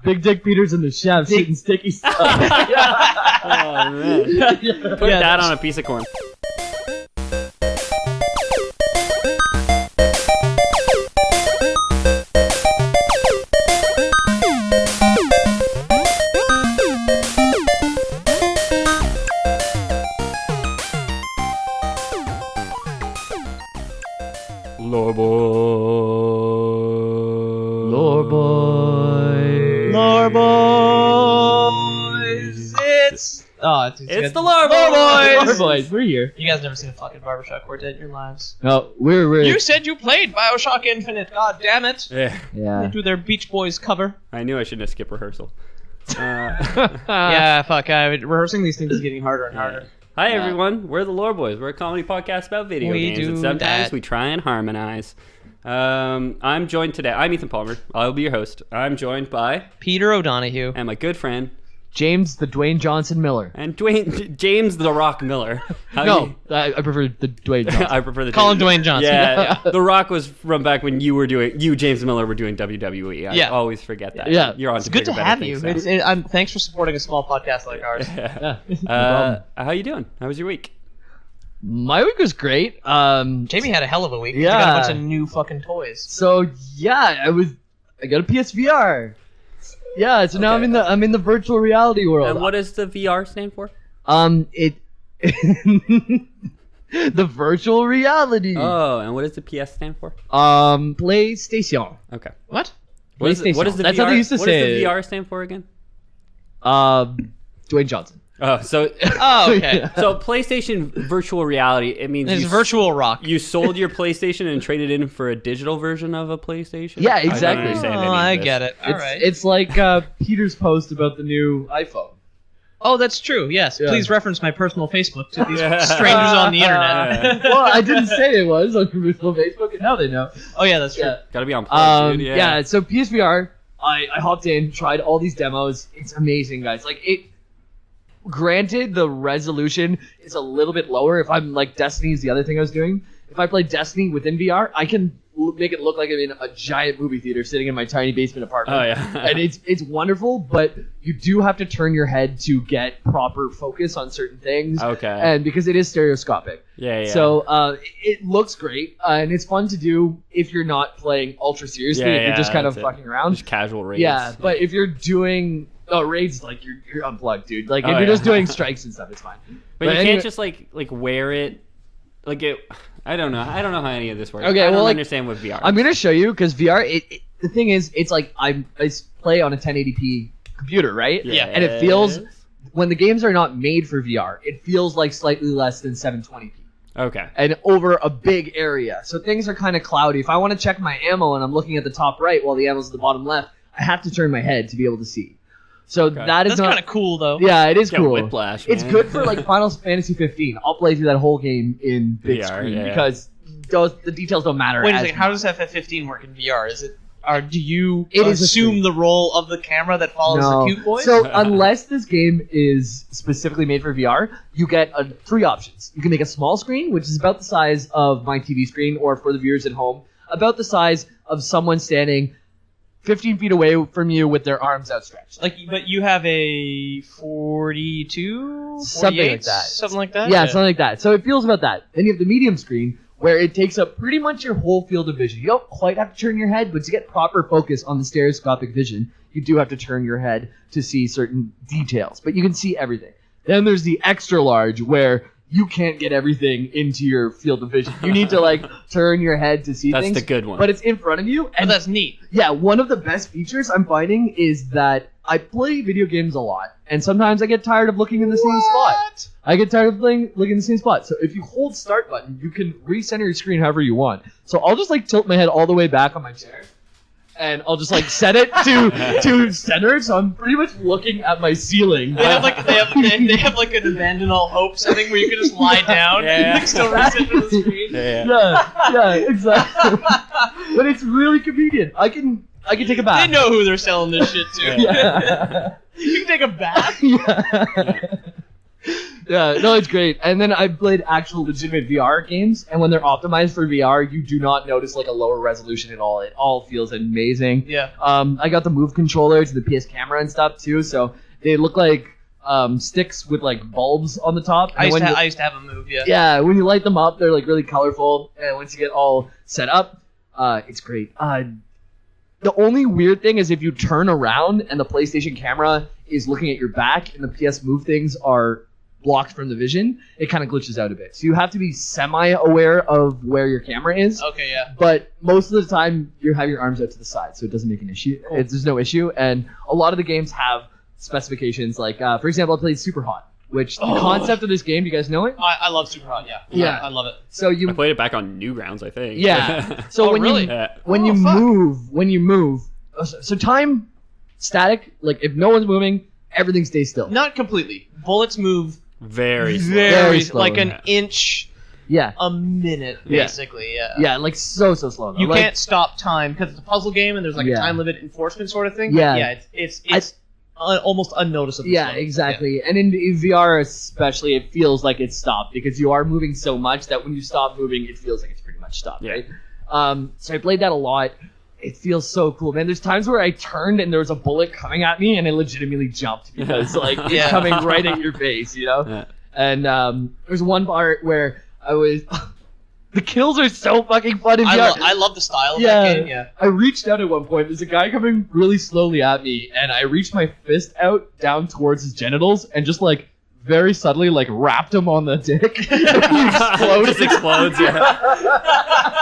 Big Dick Peters and the chef shooting sticky stuff. Oh man! Put that on a piece of corn. Lore boys. It's the Lore boys. We're here. You guys never seen a fucking barbershop quartet in your lives? No, we're. You said you played BioShock Infinite. God damn it! Yeah. Yeah. They do their Beach Boys cover. I knew I shouldn't have skipped rehearsal. Yeah, fuck. Rehearsing these things is getting harder and harder. Hi everyone, we're the Lore Boys. We're a comedy podcast about video We games, do and sometimes that. we try and harmonize. I'm joined today. I'm Ethan Palmer. I'll be your host. I'm joined by Peter O'Donohue. and my good friend James the Dwayne Johnson Miller. and James the Rock Miller. I prefer the Dwayne Johnson. I prefer the Call him Dwayne Johnson. Yeah, The Rock was from back when you James Miller were doing WWE. I Yeah. always forget that. Yeah. You're on. It's good to have you. Thanks for supporting a small podcast like ours. Yeah. No problem. How you doing? How was your week? My week was great. Jamie had a hell of a week. Yeah. He got a bunch of new fucking toys. So yeah, I got a PSVR. Yeah, so now Okay. I'm in the virtual reality world. And what does the VR stand for? It the virtual reality. Oh, and what does the PS stand for? PlayStation. Okay. What? What is the That's VR? how they used to what say does the it. VR stand for again? Dwayne Johnson. Oh, so Oh, okay. Yeah. so PlayStation virtual reality. It means It's you, virtual rock. you sold your PlayStation and traded in for a digital version of a PlayStation. Yeah, I don't exactly. understand any Oh, of I this. get it. All It's right. it's like Peter's post about the new iPhone. Oh, that's true. Yes. Yeah. Please reference my personal Facebook to these Yeah. strangers on the internet. Well, I didn't say it was on personal Facebook, and now they know. Oh, yeah, that's true. Yeah. Gotta be on plug, dude. Yeah. So PSVR, I hopped in, tried all these demos. It's amazing, guys. Like it. Granted, the resolution is a little bit lower. If I'm like Destiny is the other thing I was doing. If I play Destiny within VR, I can make it look like I'm in a giant movie theater sitting in my tiny basement apartment. Oh yeah. And it's wonderful, but you do have to turn your head to get proper focus on certain things. Okay. And because it is stereoscopic. Yeah. So it looks great, and it's fun to do if you're not playing ultra seriously, if you're just kind of that's it. fucking around. Just casual raids. Yeah, but if you're doing raids, like you're unplugged, dude. Like if Oh, you're yeah. just doing strikes and stuff, it's fine. But you anyway- can't just like wear it. Like it. I don't know how any of this works. Okay, I don't well, like, understand what VR. I'm gonna show you because VR. The thing is, it's like I play on a 1080p computer, right? Yeah. And it feels when the games are not made for VR, it feels like slightly less than 720p. Okay. And over a big area. So things are kind of cloudy. If I want to check my ammo and I'm looking at the top right while the ammo's at the bottom left, I have to turn my head to be able to see. So Okay. that is That's not... kind of cool, though. Yeah, it is Get cool. whiplash, It's man. good for like Final Fantasy 15. I'll play through that whole game in big VR, screen yeah. because the details don't matter. Wait a as second. How does FF15 work in VR? Is it? Or do you It is a assume screen. the role of the camera that follows No. the cute boys? So unless this game is specifically made for VR, you get three options. You can make a small screen, which is about the size of my TV screen, or for the viewers at home, about the size of someone standing 15 feet away from you with their arms outstretched. but you have a 42, Something 48, like that. something like that. Yeah, something like that. So it feels about that. Then you have the medium screen, where it takes up pretty much your whole field of vision. You don't quite have to turn your head, but to get proper focus on the stereoscopic vision, you do have to turn your head to see certain details. But you can see everything. Then there's the extra large, where you can't get everything into your field of vision. You need to like turn your head to see That's things. the good one. But it's in front of you. But And that's neat. yeah, one of the best features I'm finding is that I play video games a lot, and sometimes I get tired of looking in the same spot. I get tired of looking in the same spot. So if you hold start button, you can recenter your screen however you want. So I'll just like tilt my head all the way back on my chair, and I'll just like set it to center. So I'm pretty much looking at my ceiling. They have like an abandon all hope setting where you can just lie down Yeah. and like still recenter the screen. Yeah, exactly. But it's really convenient. I can take a bath. They know who they're selling this shit to. Yeah. You can take a bath. Yeah. Yeah, no, it's great. And then I played actual legitimate VR games, and when they're optimized for VR, you do not notice like a lower resolution at all. It all feels amazing. Yeah. I got the Move controller to the PS camera and stuff too, so they look like sticks with like bulbs on the top. I And used to have a Move. Yeah. yeah, when you light them up, they're like really colorful, and once you get all set up, it's great. The only weird thing is if you turn around and the PlayStation camera is looking at your back and the PS Move things are blocked from the vision, it kind of glitches out a bit. So you have to be semi-aware of where your camera is. Okay. Yeah. But most of the time, you have your arms out to the side, so it doesn't make an issue. Cool. There's no issue, and a lot of the games have specifications. Like, for example, I played Super Hot, which the concept of this game, do you guys know it? I love Super Hot. Yeah. Yeah. I love it. So you I played it back on Newgrounds, I think. Yeah. So Oh, when really? you Yeah. when Oh, you fuck. move, so time static. Like if no one's moving, everything stays still. Not completely. Bullets move Very slow. Very slow, like an yeah. inch Yeah. a minute, Yeah. basically. Yeah. Yeah, like so slow. You Like, can't stop time because it's a puzzle game and there's like a Yeah. time limit enforcement sort of thing. Yeah. Yeah. It's almost unnoticeable. Yeah, slow. exactly. And in VR especially, it feels like it's stopped because you are moving so much that when you stop moving, it feels like it's pretty much stopped, Yeah. right? So I played that a lot. It feels so cool, man. There's times where I turned and there was a bullet coming at me and I legitimately jumped because like it's Yeah. coming right at your face, you know? Yeah. And there's one part where I was... the kills are so fucking fun in I, VR. I love the style of Yeah. that game. Yeah. I reached out at one point. There's a guy coming really slowly at me, and I reached my fist out down towards his genitals and just like very subtly like wrapped him on the dick. He exploded. Just explodes, yeah.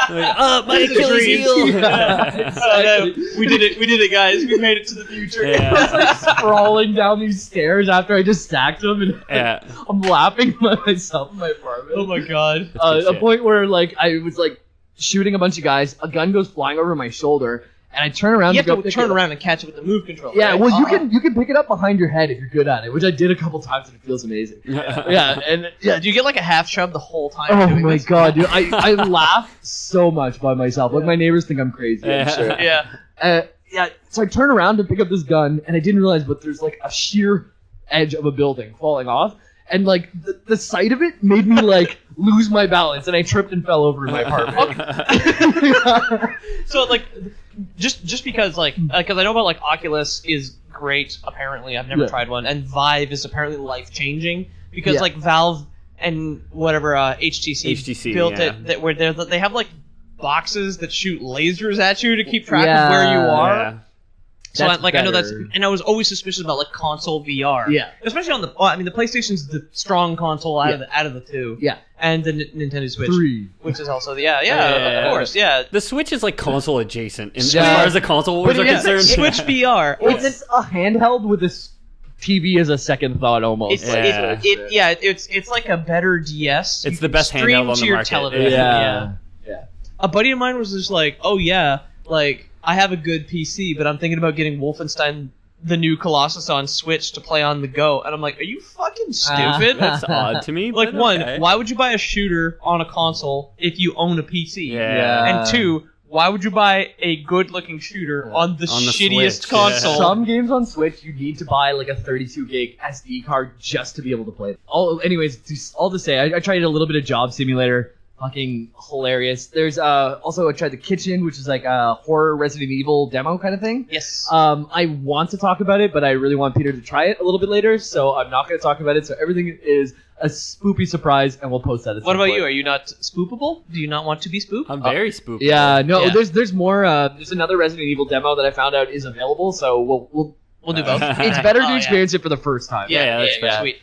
Like, oh, my It's a Achilles dream. heel! Yeah. Oh, no. We did it, guys. We made it to the future. I was Yeah. like sprawling down these stairs after I just stacked him, and Yeah. I'm laughing by myself in my apartment. Oh my god. That's good A shit. point where like I was like shooting a bunch of guys, a gun goes flying over my shoulder, and I turn around You to have go to pick turn it up. around and catch it with the Move controller. Yeah, right? well, you can pick it up behind your head if you're good at it, which I did a couple times, and it feels amazing. Yeah, and yeah, Do you get like a half shove the whole time? oh doing my this? god, dude, I laugh so much by myself. Like my neighbors think I'm crazy. I'm Yeah. sure. Yeah. Yeah, so I turn around to pick up this gun, and I didn't realize, but there's like a sheer edge of a building falling off, and like the sight of it made me like lose my balance, and I tripped and fell over in my apartment. So like, just because like, because I know about like Oculus is great. Apparently, I've never Yeah. tried one, and Vive is apparently life changing because Yeah. like Valve and whatever HTC built yeah. it that where they have like boxes that shoot lasers at you to keep track Yeah. of where you are. Yeah. So I, That's like I know that's, better. and I was always suspicious about like console VR. Yeah. Especially on the, I mean the PlayStation's the strong console out of the two. Yeah. And the Nintendo Switch, 3. which is also Yeah. of course, yeah. The Switch is like console adjacent as Yeah. far as the console wars But are yeah, concerned. Switch VR. It's a handheld with a TV as a second thought almost. It's Yeah. it's like a better DS. It's You the best can stream handheld on to the your market. television. Yeah. A buddy of mine was just like, "Oh yeah, like I have a good PC, but I'm thinking about getting Wolfenstein, the new Colossus on Switch to play on the go." And I'm like, "Are you fucking stupid?" That's odd to me. Like but one, okay. why would you buy a shooter on a console if you own a PC? Yeah. And two, why would you buy a good-looking shooter on the On the shittiest Switch, console? yeah. Some games on Switch, you need to buy like a 32 gig SD card just to be able to play it. All to say, I tried a little bit of Job Simulator. Fucking hilarious. There's also I tried the Kitchen, which is like a horror Resident Evil demo kind of thing. Yes. I want to talk about it, but I really want Peter to try it a little bit later, so I'm not going to talk about it. So everything is a spoopy surprise, and we'll post that. At What some about point. you? Are you not spoopable? Do you not want to be spooped? I'm very spooked. Yeah, no. Yeah. There's more. There's another Resident Evil demo that I found out is available, so We'll do both. it's better Oh, to yeah. experience it for the first time. Yeah, that's fair. Sweet.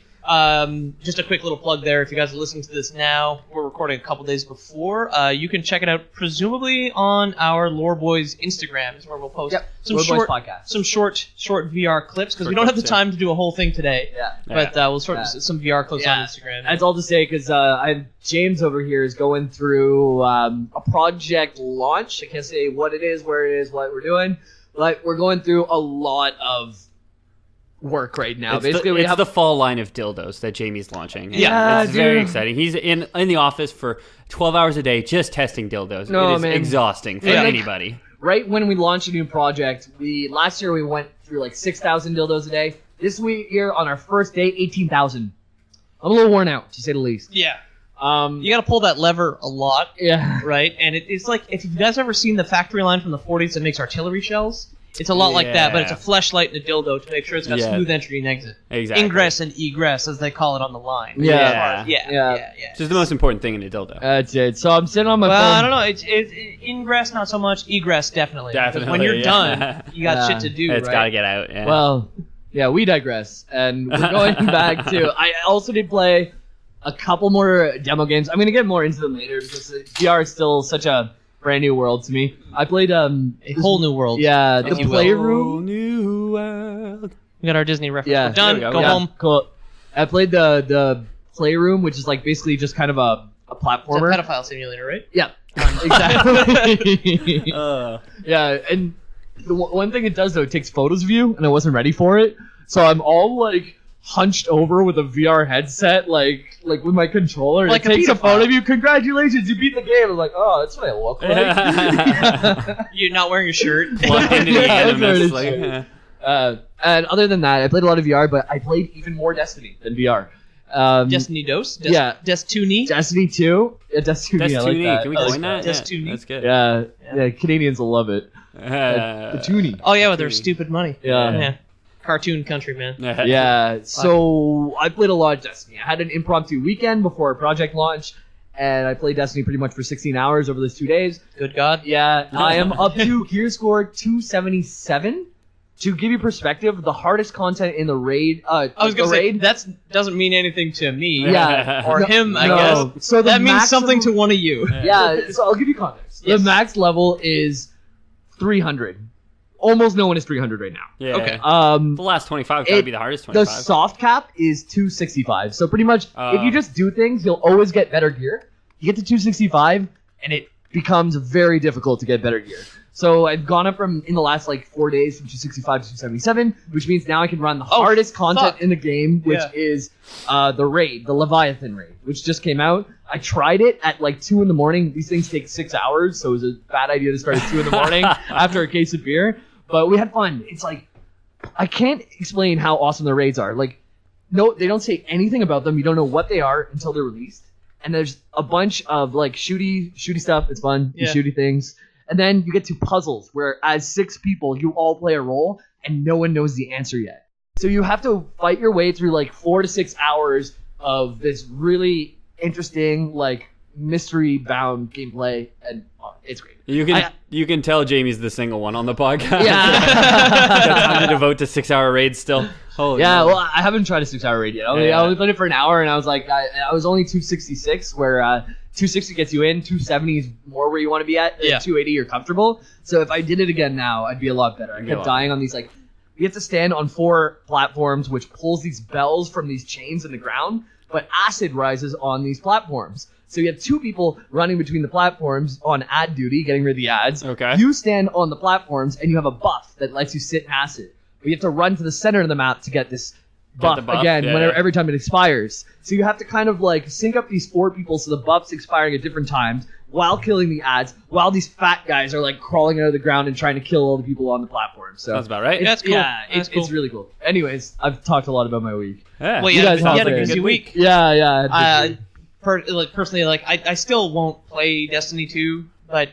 Just a quick little plug there. If you guys are listening to this now, we're recording a couple days before. You can check it out, presumably on our Lore Boys Instagram, is where we'll post Yep. some Lore Boys short, podcast. some short VR clips because we Short don't have the clips, yeah. time to do a whole thing today. Yeah. But we'll sort of Yeah. some VR clips Yeah. on Instagram. That's all to say because James over here is going through a project launch. I can't say what it is, where it is, what we're doing, but we're going through a lot of work right now. It's Basically, the, we it's have the fall line of dildos that Jamie's launching. Yeah, it's very dude. exciting. He's in the office for 12 hours a day just testing dildos. No, it is man. exhausting for Yeah. Like- anybody. right when we launch a new project. Last year we went through like 6,000 dildos a day. This week here on our first day, 18,000. I'm a little worn out, to say the least. Yeah. You got to pull that lever a lot. Yeah. Right? And it's like, if you guys ever seen the factory line from the 40s that makes artillery shells, it's a lot like that, but it's a fleshlight and a dildo to make sure it's got smooth entry and exit. Exactly. Ingress and egress, as they call it on the line. Yeah. Yeah. Which is the most important thing in a dildo. That's it. So I'm sitting on my phone. Well, I don't know. It's ingress, not so much. Egress, definitely. Because when you're done, you got shit to do, It's right? got to get out. Yeah. Well, yeah, we digress. And we're going back to... I also did play a couple more demo games. I'm going to get more into them later because VR is still such a brand new world to me. I played... a whole new world. Yeah, the you will. Playroom. New world. We got our Disney reference. Yeah. We're done. There we Go go. home. Cool. I played the Playroom, which is like basically just kind of a It's platformer. a pedophile simulator, right? Yeah, exactly. Uh, Yeah, and the one thing it does though, it takes photos of you, and I wasn't ready for it, so I'm all like hunched over with a VR headset, like with my controller. Like it takes a pedophile. photo of you. Congratulations, you beat the game. I'm like, oh, that's what I look like. You're not wearing a shirt. plugged into the Yeah, animus, that's like, right. And other than that, I played a lot of VR, but I played even more Destiny than VR. Destiny Dos? Yeah. Destiny? Destiny 2. Yeah, Destiny. That's I too like neat. that. Can we I like coin that? Destiny. Yeah, that's good. Yeah, Canadians will love it. The Toonie. Oh, yeah, with their stupid money. Yeah. Cartoon country, man. Yeah, so I played a lot of Destiny. I had an impromptu weekend before a project launch, and I played Destiny pretty much for 16 hours over those 2 days. Good God. Yeah, I am up to gear score 277. To give you perspective, the hardest content in the raid... I was going to say, raid, that doesn't mean anything to me. Yeah. Or No, him, I no. guess. So the That means maximum- something to one of you. Yeah, so I'll give you context. Yes. The max level is 300. Almost no one is 300 right now. Yeah. Okay. The last 25 gotta be the hardest 25. The soft cap is 265. So pretty much, if you Oh. just do things, you'll always get better gear. You get to 265, and it becomes very difficult to get better gear. So I've gone up in the last 4 days from 265 to 277, which means now I can run the hardest content fuck. in the game, which is the raid, the Leviathan raid, which just came out. I tried it at 2 in the morning. These things take 6 hours, so it was a bad idea to start at 2 in the morning after a case of beer. But we had fun. It's I can't explain how awesome the raids are. No, they don't say anything about them. You don't know what they are until they're released. And there's a bunch of shooty stuff. It's fun. Yeah. You shooty things. And then you get to puzzles where as 6 people, you all play a role and no one knows the answer yet. So you have to fight your way through 4 to 6 hours of this really interesting, mystery bound gameplay, and it's great. You can tell Jamie's the single one on the podcast. Yeah. Got time to devote to 6-hour raids still. Holy Yeah, moly. well, I haven't tried a 6-hour raid yet. I only played it for an hour, and I was I was only 266, where 260 gets you in, 270 is more where you want to be at, and 280 you're comfortable. So if I did it again now, I'd be a lot better. I kept dying on these, you have to stand on 4 platforms, which pulls these bells from these chains in the ground, but acid rises on these platforms. So you have 2 people running between the platforms on ad duty, getting rid of the ads. Okay. You stand on the platforms, and you have a buff that lets you sit in acid. But you have to run to the center of the map to get this buff, the buff, again yeah. every time it expires. So you have to kind of sync up these 4 people so the buff's expiring at different times while killing the ads, while these fat guys are crawling out of the ground and trying to kill all the people on the platform. So Sounds about right. That's cool. Yeah, That's it's really cool. Anyways, I've talked a lot about my week. Yeah. Well, You you guys had have a a busy week. Yeah. Personally, I still won't play Destiny 2, but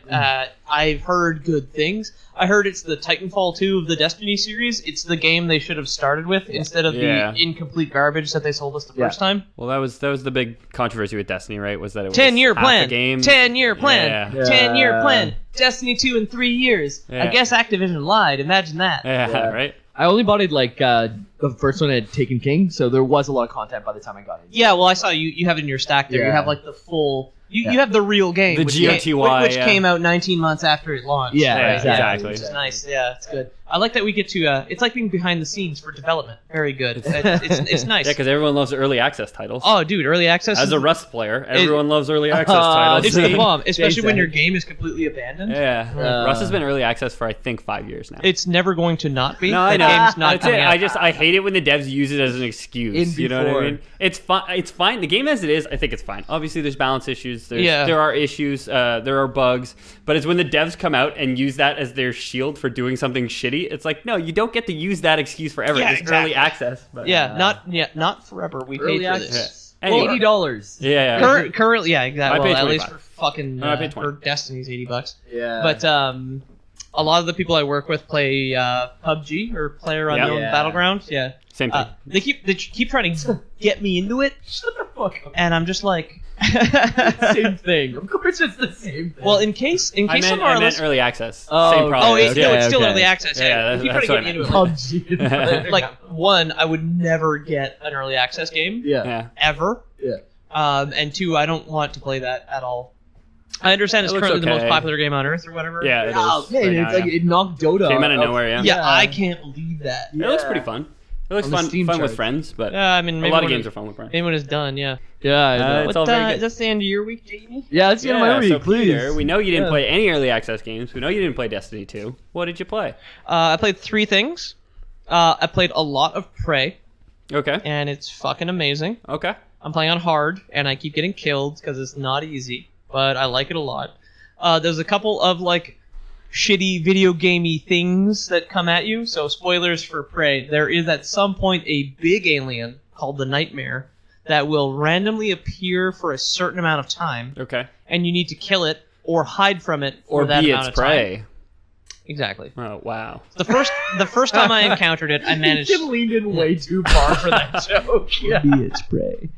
I've heard good things. I heard it's the Titanfall 2 of the Destiny series. It's the game they should have started with instead of the incomplete garbage that they sold us the first time. Well, that was the big controversy with Destiny, right? Was that it was 10-year half plan. a game. 10-year plan. Yeah. 10-year plan. Destiny 2 in 3 years. Yeah. I guess Activision lied. Imagine that. Yeah, right? I only bought it the first one had Taken King, so there was a lot of content by the time I got it. Yeah, well, I saw you have it in your stack there. You Yeah. have the full... You have the real game. The which GOTY, which came out 19 months after it launched. Yeah, exactly. Which is nice. Yeah, it's good. I like that we get to... it's like being behind the scenes for development. Very good. It's nice. Yeah, because everyone loves early access titles. Oh, dude, early access... As a Rust player, everyone loves early access titles. It's the bomb, especially Jason. when your game is completely abandoned. Yeah. Rust has been early access for, I think, 5 years now. It's never going to not be. No, I That know. game's not That's it. coming out. I hate it when the devs use it as an excuse. In You know what I before. mean? It's fine. It's fine. The game as it is, I think it's fine. Obviously, there's balance issues. Yeah. There are issues. There are bugs. But it's when the devs come out and use that as their shield for doing something shitty. It's no, you don't get to use that excuse forever. Yeah, it's exactly. early access. But, not forever. We Early paid for this. access. Anyway. $80. Yeah. Currently, yeah, exactly. I Well, paid at least 25. for fucking No, I paid 20. for Destiny's $80. Yeah. But a lot of the people I work with play PUBG or PlayerUnknown's Yeah. Battleground. Yeah. Same thing. They keep trying to get me into it, Shut the fuck up. and I'm just like, Same thing. Of course, it's the same thing. well, in case I some meant, of our I meant listeners. early access. Oh, Same okay. problem. Oh, Okay, it's still okay. early access. Yeah, if you try that's to what get I me into meant. it, PUBG. like one, I would never get an early access game yeah. Yeah. ever. Yeah. And two, I don't want to play that at all. I understand it's It looks currently the most okay. popular game on Earth or whatever. Yeah, it Oh, is. man, right it's now, like yeah. it knocked Dota Came out of nowhere, yeah. Yeah, I can't believe that. It looks pretty fun. It looks On the fun, Steam with charts. friends, but I mean, a maybe lot of when games are fun with friends. Maybe when it's done, yeah. Yeah. It's all very good. That's the end of your week, Jamie. Yeah, let's get my week, so please. Peter, we know you didn't Yeah. play any early access games. We know you didn't play Destiny 2. What did you play? I played 3 things. I played a lot of Prey, Okay. and it's fucking amazing. Okay. I'm playing on hard, and I keep getting killed because it's not easy, but I like it a lot. There's a couple of like shitty video gamey things that come at you. So spoilers for Prey. There is at some point a big alien called the Nightmare that will randomly appear for a certain amount of time, Okay. and you need to kill it or hide from it for Or that be amount its of time. prey. Exactly. Oh, wow. The first time I encountered it, I managed. You leaned in way too far for that joke. Yeah. Be its prey.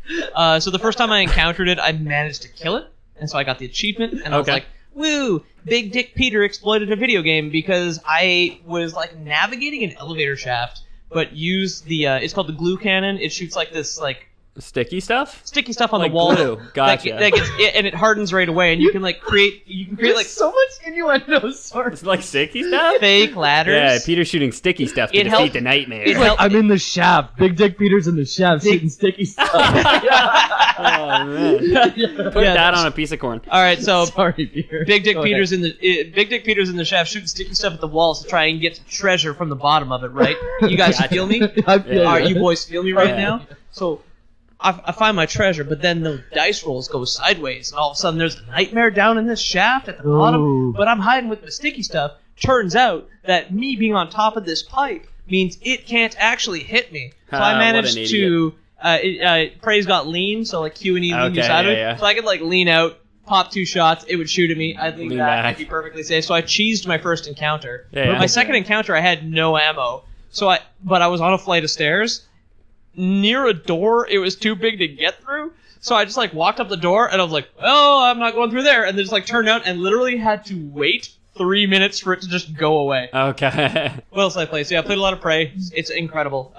So the first time I encountered it, I managed to kill it, and so I got the achievement, and I was Okay. like, "Woo! Big Dick Peter exploited a video game," because I was like navigating an elevator shaft, but used the it's called the glue cannon. It shoots like this like Sticky stuff? sticky stuff on Like the wall glue. Gotcha. that gets and it hardens right away, and you can create There's like so much innuendo, sorry. It's like sticky stuff? fake ladders. Yeah, Peter's shooting sticky stuff to It defeat helped- the nightmare. it helped- I'm in the shaft. Big Dick Peter's in the shaft shooting sticky stuff. Oh, man. Put Yeah. that on a piece of corn. All right, so Sorry, Peter. Big Dick Go Peter's in the Big Dick Peter's in the shaft shooting sticky stuff at the walls to try and get treasure from the bottom of it. Right? You guys Gotcha. feel me? I feel Yeah. All right, you. you boys feel me right Yeah. now? So I find my treasure, but then the dice rolls go sideways, and all of a sudden there's a nightmare down in this shaft at the bottom. Ooh. But I'm hiding with the sticky stuff. Turns out that me being on top of this pipe means it can't actually hit me. So Ah, I what managed an to. Prey's got lean, so like Q and E lean Okay, you side of it. yeah. So I could like lean out, pop 2 shots, it would shoot at me. I'd lean Lean back, back. I'd be perfectly safe. So I cheesed my first encounter. Yeah, yeah. My second encounter, I had no ammo. But I was on a flight of stairs near a door. It was too big to get through. So I just like walked up the door and I was like, oh, I'm not going through there. And then just like turned out and literally had to wait 3 minutes for it to just go away. Okay. What else did I play? So yeah, I played a lot of Prey. It's incredible.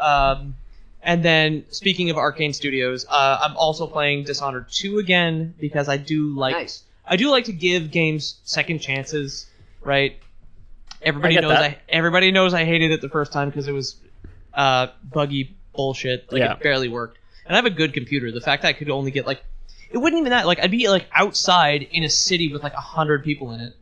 And then speaking of Arcane Studios, I'm also playing Dishonored 2 again because I do like Nice. I do like to give games second chances, right? Everybody I get knows that. everybody knows I hated it the first time because it was buggy bullshit. Like Yeah. it barely worked. And I have a good computer. The fact that I could only get like it wouldn't even that like I'd be like outside in a city with like 100 people in it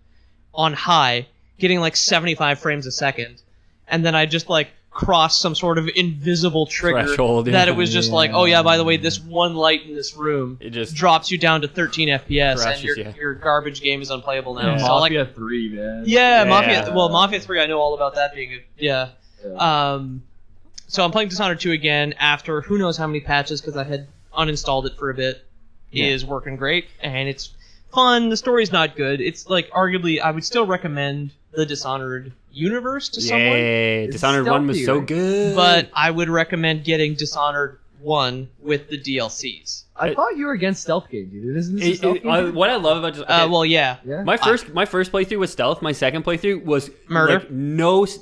on high, getting like 75 frames a second, and then I just like cross some sort of invisible trigger Threshold, that yeah. it was just like, oh yeah, by the way, this one light in this room It just drops you down to 13 FPS, and crushes you. your garbage game is unplayable now. Yeah. So like, Mafia 3, man. yeah, Yeah. Mafia. Well, Mafia 3, I know all about that being good. Yeah. So I'm playing Dishonored 2 again after who knows how many patches because I had uninstalled it for a bit. Yeah. Is working great and it's fun. The story's not good. It's like arguably I would still recommend the Dishonored universe to someone, Yay. It's Dishonored 1 was stealthy, so right? good. but I would recommend getting Dishonored 1 with the DLCs. I thought you were against stealth games, dude. Isn't this a stealth game? What I love about okay, Well, yeah. Yeah. my first playthrough was stealth. My second playthrough was Murder.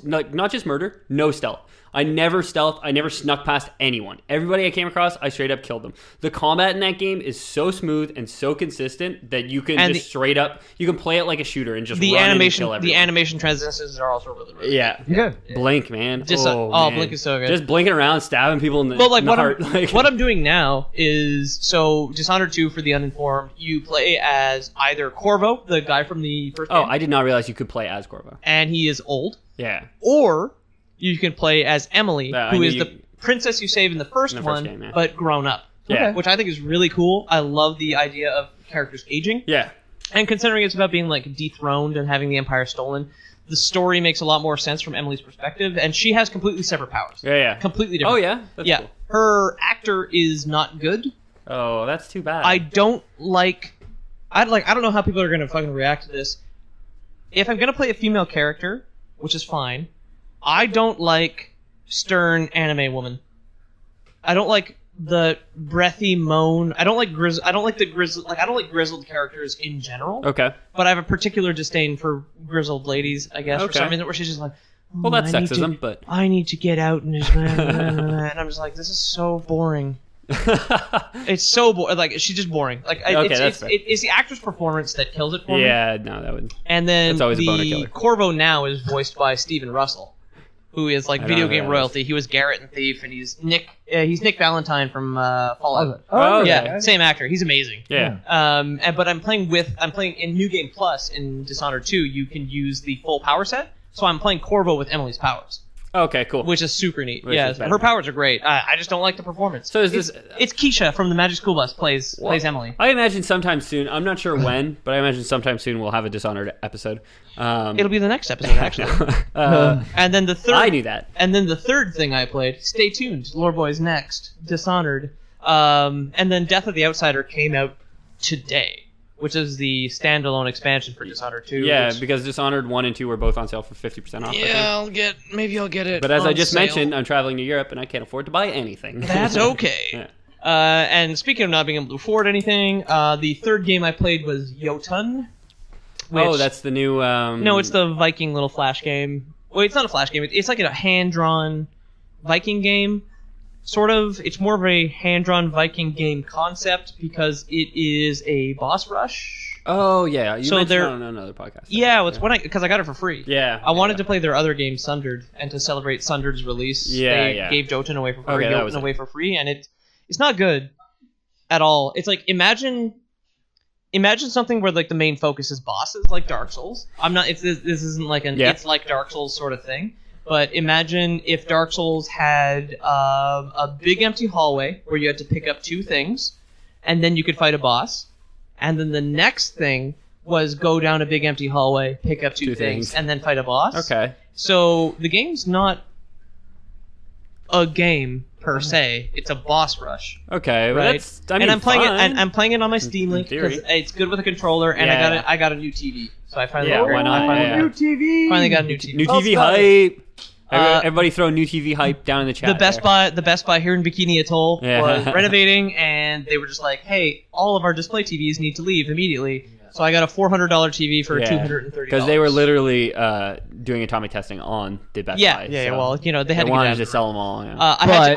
Like, not just murder, no stealth. I never stealth. I never snuck past anyone. Everybody I came across, I straight up killed them. The combat in that game is so smooth and so consistent that you can And just straight up you can play it like a shooter and just The run in and animation, kill everyone. the animation transitions are also really, really Yeah. Yeah. Blink, man. Just, man. Blink is so good. Just blinking around, stabbing people in the, But like in the what heart. I'm, Like, what I'm doing now is so Dishonored 2 for the uninformed. You play as either Corvo, the guy from the first Oh, game, I did not realize you could play as Corvo. and he is old, Yeah. or you can play as Emily, Yeah, I who knew is you- the princess you save in the first In the first one, game, yeah. but grown up. Yeah. Which I think is really cool. I love the idea of characters aging, Yeah. and considering it's about being like dethroned and having the Empire stolen, the story makes a lot more sense from Emily's perspective, and she has completely separate powers. Yeah, yeah. Completely different. Oh, yeah? That's yeah, cool. her actor is not good. Oh, that's too bad. I don't like. I don't know how people are gonna fucking react to this. If I'm gonna play a female character, which is fine, I don't like stern anime woman. I don't like the breathy moan. I don't like I don't like the grizzled. Like I don't like grizzled characters in general. Okay. But I have a particular disdain for grizzled ladies. I guess for Okay. some reason, where she's just like, Well, that's sexism, but I need to get out and just and I'm just like, this is so boring. It's so boring. Like she's just boring. Like it's the actor's performance that kills it for me. yeah, no, that would. And then That's always a boner the killer. Corvo now is voiced by Stephen Russell, who is like I don't video know who game that is. royalty. He was Garrett in Thief, and he's Nick. He's Nick Valentine from Fallout. Oh, Yeah, okay. same actor. He's amazing. Yeah. But I'm playing in New Game Plus in Dishonored 2. You can use the full power set, so I'm playing Corvo with Emily's powers, Okay, cool. which is super neat. Which Yeah, is better. her powers are great. I just don't like the performance. So is this? It's Keisha from the Magic School Bus plays Emily. I imagine sometime soon. I'm not sure when, but I imagine sometime soon we'll have a Dishonored episode. It'll be the next episode actually. And then the third. I knew that. And then the third thing I played, stay tuned, Lore Boys next, Dishonored. And then Death of the Outsider came out today, which is the standalone expansion for Dishonored 2. Yeah, which- because Dishonored 1 and 2 were both on sale for 50% off. I think. Yeah, maybe I'll get it. But as I on just sale. mentioned, I'm traveling to Europe and I can't afford to buy anything. That's okay. Yeah. And speaking of not being able to afford anything, the third game I played was Jotun. Oh, that's the new. No, it's the Viking little flash game. Well, it's not a flash game. It's like a hand-drawn Viking game. Sort of. It's more of a hand-drawn Viking game concept because it is a boss rush. Oh yeah, you So mentioned they're- it on another podcast. Yeah, it's because I got it for free. Yeah. I wanted to play their other game, Sundered, and to celebrate Sundered's release, Yeah, they yeah. gave Jotun away for free. Okay, that Jotun was it. away for free, and it's not good at all. It's like imagine something where like the main focus is bosses, like Dark Souls. This isn't like an Yeah. it's like Dark Souls sort of thing. But imagine if Dark Souls had a big empty hallway where you had to pick up two things, and then you could fight a boss, and then the next thing was go down a big empty hallway, pick up two things, and then fight a boss. Okay. So the game's not a game per se; it's a boss rush. Okay. Well, Right. that's. I mean, And I'm playing fine. it. And I'm playing it on my Steam Link theory. because it's good with a controller, and Yeah. I got a new TV, so I finally Yeah, why not? Yeah. New TV. finally got a new TV. New Oh, TV Scott. hype. Uh, Everybody throw new TV hype down in the chat. The Best Buy here in Bikini Atoll Yeah. was renovating, and they were just like, "Hey, all of our display TVs need to leave immediately." So I got a $400 TV for $230. Because they were literally doing atomic testing on the Best Buy. Yeah. so Well, they had they to get wanted that. to sell them all. Yeah.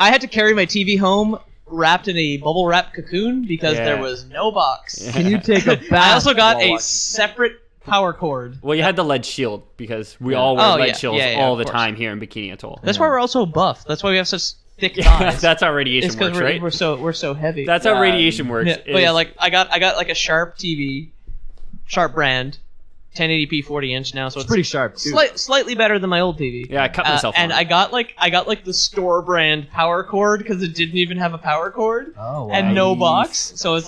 I had to carry my TV home wrapped in a bubble wrap cocoon because Yeah. there was no box. Yeah. Can you take a bath? I also got while a watching? separate power cord. Well, you had the lead shield because we all wear Oh, lead yeah. shields Yeah, all of the course. time here in Bikini Atoll. That's why we're all so buff. That's why we have such thick Yeah, thighs. that's how radiation It's because works, right? we're so heavy. That's how radiation works. Yeah, but yeah, like I got like a Sharp TV, Sharp brand, 1080p 40-inch now, so It's it's pretty sharp. Too. slightly better than my old TV. Yeah, I cut myself and on I it. got like the store brand power cord because it didn't even have a power cord Oh, wow. and no Nice. box, so it was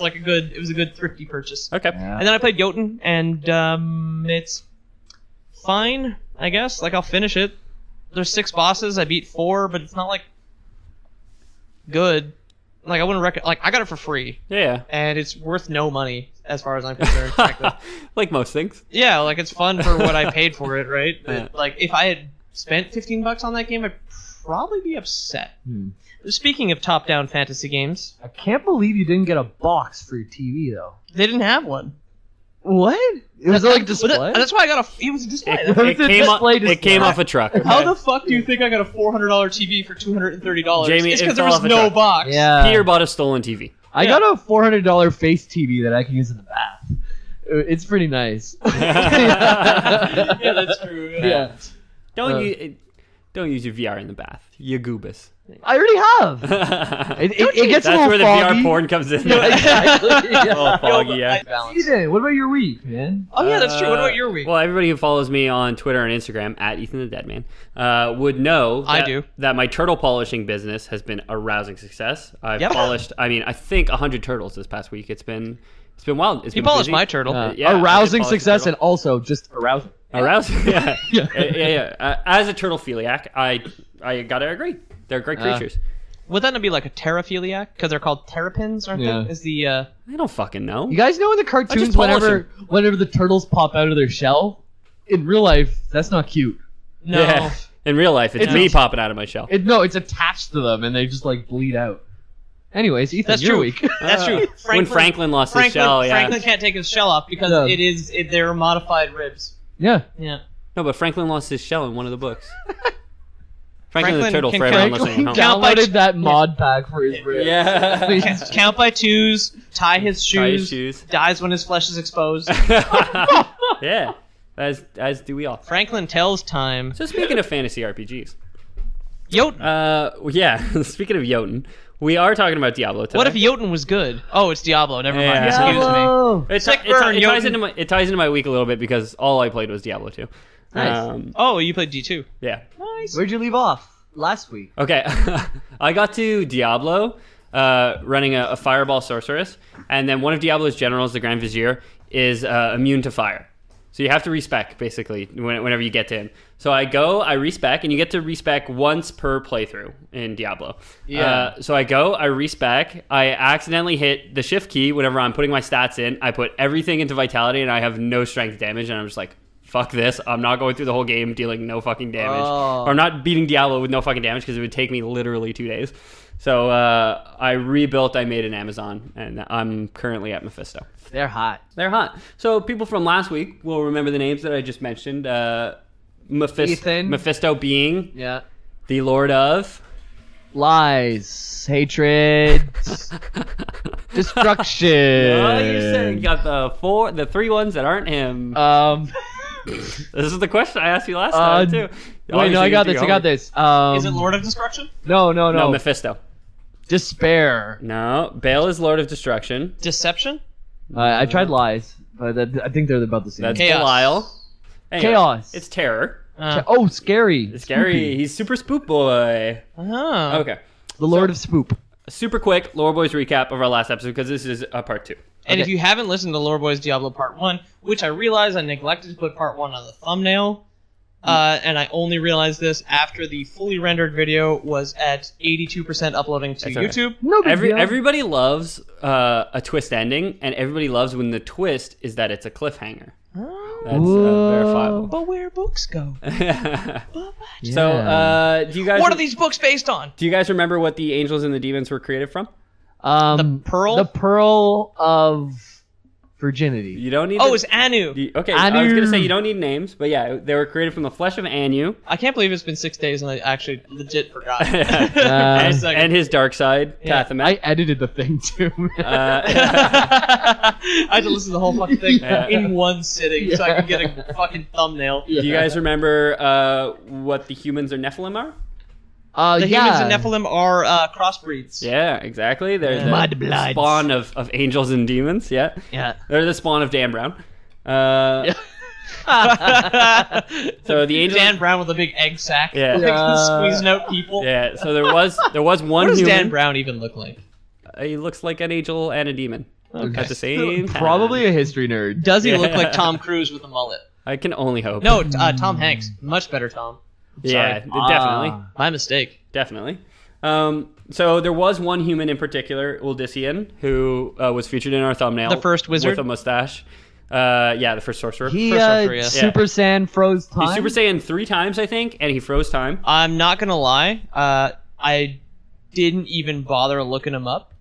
a good thrifty purchase. Okay. Yeah. And then I played Jotun, and it's fine, I guess. Like I'll finish it. There's 6 bosses. I beat 4, but it's not like good. Like I wouldn't recommend. Like I got it for free, Yeah. and it's worth no money as far as I'm concerned. frankly. Like most things. Yeah, like it's fun for what I paid for it, right? But, Yeah. like if I had spent $15 on that game, I'd probably be upset. Hmm. Speaking of top-down fantasy games, I can't believe you didn't get a box for your TV though. they didn't have one. What? It was like display. That's why I got a. It was a display. It, It's a display. it came off a truck. How okay? the fuck do you think I got a $400 TV for $230? Jamie, it's it because there fell was off a no truck. box. Yeah. Peter bought a stolen TV. I Yeah. got a $400 face TV that I can use in the bath. It's pretty nice. Yeah, that's true. Yeah. Don't use your VR in the bath. You goobus. I already have. It gets a That's little where the foggy. VR porn comes in. Exactly. Yeah. Oh, foggy, yeah. Ethan, what about your week, man? Oh yeah, that's true. What about your week? Well, everybody who follows me on Twitter and Instagram at Ethan the Deadman would know I do. that my turtle polishing business has been a rousing success. I've Yep. polished, I think 100 turtles this past week. It's been wild. It's You been polished busy. my turtle. Yeah, I arousing did polish success the and also just arousing. arousing. Yeah, Yeah. yeah. As a turtle philiac, I gotta agree. They're great creatures. Would that not be like a terraphiliac? Because they're called terrapins, aren't Yeah. they? Is the I don't fucking know. You guys know in the cartoons, polish whenever the turtles pop out of their shell, in real life, that's not cute. no? Yeah. In real life, it's me popping out of my shell. No, it's attached to them, and they just like bleed out. Anyways, Ethan, That's you're true. weak. That's true. When Franklin lost his shell, yeah. Franklin can't take his shell off because No. they're modified ribs. Yeah. Yeah. No, but Franklin lost his shell in one of the books. Franklin the Franklin Turtle, can for everyone count- listening at home. count by Downloaded that mod pack for his ribs. Yeah. Count by twos, tie his shoes, Tie his shoes. dies when his flesh is exposed. Yeah. As do we all. Franklin tells time. So speaking of fantasy RPGs. Jotun. Yeah, speaking of Jotun, we are talking about Diablo today. What if Jotun was good? Oh, it's Diablo. Never mind. Yeah. Excuse me. Diablo! Sick burn, it ties Jotun. into my week a little bit because all I played was Diablo 2. Nice. Oh, you played D2. Yeah. Nice. Where'd you leave off last week? Okay, I got to Diablo, running a fireball sorceress, and then one of Diablo's generals, the Grand Vizier, is immune to fire. So you have to respec, basically, whenever you get to him. So I respec, and you get to respec once per playthrough in Diablo. Yeah. So I respec. I accidentally hit the shift key whenever I'm putting my stats in. I put everything into vitality, and I have no strength damage, and I'm just like, fuck this. I'm not going through the whole game dealing no fucking damage. Oh. Or not beating Diablo with no fucking damage because it would take me literally 2 days. So I rebuilt, I made an Amazon, and I'm currently at Mephisto. They're hot. They're hot. So people from last week will remember the names that I just mentioned. Ethan. Mephisto being Yeah. the Lord of... Lies, hatred, destruction. Oh, you said you got the 3 ones that aren't him. This is the question I asked you last time, too. Wait, no, I got this. I got this. Is it Lord of Destruction? No. No, Mephisto. Despair. No, Baal is Lord of Destruction. Deception? I tried lies, but I think they're about the same. That's Chaos. Belial. Anyway, Chaos. It's Terror. Scary. It's scary. Spooky. He's super spook boy. Oh. Okay. The Lord of Spoop. A super quick Lore Boys recap of our last episode because this is a part 2. And Okay. if you haven't listened to Lore Boys Diablo Part 1, which I realized I neglected to put Part 1 on the thumbnail, and I only realized this after the fully rendered video was at 82% uploading to That's okay. YouTube. No big deal. Everybody loves a twist ending, and everybody loves when the twist is that it's a cliffhanger. That's verifiable. But where books go? So, do you guys? What are these books based on? Do you guys remember what the angels and the demons were created from? The pearl? The pearl of virginity. You don't need. Oh, it's Anu. Okay. I was Anu. gonna say you don't need names, but yeah, they were created from the flesh of Anu I can't believe it's been 6 days and I actually legit forgot. and his dark side, Yeah. Tathamet. I edited the thing too. Man. I had to listen to the whole fucking thing Yeah. in one sitting so I could get a fucking thumbnail. Do you guys remember what the humans or Nephilim are? The humans and Nephilim are crossbreeds. Yeah, exactly. They're Yeah. the Mudbloods. spawn of angels and demons. Yeah, Yeah. they're the spawn of Dan Brown. So the angels. Dan Brown with a big egg sack. Yeah. Squeezing out people. Yeah. So there was one What does human. Dan Brown even look like? He looks like an angel and a demon at the same time. Probably a history nerd. Does he look Yeah. like Tom Cruise with a mullet? I can only hope. No, Tom Hanks. Much better Tom. Yeah, Sorry. definitely. My mistake. Definitely. So there was one human in particular, Uldyssian, who was featured in our thumbnail. The first wizard? with a mustache. Yeah, the first sorcerer. He First Sorcerer, yeah. Super Saiyan froze time. He Super Saiyan 3 times, I think, and he froze time. I'm not gonna lie. I didn't even bother looking him up.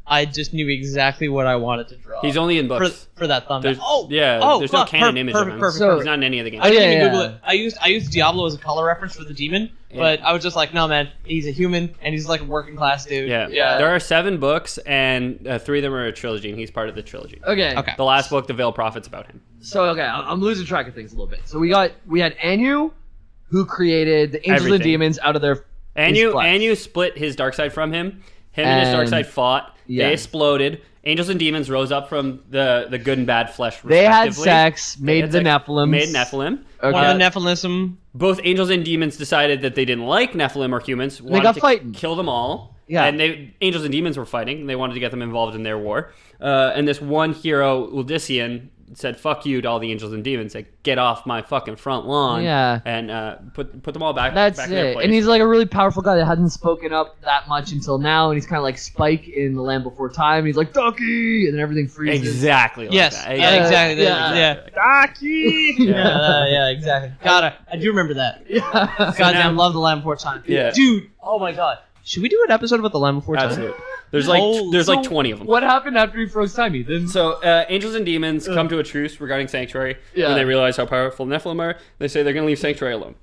I just knew exactly what I wanted to draw. He's only in books. for that thumbnail. There's no canon image of him. Perfect. So- He's not in any of the games. I didn't Yeah, even yeah. Google it. I used Diablo as a color reference for the demon, but I was just like, no man, he's a human and he's like a working class dude. Yeah. There are 7 books, and 3 of them are a trilogy, and he's part of the trilogy. Okay. Okay. The last book, The Veil Prophet's about him. So okay, I'm losing track of things a little bit. So we had Anu, who created the angels and Everything. demons out of their his flesh. Anu split his dark side from him. Him and his dark side fought. yeah. They exploded. Angels and demons rose up from the good and bad flesh, They had respectively. sex, They made had the sex, Nephilim. Made Nephilim. Okay. One of the Nephilim. Both angels and demons decided that they didn't like Nephilim or humans. Wanted got to fighting. kill them all. Yeah. And angels and demons were fighting. And they wanted to get them involved in their war. And this one hero, Uldyssian, said fuck you to all the angels and demons, like get off my fucking front lawn, and put them all back. That's back it. in their place. And he's like a really powerful guy that hasn't spoken up that much until now, and he's kind of like Spike in The Land Before Time. He's like Ducky, and then everything freezes. Exactly. Like yes. that. Exactly. Yeah. Ducky. Yeah, exactly. God, I do remember that. Yeah. Goddamn, love The Land Before Time. Yeah. Dude. Oh my God. Should we do an episode about The Land Before Time? Absolutely. There's like 20 of them. What happened after he froze time, Ethan? So angels and demons come to a truce regarding Sanctuary when they realize how powerful Nephilim are. They say they're going to leave Sanctuary alone.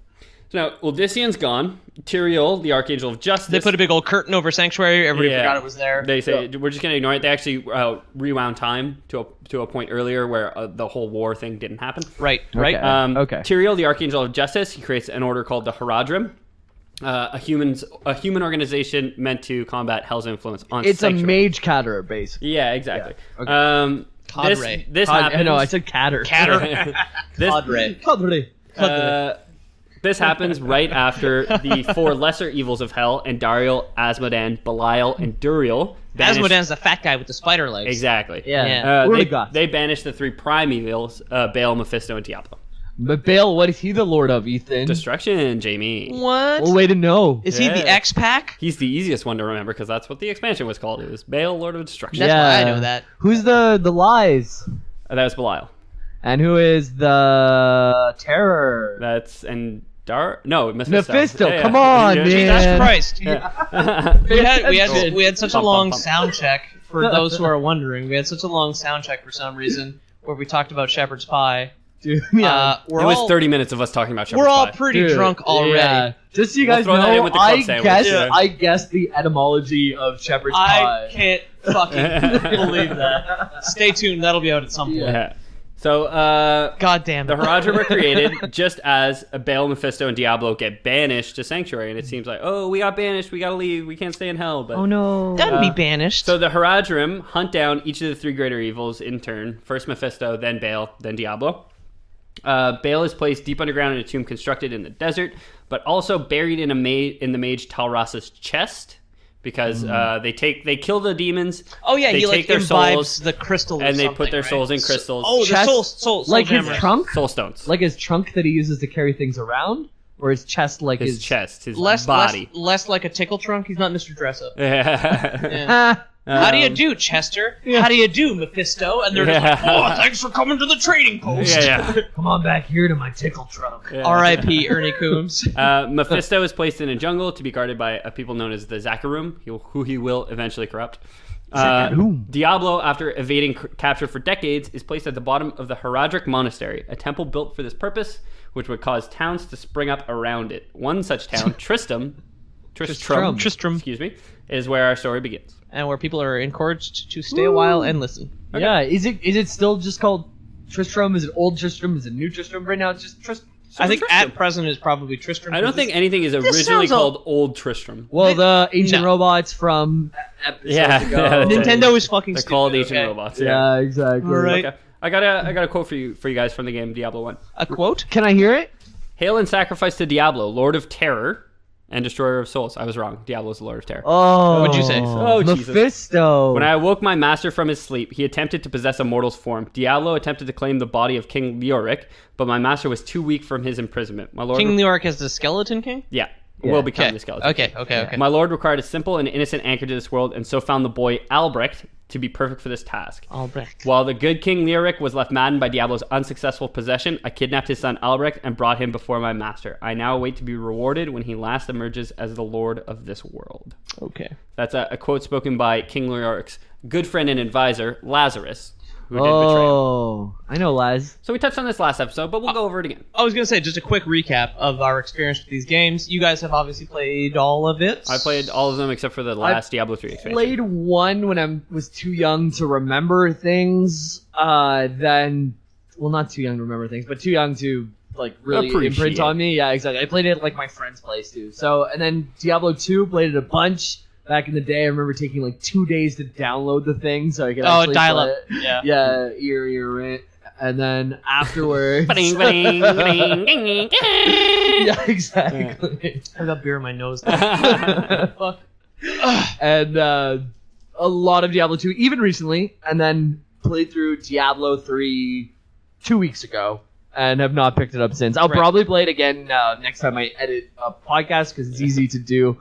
So now Odyssean's gone. Tyrael, the Archangel of Justice. They put a big old curtain over Sanctuary. Everybody forgot it was there. They say we're just going to ignore it. They actually rewound time to a point earlier where the whole war thing didn't happen. Right. Okay. Tyrael, the Archangel of Justice, he creates an order called the Herodrim. A human organization meant to combat Hell's influence on It's Sanctuary. a mage caterer, basically. Yeah, exactly. Yeah. Okay. Cadre. This happens. No, I said catter. Cadre. This happens right after the 4 lesser evils of hell, and Dariel, Asmodan, Belial, and Duriel. Asmodan's the fat guy with the spider legs. Exactly. Yeah. They banished the 3 prime evils, Baal, Mephisto, and Diablo. But Baal, what is he the lord of, Ethan? Destruction, Jamie. What? Well, way to know. Is he the X-Pack? He's the easiest one to remember because that's what the expansion was called. It was Baal, Lord of Destruction. That's why I know that. Who's the lies? That was Belial. And who is the terror? That's Mephisto. Mephisto, Yeah, come on, man. Jesus Christ. Yeah. We had such a long sound check, for those who are wondering. We had such a long sound check for some reason, where we talked about shepherd's pie. Dude, It was 30 minutes of us talking about shepherd's We're all pie. pretty drunk already. Yeah. Just so you guys We'll throw that in know, with the club sandwich. I guessed the etymology of shepherd's pie. I can't fucking believe that. Stay tuned, that'll be out at some point. Yeah. So, God damn the it. Herodrim were created just as Baal, Mephisto, and Diablo get banished to Sanctuary, and it seems like, oh, we got banished, we gotta leave, we can't stay in hell. But Oh no. That'd be banished. So the Herodrim hunt down each of the 3 greater evils in turn. First Mephisto, then Baal, then Diablo. Baal is placed deep underground in a tomb constructed in the desert, but also buried in the mage Talras's chest, because they kill the demons. Oh yeah, they he take like their imbibes souls, the crystal, and they something, put their right? souls in crystals. Oh, the Chest, soul like his gems. trunk? Soul stones. Like his trunk that he uses to carry things around? Or his chest like his chest, his less body. less like a tickle trunk. He's not Mr. Dress Up. Yeah. How do you do, Chester? How do you do, Mephisto? And they're just like, oh, thanks for coming to the trading post. Yeah. Come on back here to my tickle trunk. R.I.P. Ernie Coombs. Mephisto is placed in a jungle to be guarded by a people known as the Zakharum, who he will eventually corrupt. Diablo, after evading capture for decades, is placed at the bottom of the Herodric Monastery, a temple built for this purpose, which would cause towns to spring up around it. One such town, Tristram, excuse me, is where our story begins. And where people are encouraged to stay a while and listen. Okay. Yeah, is it still just called Tristram? Is it old Tristram? Is it new Tristram? Right now it's just Tristram. I think Tristram. at present is probably Tristram. I don't think anything is originally sounds called Old Tristram. Well, the ancient No. robots from episodes Yeah, ago. yeah, that's it. Nintendo is fucking They're stupid. called ancient okay? robots. Yeah, exactly. All right. Okay. I got a quote for you guys from the game Diablo 1. A quote? Can I hear it? Hail and sacrifice to Diablo, Lord of Terror and Destroyer of Souls. I was wrong. Diablo is the Lord of Terror. Oh, What'd you say? Oh, Jesus. Mephisto. When I awoke my master from his sleep, he attempted to possess a mortal's form. Diablo attempted to claim the body of King Leoric, but my master was too weak from his imprisonment. My lord King Leoric is the Skeleton King? Yeah, Yeah. will become Okay. the skeleton. Okay. My lord required a simple and innocent anchor to this world, and so found the boy Albrecht to be perfect for this task. Albrecht. While the good King Leoric was left maddened by Diablo's unsuccessful possession, I kidnapped his son Albrecht and brought him before my master. I now await to be rewarded when he last emerges as the lord of this world. Okay. That's a quote spoken by King Leoric's good friend and advisor, Lazarus, who did betray him. Oh, I know, Laz. So we touched on this last episode, but we'll go over it again. I was going to say, just a quick recap of our experience with these games. You guys have obviously played all of it. I played all of them except for the last Diablo 3 expansion. Played one when I was too young to remember things. Then, well, not too young to remember things, but too young to like really Appreciate. imprint on me. Yeah, exactly. I played it at, like my friend's place too. So, and then Diablo 2 played it a bunch. Back in the day, I remember taking like 2 days to download the thing so I could actually dial play up. it. Yeah. Yeah, ear, and then afterwards. Ba-ding, ba-ding, ba-ding, ding, ding. Yeah, exactly. I got beer in my nose. Fuck. And a lot of Diablo 2, even recently, and then played through Diablo 3 2 weeks ago and have not picked it up since. I'll Right. probably play it again next time I edit a podcast because it's easy to do.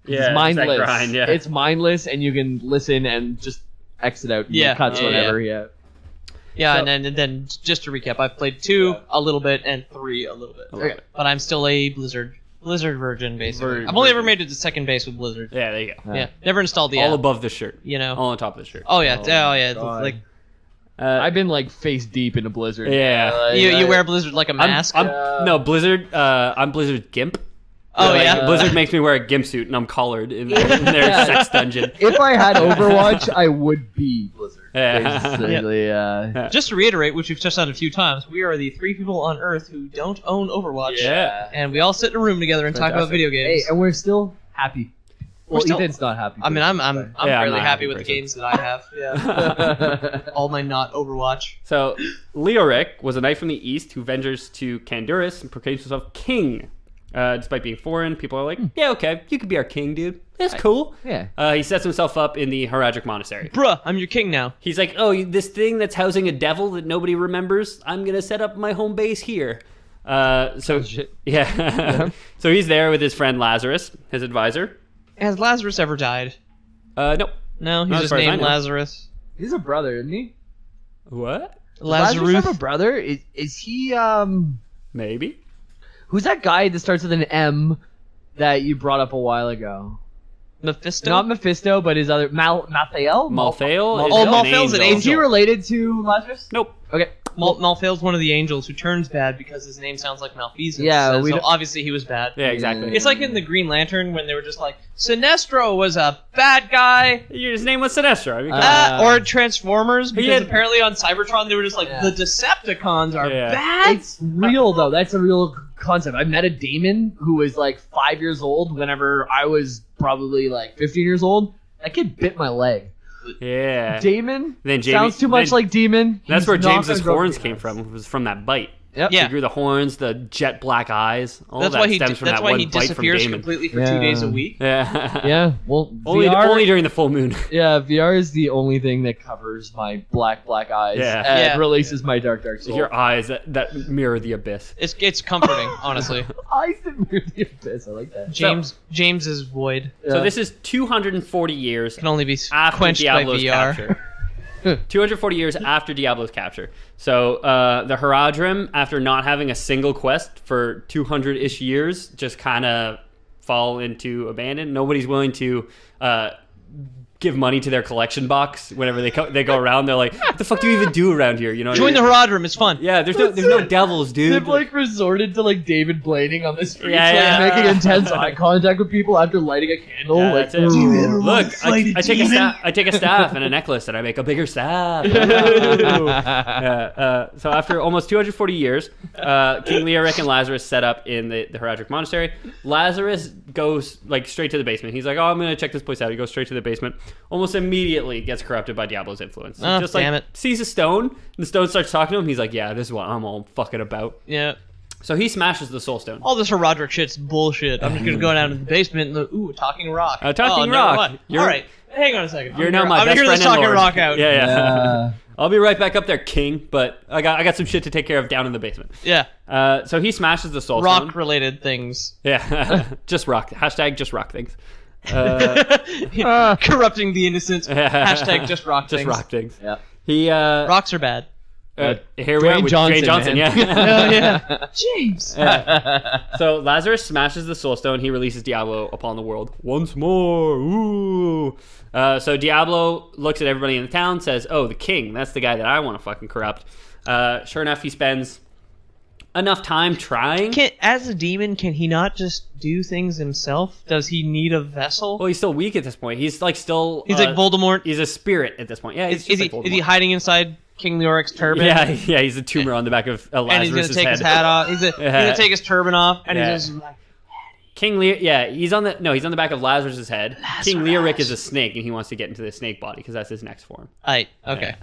Yeah, It's that mindless. grind, yeah. It's mindless, and you can listen and just exit out Yeah. cuts, Yeah, whatever. Yeah. Yeah, So- and then just to recap, I've played 2 Yeah. a little bit and 3 a little bit. Okay. But I'm still a Blizzard virgin, basically. Vir- I've only ever virgin. made it to second base with Blizzard. Yeah, there you go. Yeah, never installed the All app. above the shirt. You know. All on top of the shirt. Oh yeah, it's God. like I've been like face deep into Blizzard. Yeah. Like, you wear Blizzard like a mask. No, Blizzard. I'm Blizzard Gimp. Oh, Like, yeah? Blizzard makes me wear a gimp suit and I'm collared in their Yeah. sex dungeon. If I had Overwatch, I would be Blizzard. Yeah. Basically, Just to reiterate, which we've touched on a few times, we are the 3 people on Earth who don't own Overwatch. Yeah. And we all sit in a room together and talk about Fantastic. video Hey, games. and we're still happy. Well, still- Ethan's not happy. I mean, I'm Yeah, I'm fairly not happy happy with the person. games that I have. Yeah. All my not Overwatch. So, Leoric was a knight from the east who ventures to Kandurus and proclaims himself king. Despite being foreign, people are like, yeah, okay, you could be our king, dude. That's cool. Yeah. He sets himself up in the Heraldric Monastery. Bruh, I'm your king now. He's like, oh, this thing that's housing a devil that nobody remembers, I'm going to set up my home base here. Shit. Yeah. So he's there with his friend Lazarus, his advisor. Has Lazarus ever died? Nope. No, he's Not as just far as I named know. Lazarus. He's a brother, isn't he? What? Lazarus have a Lazarus. brother? Is he Maybe. Who's that guy that starts with an M that you brought up a while ago? Mephisto? Not Mephisto, but his other Malthael? Malthael? Oh, is Malthael's an Is he angel. related to Lazarus? Nope. Okay. Malthael's one of the angels who turns bad because his name sounds like Malfeasance. Yeah, so we don't- obviously he was bad. Yeah, exactly. It's like in the Green Lantern when they were just like, Sinestro was a bad guy. His name was Sinestro. I mean, Or Transformers, because had- apparently on Cybertron they were just like, Yeah. the Decepticons are Yeah. bad. It's real, though. That's a real concept. I met a Damon who was like 5 years old whenever I was probably like 15 years old. That kid bit my leg. yeah. Damon Then Jamie- sounds too much then- like Demon. That's He's where not James's gonna grow horns up came from. Was from that bite. Yep. Yeah. He grew the horns, the jet black eyes. All That's that why he stems from that's that why one he bite from disappears Damon. completely for Yeah. 2 days a week. Yeah. Yeah. Well, only, VR, only during the full moon. yeah, VR is the only thing that covers my black eyes Yeah. and Yeah. releases my dark soul. Your eyes that mirror the abyss. It's comforting, honestly. eyes that mirror the abyss. I like that. James is void. So Yeah. this is 240 years Can only be after quenched by Diablo's VR. capture. 240 years after Diablo's capture. So the Haradrim, after not having a single quest for 200-ish years, just kind of fall into abandon. Nobody's willing to give money to their collection box whenever they go around. They're like, what the fuck do you even do around here? You know what Join I the mean? Haradrim, it's fun. Yeah, there's no devils, dude. They've like resorted to like David blading on the streets, Yeah, like yeah. making intense eye contact with people after lighting a candle. Yeah, like, that's it. "Ooh." Look, I take a staff. I take a staff and a necklace, and I make a bigger staff. Ooh. So after almost 240 years, King Leoric and Lazarus set up in the Heraldric Monastery. Lazarus goes like straight to the basement. He's like, "Oh, I'm gonna check this place out." He goes straight to the basement. Almost immediately gets corrupted by Diablo's influence. Oh, Just damn like it. sees a stone, and the stone starts talking to him. He's like, "Yeah, this is what I'm all fucking about." Yeah. So he smashes the soul stone. All this Haradric shit's bullshit. I'm just gonna go down to the basement and a talking rock. Talking never rock. mind. You're- All right, hang on a second. You're now my I'm best gonna hear friend this and talking Lord. rock out. Yeah. Yeah. I'll be right back up there, King. But I got some shit to take care of down in the basement. Yeah. So he smashes the soul stone. Rock related things. Yeah, just rock. Hashtag just rock things. Uh, Corrupting the innocent. Hashtag just rock just things. rock things. Yeah. He Rocks are bad. here we are Dwayne with Johnson, Dwayne Johnson. man. Yeah. Oh yeah. James. So Lazarus smashes the soul stone. He releases Diablo upon the world once more. Ooh. So Diablo looks at everybody in the town, says, "Oh, the king. That's the guy that I want to fucking corrupt." Sure enough, he spends enough time trying. As a demon, can he not just do things himself? Does he need a vessel? Well, he's still weak at this point. He's like still. He's like Voldemort. He's a spirit at this point. Yeah, he's Is just he like is he Voldemort. hiding inside King Leoric's turban? Yeah, he's a tumor on the back of And he's Lazarus' gonna take head. his hat off. He's gonna take his turban off, and Yeah. he's just like, King Lear, yeah, he's on the back of Lazarus' head. King Leoric is a snake, and he wants to get into the snake body because that's his next form. okay.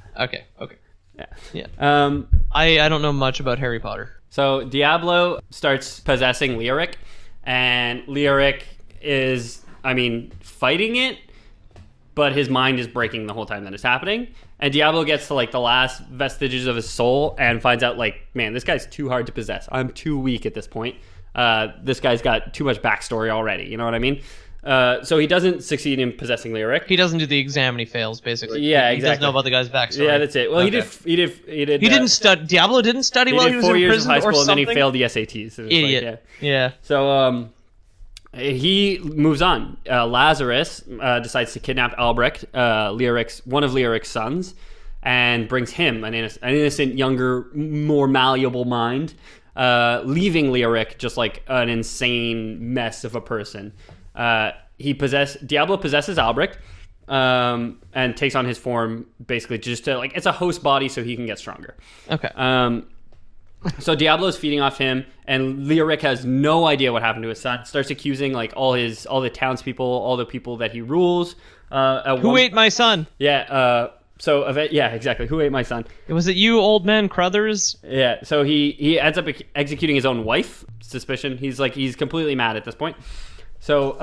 Yeah. Yeah. Um. I don't know much about Harry Potter. So Diablo starts possessing Leoric, and Leoric is, fighting it, but his mind is breaking the whole time that it's happening. And Diablo gets to like the last vestiges of his soul and finds out like, man, this guy's too hard to possess. I'm too weak at this point. This guy's got too much backstory already. You know what I mean? So he doesn't succeed in possessing Lyric. He doesn't do the exam and he fails, basically. Yeah, He exactly. doesn't know about the guy's backstory. Yeah, that's it. Well, Okay. he did. He didn't study. Diablo didn't study while he was 4 in years of prison high or school and then something. he failed the SATs. So it was Idiot. Like, Yeah. So he moves on. Lazarus decides to kidnap Albrecht, one of Lyric's sons, and brings him, an innocent, younger, more malleable mind, leaving Lyric just like an insane mess of a person. Diablo possesses Albrecht and takes on his form basically just to like, it's a host body so he can get stronger. Okay. So Diablo is feeding off him, and Lyric has no idea what happened to his son. Starts accusing like all the townspeople, all the people that he rules. Who ate my son? Yeah. Yeah, exactly. Who ate my son? Was it you, old man Crothers? Yeah. So he ends up executing his own wife. Suspicion. He's completely mad at this point. So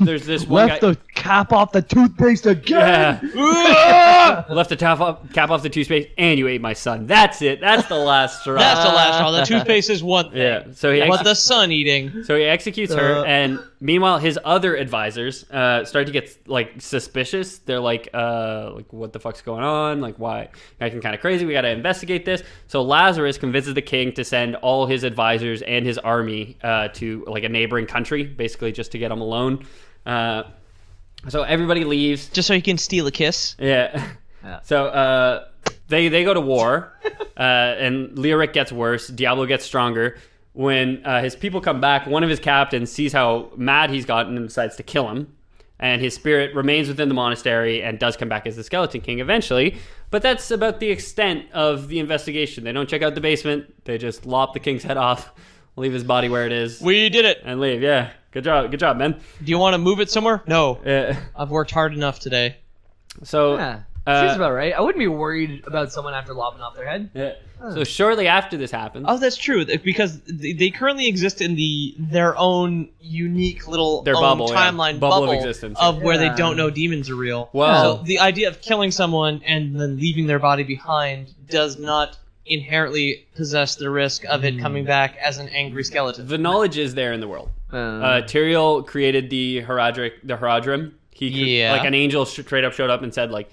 there's this one Left guy. the cap off the toothpaste again. Yeah. Left the cap off the toothpaste, and you ate my son. That's it. That's the last straw. That's the last straw. The toothpaste is one thing. Yeah. So he What the son eating? So he executes her, and meanwhile, his other advisors start to get like suspicious. They're like, what the fuck's going on? Like, why? Acting kind of crazy. We got to investigate this. So Lazarus convinces the king to send all his advisors and his army to like a neighboring country, basically just to get him alone. So everybody leaves. Just so he can steal a kiss? Yeah. So they go to war, and Lyric gets worse. Diablo gets stronger. When his people come back, one of his captains sees how mad he's gotten and decides to kill him. And his spirit remains within the monastery and does come back as the Skeleton King eventually. But that's about the extent of the investigation. They don't check out the basement. They just lop the king's head off, leave his body where it is, We did it. and leave. Yeah. Good job, man. Do you want to move it somewhere? No. Yeah. I've worked hard enough today. So Yeah, seems about right. I wouldn't be worried about someone after lopping off their head. yeah. So shortly after this happens, Oh, that's true. Because they currently exist in their own unique little Their own bubble, yeah. timeline Bubble of existence. of where they Yeah. don't know demons are real. Well- So the idea of killing someone and then leaving their body behind does not inherently possess the risk of it coming back as an angry skeleton. the knowledge is there in the world. Tyrael created the Herodrim. Yeah. Like an angel straight up showed up and said like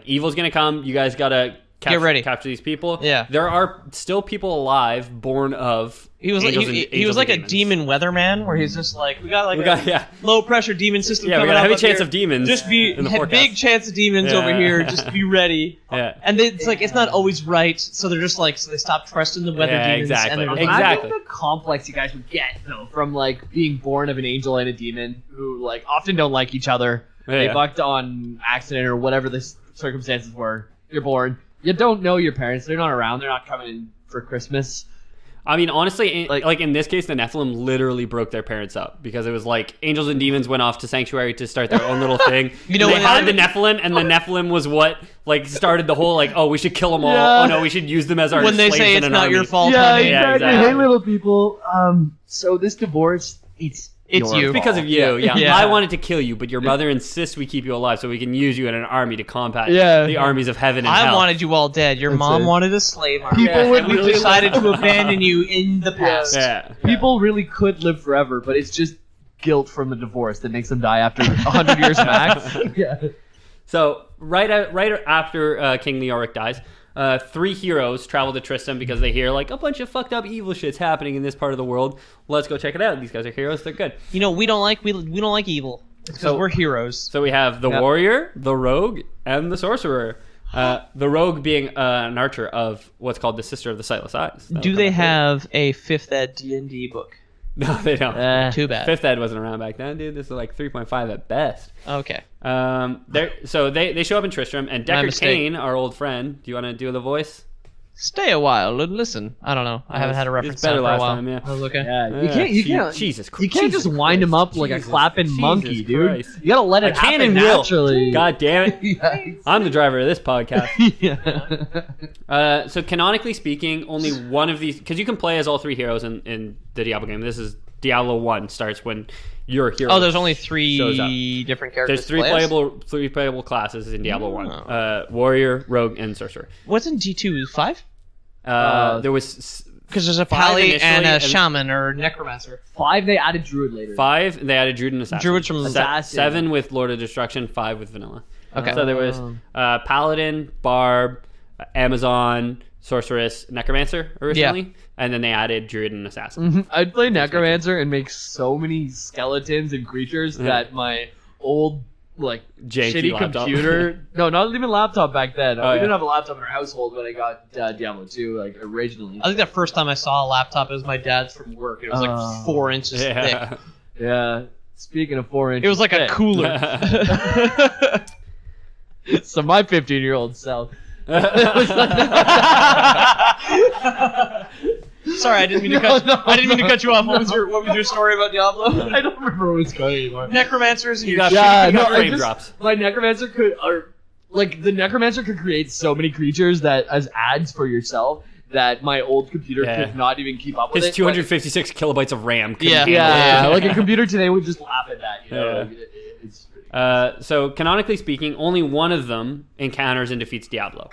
evil's gonna come. You guys gotta Get ready. capture these people. Yeah. There are still people alive born of He was angels like and- he was angels like a and demons. demon weatherman where he's just like we got Yeah. low pressure demon system Yeah, we coming got a up heavy up chance here. of demons Just be in the had forecast. big chance of demons Yeah. over here. Just be ready. Yeah. And it's like it's not always right, so they're just like so they stop trusting the weather Yeah, demons. exactly. And they're Imagine Exactly. the complex you guys would get though from like being born of an angel and a demon who like often don't like each other. They Yeah. fucked on accident or whatever the circumstances were. You're born. You don't know your parents. They're not around. They're not coming for Christmas. I mean, honestly, Like- like in this case, the Nephilim literally broke their parents up because it was like angels and demons went off to sanctuary to start their own little thing. You know they when had they- the Nephilim, and the Nephilim was what like started the whole like, oh, we should kill them all. Yeah. Oh no, we should use them as our when they slaves say in it's an not army. your fault, Yeah, honey. Yeah, exactly. exactly. Hey, little people. So this divorce, it's It's your you. It's because of you. Yeah. Yeah. I wanted to kill you, but your mother insists we keep you alive so we can use you in an army to combat Yeah. the armies of heaven and I hell. wanted you all dead. Your That's mom it. wanted a slave army. People Yeah. would And we really decided to abandon you in the past. Yeah. People really could live forever, but it's just guilt from the divorce that makes them die after 100 years max. Yeah. So right after King Leoric dies, 3 heroes travel to Tristram because they hear like a bunch of fucked up evil shit's happening in this part of the world. Let's go check it out. These guys are heroes. They're good. You know, we don't like evil. It's because So- we're heroes. So we have the Yep. warrior, the rogue, and the sorcerer. The rogue being an archer of what's called the Sister of the Sightless Eyes. That'll Do come they up later. have a 5th ed D&D book? No, they don't. Too bad. 5th ed wasn't around back then, dude. This is like 3.5 at best. Okay. So they show up in Tristram, and My Deckard mistake. Cain, our old friend. Do you want to do the voice? Stay a while and listen. I don't know. I haven't had a reference It's better sound for a last while. time, yeah. That was okay. Yeah, you can't. Jesus Christ. You can't just wind him up like a clapping monkey, dude. Christ. You gotta let it I can happen and will. naturally. God damn it. Yeah. I'm the driver of this podcast. Yeah. So canonically speaking, only one of these, because you can play as all 3 heroes in the Diablo game. This is Diablo 1 starts when your hero. Oh, there's only shows up. 3 different characters. There's three playable classes in Diablo 1. Warrior, Rogue, and Sorcerer. What's in G2? 5? There was... Because there's a 5 Pally initially, and a and- Shaman or Necromancer. 5, they added Druid later. 5, they added Druid and Assassin. Druid's from Assassin. 7 with Lord of Destruction, 5 with Vanilla. Okay. So there was Paladin, Barb, Amazon, Sorceress, Necromancer originally, and then they added Druid and Assassin. I'd play Necromancer and make so many skeletons and creatures that my old like Janky shitty laptop. computer. No, not even laptop back then. Oh, We yeah. didn't have a laptop in our household when I got Diablo 2, like originally. I think the first time I saw a laptop, it was my dad's from work. It was like 4 inches thick. Yeah. Yeah. Speaking of 4 inches, It was like a thick, cooler. So my 15-year-old self. Sorry, I didn't mean to cut you off. What was your story about Diablo? I don't remember what's going anymore. Necromancers and You your got, Yeah, you got no, frame I just- drops. My Necromancer the Necromancer could create so many creatures that as ads for yourself that my old computer Yeah. could not even keep up with His it. 256 kilobytes of RAM. couldn't Yeah. handle it. Yeah, like a computer today would just laugh at that. You know, Yeah. like, it's pretty So canonically speaking, only one of them encounters and defeats Diablo.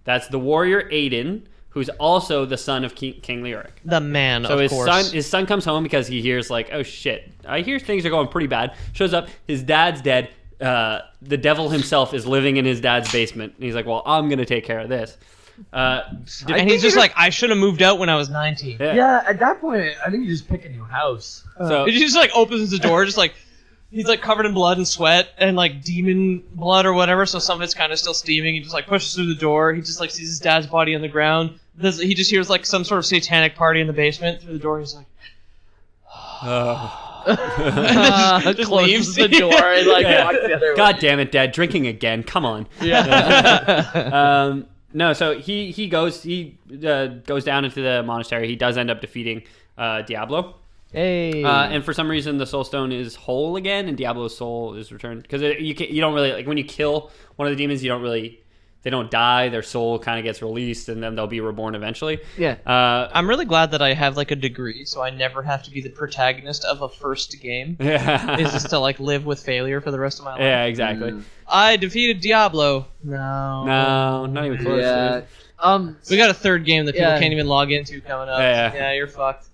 That's the warrior Aiden, who's also the son of King Leoric. the man, So of course. his son comes home because he hears like, oh shit, I hear things are going pretty bad. Shows up, his dad's dead. The devil himself is living in his dad's basement. And he's like, well, I'm gonna take care of this. And he's just like, I should have moved out when I was 19. Yeah, at that point, I think you just pick a new house. So He just like opens the door, just like he's like covered in blood and sweat and like demon blood or whatever. So some of it's kind of still steaming. He just like pushes through the door. He just like sees his dad's body on the ground. He just hears like some sort of satanic party in the basement through the door. He's like, just Closes leaves the door and like Yeah. walks the other God damn it, Dad, drinking again. Come on. way. Yeah. No, so he goes down into the monastery. He does end up defeating Diablo. Hey. And for some reason, the Soul Stone is whole again, and Diablo's soul is returned. Because you don't really like when you kill one of the demons, they don't die. Their soul kind of gets released, and then they'll be reborn eventually. Yeah. I'm really glad that I have like a degree, so I never have to be the protagonist of a first game. Yeah, Is just to like live with failure for the rest of my life. yeah, exactly. I defeated Diablo. No. No, not even close. Yeah. Dude. We got a third game that people Yeah. can't even log into coming up. Yeah. You're fucked.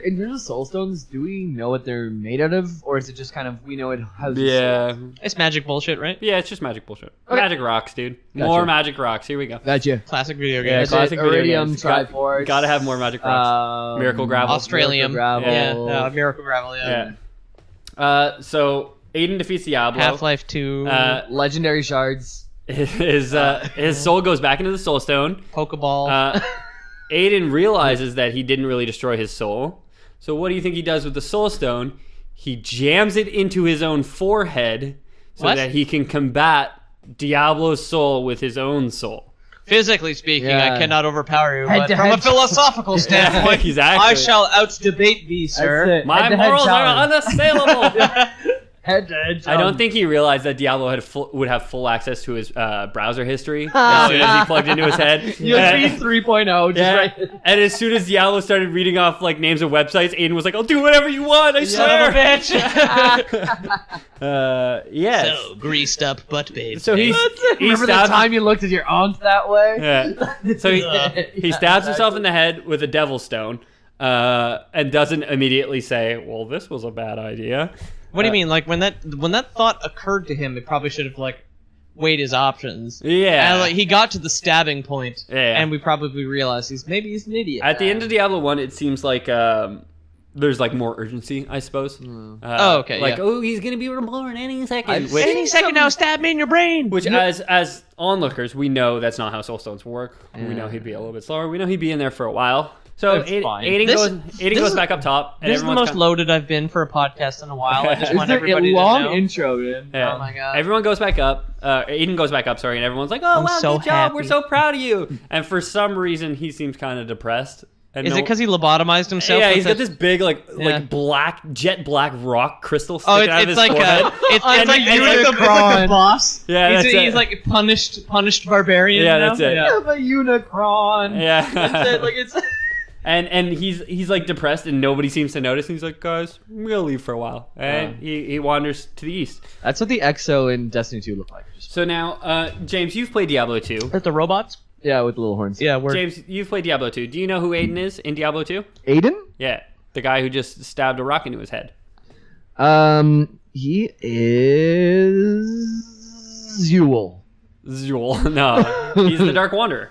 In terms of soul stones, do we know what they're made out of, or is it just kind of we know it has? Yeah, It's magic bullshit, right? yeah, it's just magic bullshit. Okay. Magic rocks, dude. Gotcha. More magic rocks. Here we go. Gotcha. Classic video Yeah, games. classic video Iridium, games. Triforce. Gotta have more magic rocks. Miracle Gravel. Australium. Miracle Gravel. Miracle Gravel, Yeah. So Aiden defeats Diablo. Half-Life 2, Legendary shards. His soul goes back into the Soul Stone. Pokeball. Aiden realizes that he didn't really destroy his soul. So what do you think he does with the Soul Stone? He jams it into his own forehead so What? that he can combat Diablo's soul with his own soul. Physically speaking, Yeah. I cannot overpower you, Head but to from a head. philosophical standpoint, Exactly. I shall out-debate thee, sir. That's it. My Head-to-head morals are challenge. unassailable. Head-to-head I don't challenge. think he realized that Diablo would have full access to his browser history as soon as he plugged into his head. USB 3.0. Just Yeah, right. and as soon as Diablo started reading off like names of websites, Aiden was like, "I'll do whatever you want, I Son of a swear." bitch. Yes. So, greased up butt babe. So he Remember that stabs. time you looked at your aunt that way? Yeah. So he stabs himself in the head with a devil stone, and doesn't immediately say, "Well, this was a bad idea." What do you mean? Like when that thought occurred to him, it probably should have like weighed his options. Yeah. And like he got to the stabbing point, Yeah. and we probably realized he's an idiot. At the end of Diablo 1, it seems like there's like more urgency, I suppose. Oh, okay, Like, yeah. oh, he's gonna be reborn any second. Any second now, stab me in your brain. Which, as onlookers, we know that's not how soul stones work. We know he'd be a little bit slower. We know he'd be in there for a while. So That's fine. Aiden This goes is- back up top, and This is the everyone's most loaded I've been for a podcast in a while. I just It's want a everybody long to know. intro, man. Yeah. Oh my God. Everyone goes back up. Aiden goes back up, sorry, and everyone's like, "Oh, I'm wow, so good job! happy. We're so proud of you." And for some reason, he seems kind of depressed. And Is it because he lobotomized himself? Yeah, with he's got a- this big, like Yeah. jet black rock crystal Oh, sticking out of it's his like forehead. it's And- like and- Unicron boss. Yeah, that's it. He's like punished barbarian. Yeah, now? that's it. Yeah. Of a Unicron. Yeah. That's it. Like it's. And he's like depressed and nobody seems to notice. And he's like, guys, I'm gonna leave for a while. And he wanders to the east. That's what the EXO in Destiny 2 look like. So now, James, you've played Diablo 2. With the robots? Yeah, with the little horns. Yeah, we're... James, you've played Diablo 2. Do you know who Aiden is in Diablo 2? Aiden? Yeah, the guy who just stabbed a rock into his head. He is Zuul. Zuul. No, he's the Dark Wanderer.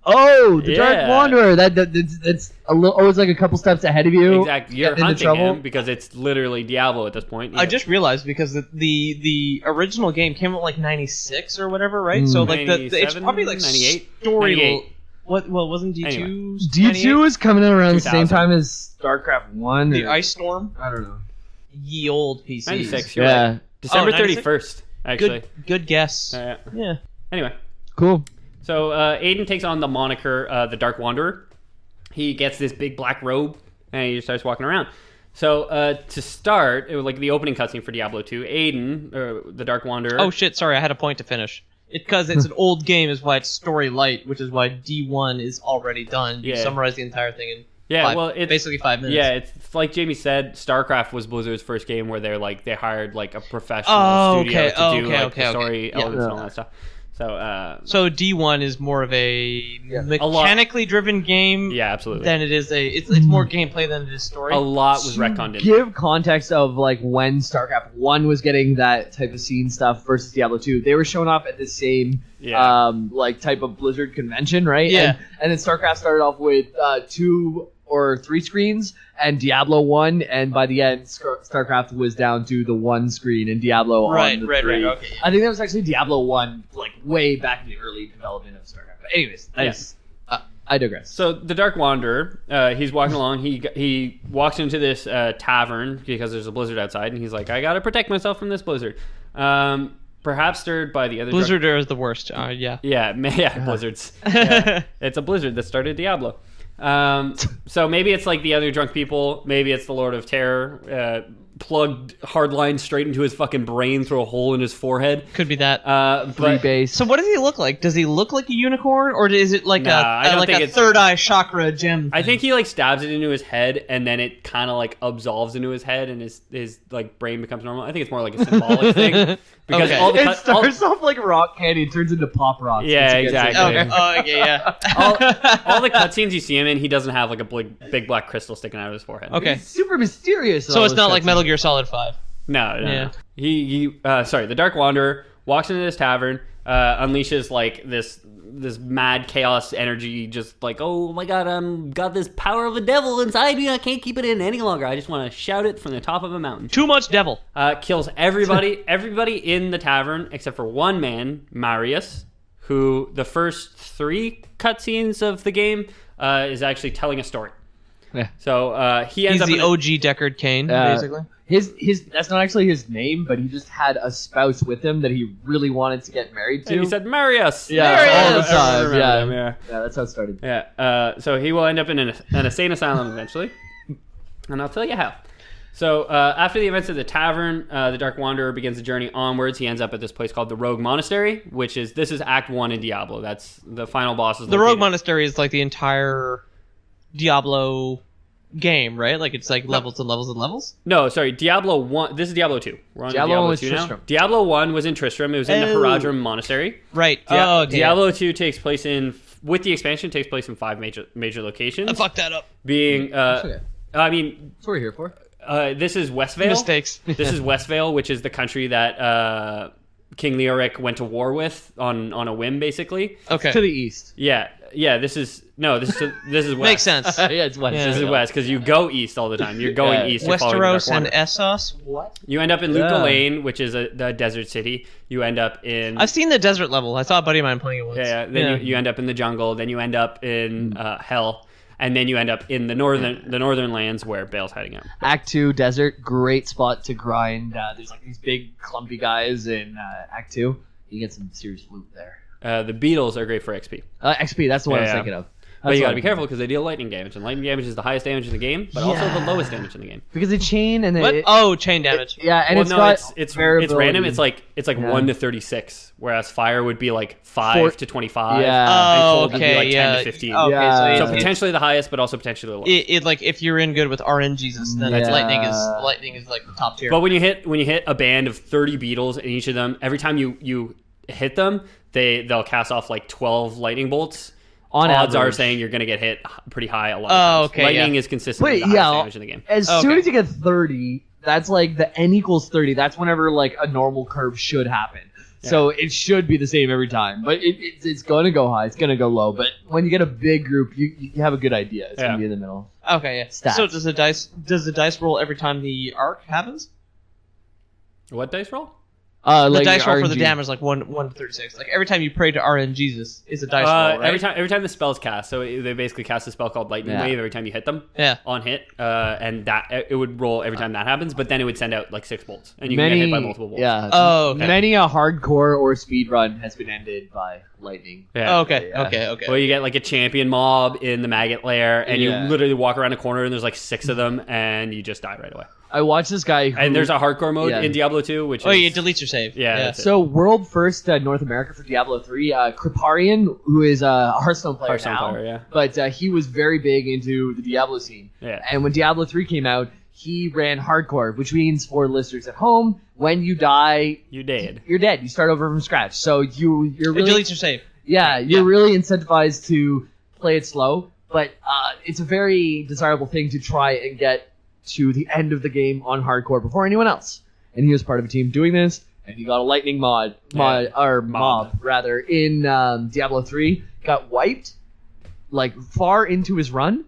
Oh, the Yeah. Dark Wanderer. That's a little, always like a couple steps ahead of you. Exactly. You're Getting into hunting trouble. him because it's literally Diablo at this point. I just realized because the original game came out like 96 or whatever, right? So like it's 97, probably like 98? story. 98. What? Well, wasn't D2? Anyway. D2 is coming in around the same 2000. time as StarCraft 1. The or- Ice Storm. I don't know. Ye old PCs. 96. You're Yeah. right. December 96? 31st, actually. Good guess. Yeah. Anyway. Cool. So Aiden takes on the moniker the Dark Wanderer. He gets this big black robe and he just starts walking around. So to start, it was like the opening cutscene for Diablo 2. Aiden, the Dark Wanderer. Oh shit! Sorry, I had a point to finish. Because it's an old game is why it's story light, which is why D1 is already done. You Yeah. summarize the entire thing in it's basically 5 minutes. Yeah, it's like Jamie said. StarCraft was Blizzard's first game where they hired like a professional studio to do like the story elements and all that stuff. So D1 is more of a mechanically driven game. Yeah, absolutely. Than it is it's more gameplay than it is story. A lot was retconned in. Give context of like when StarCraft 1 was getting that type of scene stuff versus Diablo 2. They were showing up at the same like type of Blizzard convention, right? Yeah. And then StarCraft started off with 2 or 3 screens and Diablo 1, and by the end StarCraft was down to the 1 screen and Diablo on the 3. Right. Okay. I think that was actually Diablo 1 like way back in the early development of StarCraft. But anyways, I digress. So the Dark Wanderer, he's walking along. He walks into this tavern because there's a blizzard outside, and he's like, "I gotta protect myself from this blizzard." Perhaps stirred by the other Blizzard is the worst. Yeah. Yeah, blizzards. Yeah. It's a blizzard that started Diablo. So maybe it's like the other drunk people. Maybe it's the Lord of Terror. Plugged hard lines straight into his fucking brain through a hole in his forehead. Could be that. Free base. So what does he look like? Does he look like a unicorn, or is it like I don't think a it's- third eye chakra gem? I think he like stabs it into his head, and then it kind of like absolves into his head, and his like brain becomes normal. I think it's more like a symbolic thing because Okay. all the It starts off like rock candy, it turns into pop rocks. Yeah, once it gets exactly. in. Okay, yeah. all the cutscenes you see him in, he doesn't have like a big black crystal sticking out of his forehead. Okay. It's super mysterious. So it's not like Metal Gear Solid 5. No. Yeah. The Dark Wanderer walks into this tavern, unleashes like this mad chaos energy, just like, oh my god, got this power of the devil inside me. I can't keep it in any longer. I just want to shout it from the top of a mountain. Too much devil. Kills everybody in the tavern except for one man, Marius, who the first 3 cutscenes of the game is actually telling a story. Yeah. So he ends He's up the in OG Deckard Cain, basically. His that's not actually his name, but he just had a spouse with him that he really wanted to get married to. and he said Marius. yeah, Marius! all the I time. remember Yeah. him, yeah. Yeah, that's how it started. Yeah, so he will end up in an insane asylum eventually, and I'll tell you how. So after the events of the tavern, the Dark Wanderer begins a journey onwards. He ends up at this place called the Rogue Monastery, this is Act 1 in Diablo. That's the final boss. The Rogue Monastery is like the entire Diablo game, right? Like it's like levels and levels and levels. No, sorry, Diablo 1. This is Diablo 2. We're on Diablo 1 was 2 now. Tristram. Diablo 1 was in Tristram. It was in the Haradrim Monastery. Right. Okay. Diablo 2 takes place with the expansion, takes place in 5 major locations. I fucked that up. Being, okay. I mean, That's what we're here for. this is Westvale. Mistakes. This is Westvale, which is the country that King Leoric went to war with on a whim, basically. Okay. To the east. Yeah. This is west. Makes sense. Yeah, it's west. Yeah. This is west because you go east all the time. You're going east. You're following the Dark Westeros and Wanderer. Essos. What? You end up in Yeah. Luca Lane, which is the desert city. You end up in I've seen the desert level. I saw a buddy of mine playing it once. Then You end up in the jungle. Then you end up in hell, and then you end up in the northern lands where Bale's hiding out. Act 2, desert, great spot to grind. There's like these big clumpy guys in Act 2. You get some serious loot there. The Beatles are great for XP. XP, that's the one I was Yeah. thinking of. But you got to what be I careful because they deal lightning damage, and lightning damage is the highest damage in the game, but also the lowest damage in the game. because it's chain and What? it, Chain damage. yeah, and Well, it's no, got it's variability. random. It's like Yeah. 1 to 36, whereas fire would be like 5 to 25. Yeah. and Oh, cold would be okay, like 10 yeah. to 15. Okay, Yeah. so, So it, potentially the highest, but also potentially the lowest. it like if you're in good with RNGesus, then Yeah. lightning is like the top tier. But when you hit a band of 30 beetles, and each of them, every time you hit them, they'll cast off like 12 lightning bolts. On Odds are average. saying you're going to get hit pretty high a lot. Oh, of times. okay, Lightning yeah. is consistently Wait, the highest yeah. damage in the game. As Okay. soon as you get 30, that's like the n equals 30. That's whenever like a normal curve should happen. So it should be the same every time. But it's going to go high. It's going to go low. But when you get a big group, you have a good idea. It's going to be in the middle. Okay, yeah. Stats. So does the dice roll every time the arc happens? What dice roll? The Like dice roll for the RNG. damage is like 1 to 36. Like every time you pray to RNGesus is a dice roll, right? Every time the spell's cast, so they basically cast a spell called Lightning Yeah. Wave every time you hit them. Yeah. On hit, and that it would roll every time that happens, but then it would send out like 6 bolts, and you can get hit by multiple bolts. Yeah. Oh, okay. Many a hardcore or speed run has been ended by lightning. Yeah. Okay, Yeah. okay. Well, you get like a champion mob in the maggot lair, and Yeah. you literally walk around a corner, and there's like 6 of them, and you just die right away. I watched this guy who... And there's a hardcore mode Yeah. in Diablo 2, which Oh, is yeah, it deletes your save. Yeah, that's it. So world first North America for Diablo 3, Kriparian, who is a Hearthstone player Hearthstone now, player, yeah. but he was very big into the Diablo scene. Yeah. And when Diablo 3 came out, he ran hardcore, which means for listeners at home, when you die, You dead. you're dead. You start over from scratch. So you're It really deletes your save. you're Yeah. really incentivized to play it slow. But it's a very desirable thing to try and get to the end of the game on hardcore before anyone else. And he was part of a team doing this, and he got a lightning mob rather in Diablo 3. Got wiped like far into his run.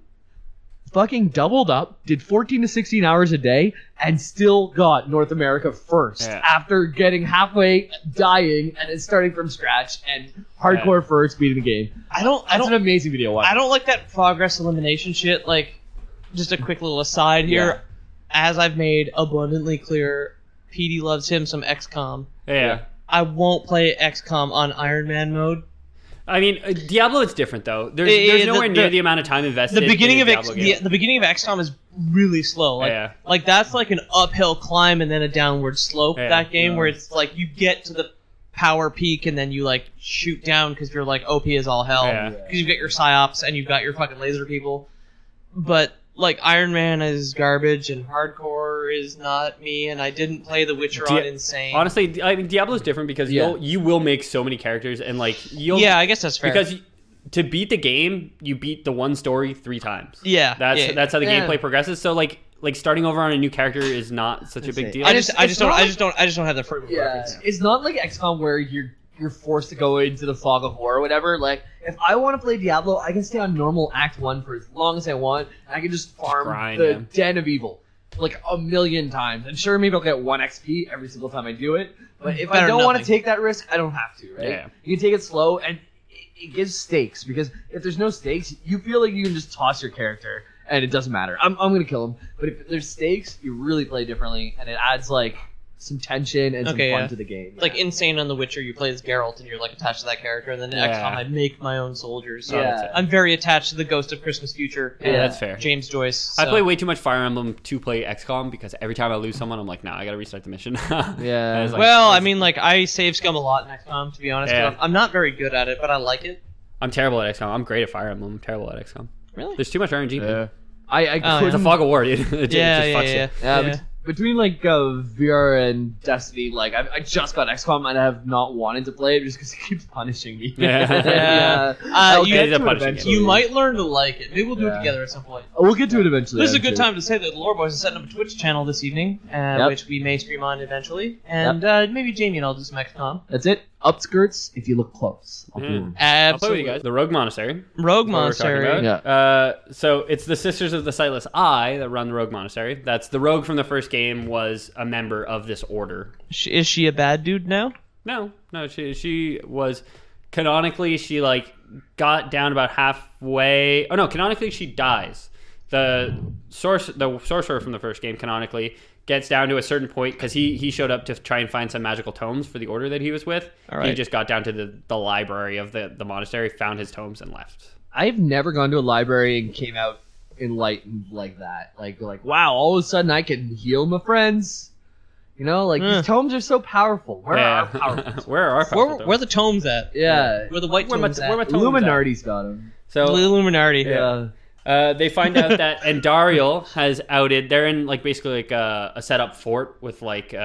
Fucking doubled up, did 14 to 16 hours a day, and still got North America first Yeah. after getting halfway, dying, and then starting from scratch and hardcore first beating the game. That's an amazing video. Watch. I don't like that progress elimination shit. Like, just a quick little aside here. Yeah. As I've made abundantly clear, PD loves him some XCOM. Yeah. I won't play XCOM on Iron Man mode. I mean, Diablo is different though. There's nowhere near the amount of time invested. The beginning in of a Diablo game. the beginning of XCOM is really slow. Like, Yeah. like that's like an uphill climb and then a downward slope. Yeah. That game where it's like you get to the power peak and then you like shoot down because you're like OP as all hell Yeah. because you've got your psyops and you've got your fucking laser people. But like Iron Man is garbage and hardcore is not me, and I didn't play The Witcher on Insane. Honestly, I mean, Diablo's different because Yeah. you will make so many characters and like you'll Yeah, I guess that's fair. because to beat the game, you beat the one story 3 times. yeah, That's how the Yeah. gameplay progresses. So like starting over on a new character is not such a big deal. I just It's don't not have the frame of Yeah, reference. it's not like XCOM where you're forced to go into the fog of war or whatever. Like, if I want to play Diablo, I can stay on normal Act 1 for as long as I want, and I can just farm grind, the yeah. Den of Evil like a million times. And sure, maybe I'll get 1 XP every single time I do it, but if I Better don't want to nothing. take that risk, I don't have to, right? Yeah. You can take it slow, and it gives stakes, because if there's no stakes, you feel like you can just toss your character, and it doesn't matter. I'm going to kill him, but if there's stakes, you really play differently, and it adds, like, some tension and some Okay, fun yeah. to the game. Like Yeah. Insane on The Witcher, you play as Geralt and you're like attached to that character, and then Yeah. XCOM, I make my own soldiers. So Yeah. I'm very attached to the Ghost of Christmas Future. Yeah, and that's fair. James Joyce. I so- play way too much Fire Emblem to play XCOM because every time I lose someone, I'm like, nah, I gotta restart the mission. Yeah. And it's like, Well, I mean, like I save scum a lot in XCOM, to be honest. Yeah. I'm not very good at it, but I like it. I'm terrible at XCOM. I'm great at Fire Emblem. I'm terrible at XCOM. Really? There's too much RNG. Yeah. I Oh, It's couldn't... a fog of war, dude. It Yeah, just fucks yeah. you. Yeah, between like VR and Destiny, like I just got XCOM and I have not wanted to play it just because it keeps punishing me. Yeah. I'll You- get It is a to it punishing game. eventually. You might learn to like it. Maybe we'll do it Yeah. together at some point. We'll get to it eventually. This is a I'm good sure. time to say that the Lore Boys is setting up a Twitch channel this evening, Yep. which we may stream on eventually, and maybe Jamie and I'll do some XCOM. That's it. Upskirts, if you look close. Yeah. Ooh. I'll play with Absolutely. you guys. The Rogue Monastery. Rogue That's what we're talking Monastery. about. Yeah. So it's the Sisters of the Sightless Eye that run the Rogue Monastery. That's the Rogue from the first game was a member of this order. Is she a bad dude now? No, she was canonically she like got down about halfway. Oh no, canonically she dies. The sorcerer from the first game canonically gets down to a certain point because he showed up to try and find some magical tomes for the order that he was with. All right. He just got down to the library of the monastery, found his tomes, and left. I've never gone to a library and came out enlightened like that. Like wow, all of a sudden I can heal my friends. You know, like these tomes are so powerful. Where are our powerful? Where are our powerful? Where the tomes at? Yeah. Where the white tomes at? Where my tomes Illuminati's got them. So the Illuminati. Yeah. They find out that Andariel has outed. They're in like basically like a set up fort with like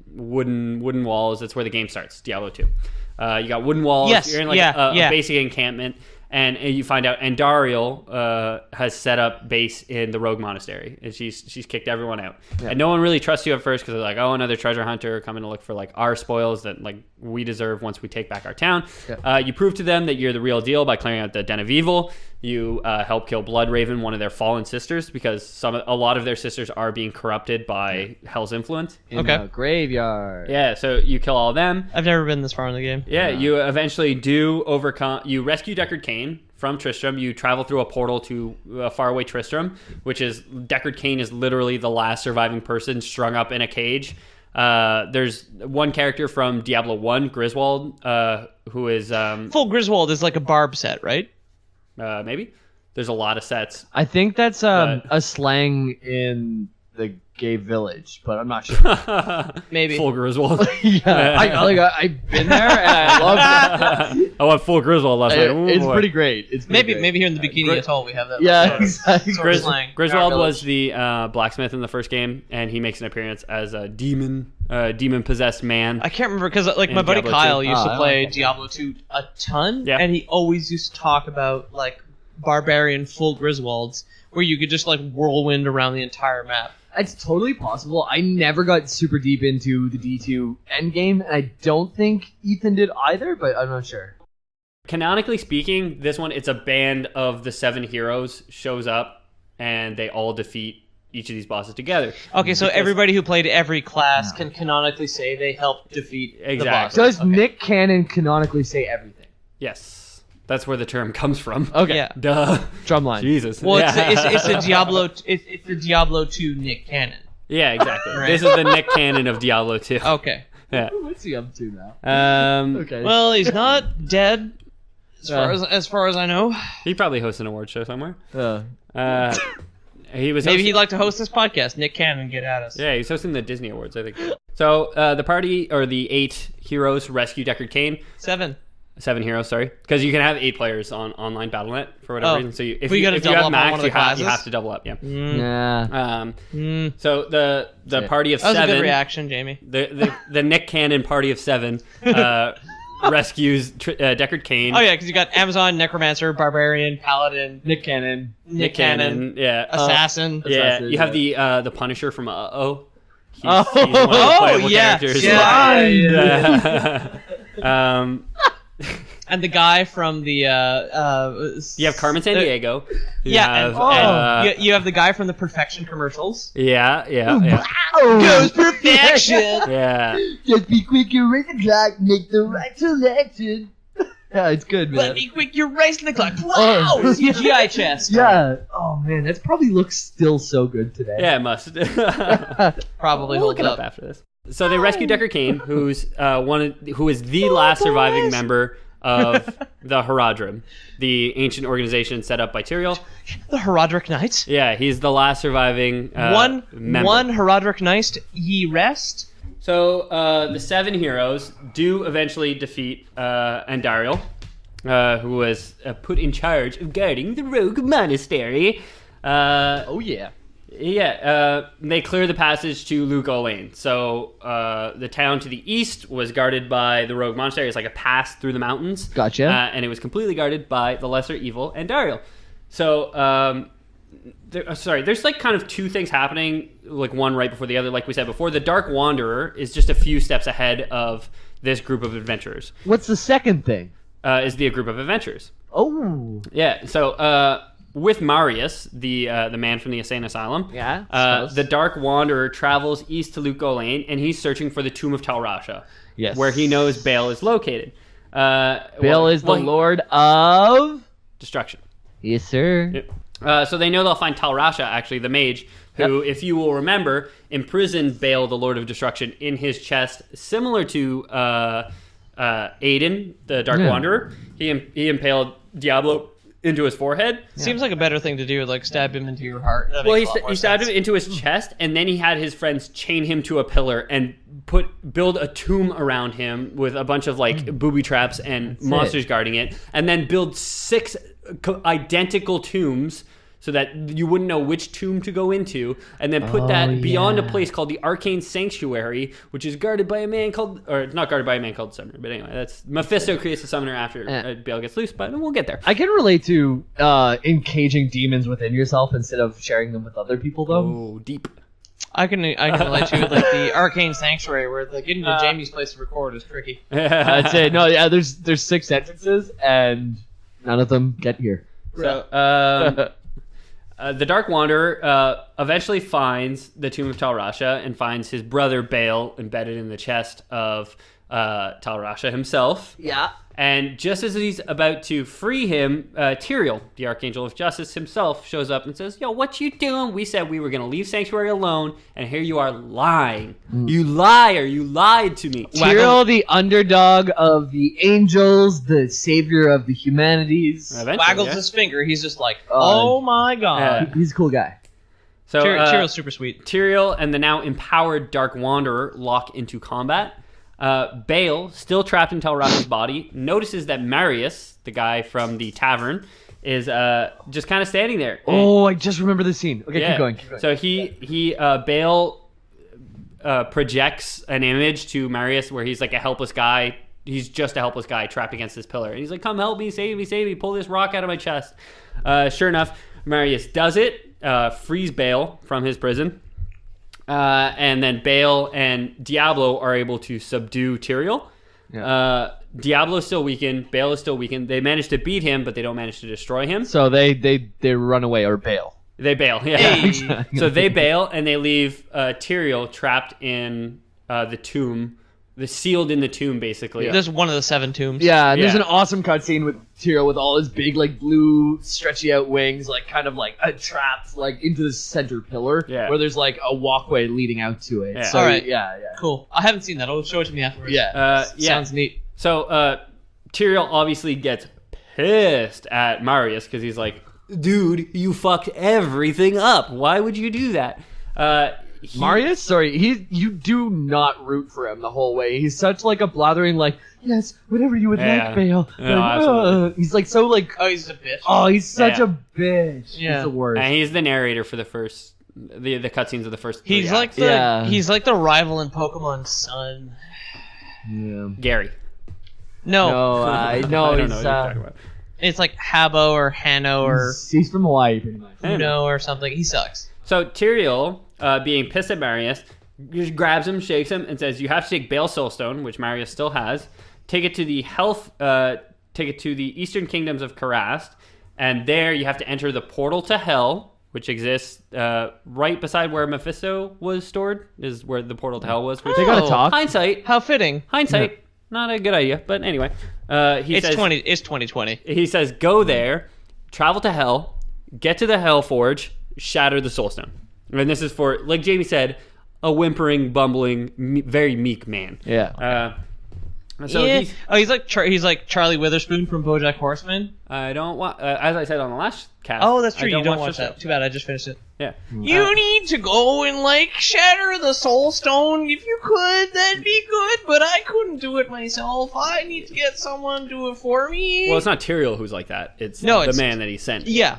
wooden walls. That's where the game starts. Diablo 2. You got wooden walls. Yes, You're in like a basic encampment, and you find out Andariel has set up base in the Rogue Monastery, and she's kicked everyone out. Yeah. And no one really trusts you at first because they're like, oh, another treasure hunter coming to look for like our spoils that like we deserve once we take back our town. Yeah. You prove to them that you're the real deal by clearing out the Den of Evil. You help kill Bloodraven, one of their fallen sisters, because a lot of their sisters are being corrupted by Hell's influence. In the graveyard. Yeah, so you kill all of them. I've never been this far in the game. Yeah, you eventually do overcome. You rescue Deckard Cain from Tristram. You travel through a portal to faraway Tristram, which is Deckard Cain is literally the last surviving person strung up in a cage. There's one character from Diablo 1, Griswold, who is full Griswold is like a barb set, right? Maybe. There's a lot of sets. I think that's a slang in the gay village, but I'm not sure. Maybe. Full Griswold. Yeah, I've been there and I love it. I went full Griswold last night. Ooh, it's boy. pretty great. It's pretty great. Maybe here in the Bikini Atoll we have that. Yeah, exactly. Griswold was the blacksmith in the first game, and he makes an appearance as a demon possessed man. I can't remember because like my buddy Diablo Kyle 2. used to play Diablo 2 a ton, and he always used to talk about like barbarian full Griswolds where you could just like whirlwind around the entire map. It's totally possible. I never got super deep into the D2 endgame, and I don't think Ethan did either, but I'm not sure. Canonically speaking, this one, it's a band of the 7 heroes shows up, and they all defeat each of these bosses together. Okay, so everybody who played every class can canonically say they helped defeat the boss. Does Nick Cannon canonically say everything? Yes. That's where the term comes from. Okay. Yeah. Duh. Drumline. Jesus. Well, it's a Diablo. It's the Diablo 2 Nick Cannon. Yeah, exactly. Right. This is the Nick Cannon of Diablo 2. Okay. Yeah. What's he up to now? Okay. Well, he's not dead, as far as I know. He probably hosts an award show somewhere. He was Maybe he'd like to host this podcast. Nick Cannon, get at us. Yeah, he's hosting the Disney Awards, I think. So the party, or the 8 heroes, rescue Deckard Cain. 7 heroes, sorry, because you can have 8 players on online Battle.net for whatever reason. So if you have max, you have to double up. Yeah. So the party of 7. That was a good reaction, Jamie. The Nick Cannon party of 7 rescues Deckard Cain. Oh yeah, because you got Amazon, Necromancer, Barbarian, Paladin, Nick Cannon, yeah, Assassin. Yeah, you have the Punisher from Uh-Oh. He's one of the playable characters. Yeah. And the guy from the you have Carmen Sandiego. You have the guy from the Perfection commercials. Yeah. Goes Perfection. Yeah. Just be quick, you raise the clock, make the right selection. Yeah, it's good, man. But be quick, you're racing the clock. Wow, CGI chest. Yeah. Oh man, that probably looks still so good today. Yeah, it must. Probably we'll look it up after this. So they rescue Deckard Cain, who is the last surviving member of the Haradrim, the ancient organization set up by Tyrael. The Haradric Knights? Yeah, he's the last surviving member. One Haradric Knight, ye rest? So the 7 heroes do eventually defeat Andariel, who was put in charge of guarding the Rogue Monastery. Oh yeah. Yeah, they clear the passage to Lugo Lane. So the town to the east was guarded by the Rogue Monastery. It's like a pass through the mountains. Gotcha. And it was completely guarded by the lesser evil Andariel. So, there's like kind of 2 things happening, like one right before the other. Like we said before, the Dark Wanderer is just a few steps ahead of this group of adventurers. What's the second thing? Is the group of adventurers. Oh. Yeah, so... with Marius, the man from the Insane Asylum, the Dark Wanderer travels east to Lugo Lane, and he's searching for the Tomb of Tal Rasha, where he knows Baal is located. Baal is the Lord of... Destruction. Yes, sir. Yep. So they know they'll find Tal Rasha, actually, the mage, who, if you will remember, imprisoned Baal, the Lord of Destruction, in his chest, similar to Aiden, the Dark Wanderer. He impaled Diablo into his forehead. Seems like a better thing to do, like stab him into your heart. That Well, makes a lot more he stabbed sense. him into his chest, and then he had his friends chain him to a pillar and build a tomb around him with a bunch of like booby traps and monsters guarding it, and then build 6 identical tombs so that you wouldn't know which tomb to go into, and then put that beyond a place called the Arcane Sanctuary, which is guarded by a man called, or not guarded by a man called Summoner, but anyway, that's Mephisto creates a summoner after Bale gets loose, but we'll get there. I can relate to encaging demons within yourself instead of sharing them with other people, though. Oh, deep. I can relate to like the Arcane Sanctuary, where like getting to Jamie's place to record is tricky. I'd say no. Yeah, there's 6 entrances, and none of them get here. So, the Dark Wanderer eventually finds the Tomb of Tal Rasha and finds his brother Bale embedded in the chest of Tal Rasha himself. Yeah. And just as he's about to free him, Tyrael, the Archangel of Justice himself, shows up and says, "Yo, what you doing? We said we were going to leave Sanctuary alone, and here you are lying. You liar. You lied to me." Tyrael, the underdog of the angels, the savior of the humanities. Eventually, Waggles his finger. He's just like, "Oh my god." He's a cool guy. So Tyrell's super sweet. Tyrael and the now empowered Dark Wanderer lock into combat. Bale, still trapped in Tal Rasha's body, notices that Marius, the guy from the tavern, is just kind of standing there. Oh, I just remember this scene. Okay, keep going. So Bale projects an image to Marius where he's like a helpless guy. He's just a helpless guy trapped against this pillar. And he's like, "Come help me, save me, pull this rock out of my chest." Sure enough, Marius does it, frees Bale from his prison. And then Bale and Diablo are able to subdue Tyrael. Yeah. Diablo is still weakened. Bale is still weakened. They manage to beat him, but they don't manage to destroy him. So they run away or bail. They bail, yeah. Hey. So they bail, and they leave Tyrael trapped in the tomb. Sealed in the tomb, basically. There's one of the 7 tombs. Yeah, and there's an awesome cutscene with Tyrael with all his big, like, blue, stretchy out wings, like, kind of like trapped, like, into the center pillar, where there's, like, a walkway leading out to it. Yeah. So, all right. Yeah. Cool. I haven't seen that. I'll show it to me afterwards. Sounds neat. So, Tyrael obviously gets pissed at Marius, because he's like, "Dude, you fucked everything up. Why would you do that?" Marius? Sorry, you do not root for him the whole way. He's such like a blathering, like, "Yes, whatever you would like, Bale." No, like, he's like so like. Oh, he's a bitch. Oh, he's such a bitch. Yeah. He's the worst. And he's the narrator for the first, the cutscenes of the first. He's like he's like the rival in Pokemon Sun. Yeah. Gary. No, I don't know what you're he's, talking about. it's like Habbo or Hano or he's from Hawaii, pretty much. Uno or something. He sucks. So Tyrael, being pissed at Marius, just grabs him, shakes him, and says, "You have to take Bale's Soulstone, which Marius still has. Take it to the Eastern Kingdoms of Karast, and there you have to enter the portal to Hell, which exists right beside where Mephisto was stored. Is where the portal to Hell was. Which, They gotta talk. Hindsight, How fitting. not a good idea. But anyway, It's 2020. He says, "Go there, travel to Hell, get to the Hell Forge, shatter the Soulstone." And this is for, like Jamie said, a whimpering, bumbling, very meek man. Yeah. So he's like Charlie Witherspoon from BoJack Horseman. I don't want, as I said on the last cast. Oh, that's true. I You don't watch the that. show. Too bad. I just finished it. Yeah. You need to go and like shatter the Soul Stone. If you could, that'd be good. But I couldn't do it myself. I need to get someone to do it for me. Well, it's not Tyrael who's like that. It's the man that he sent. Yeah.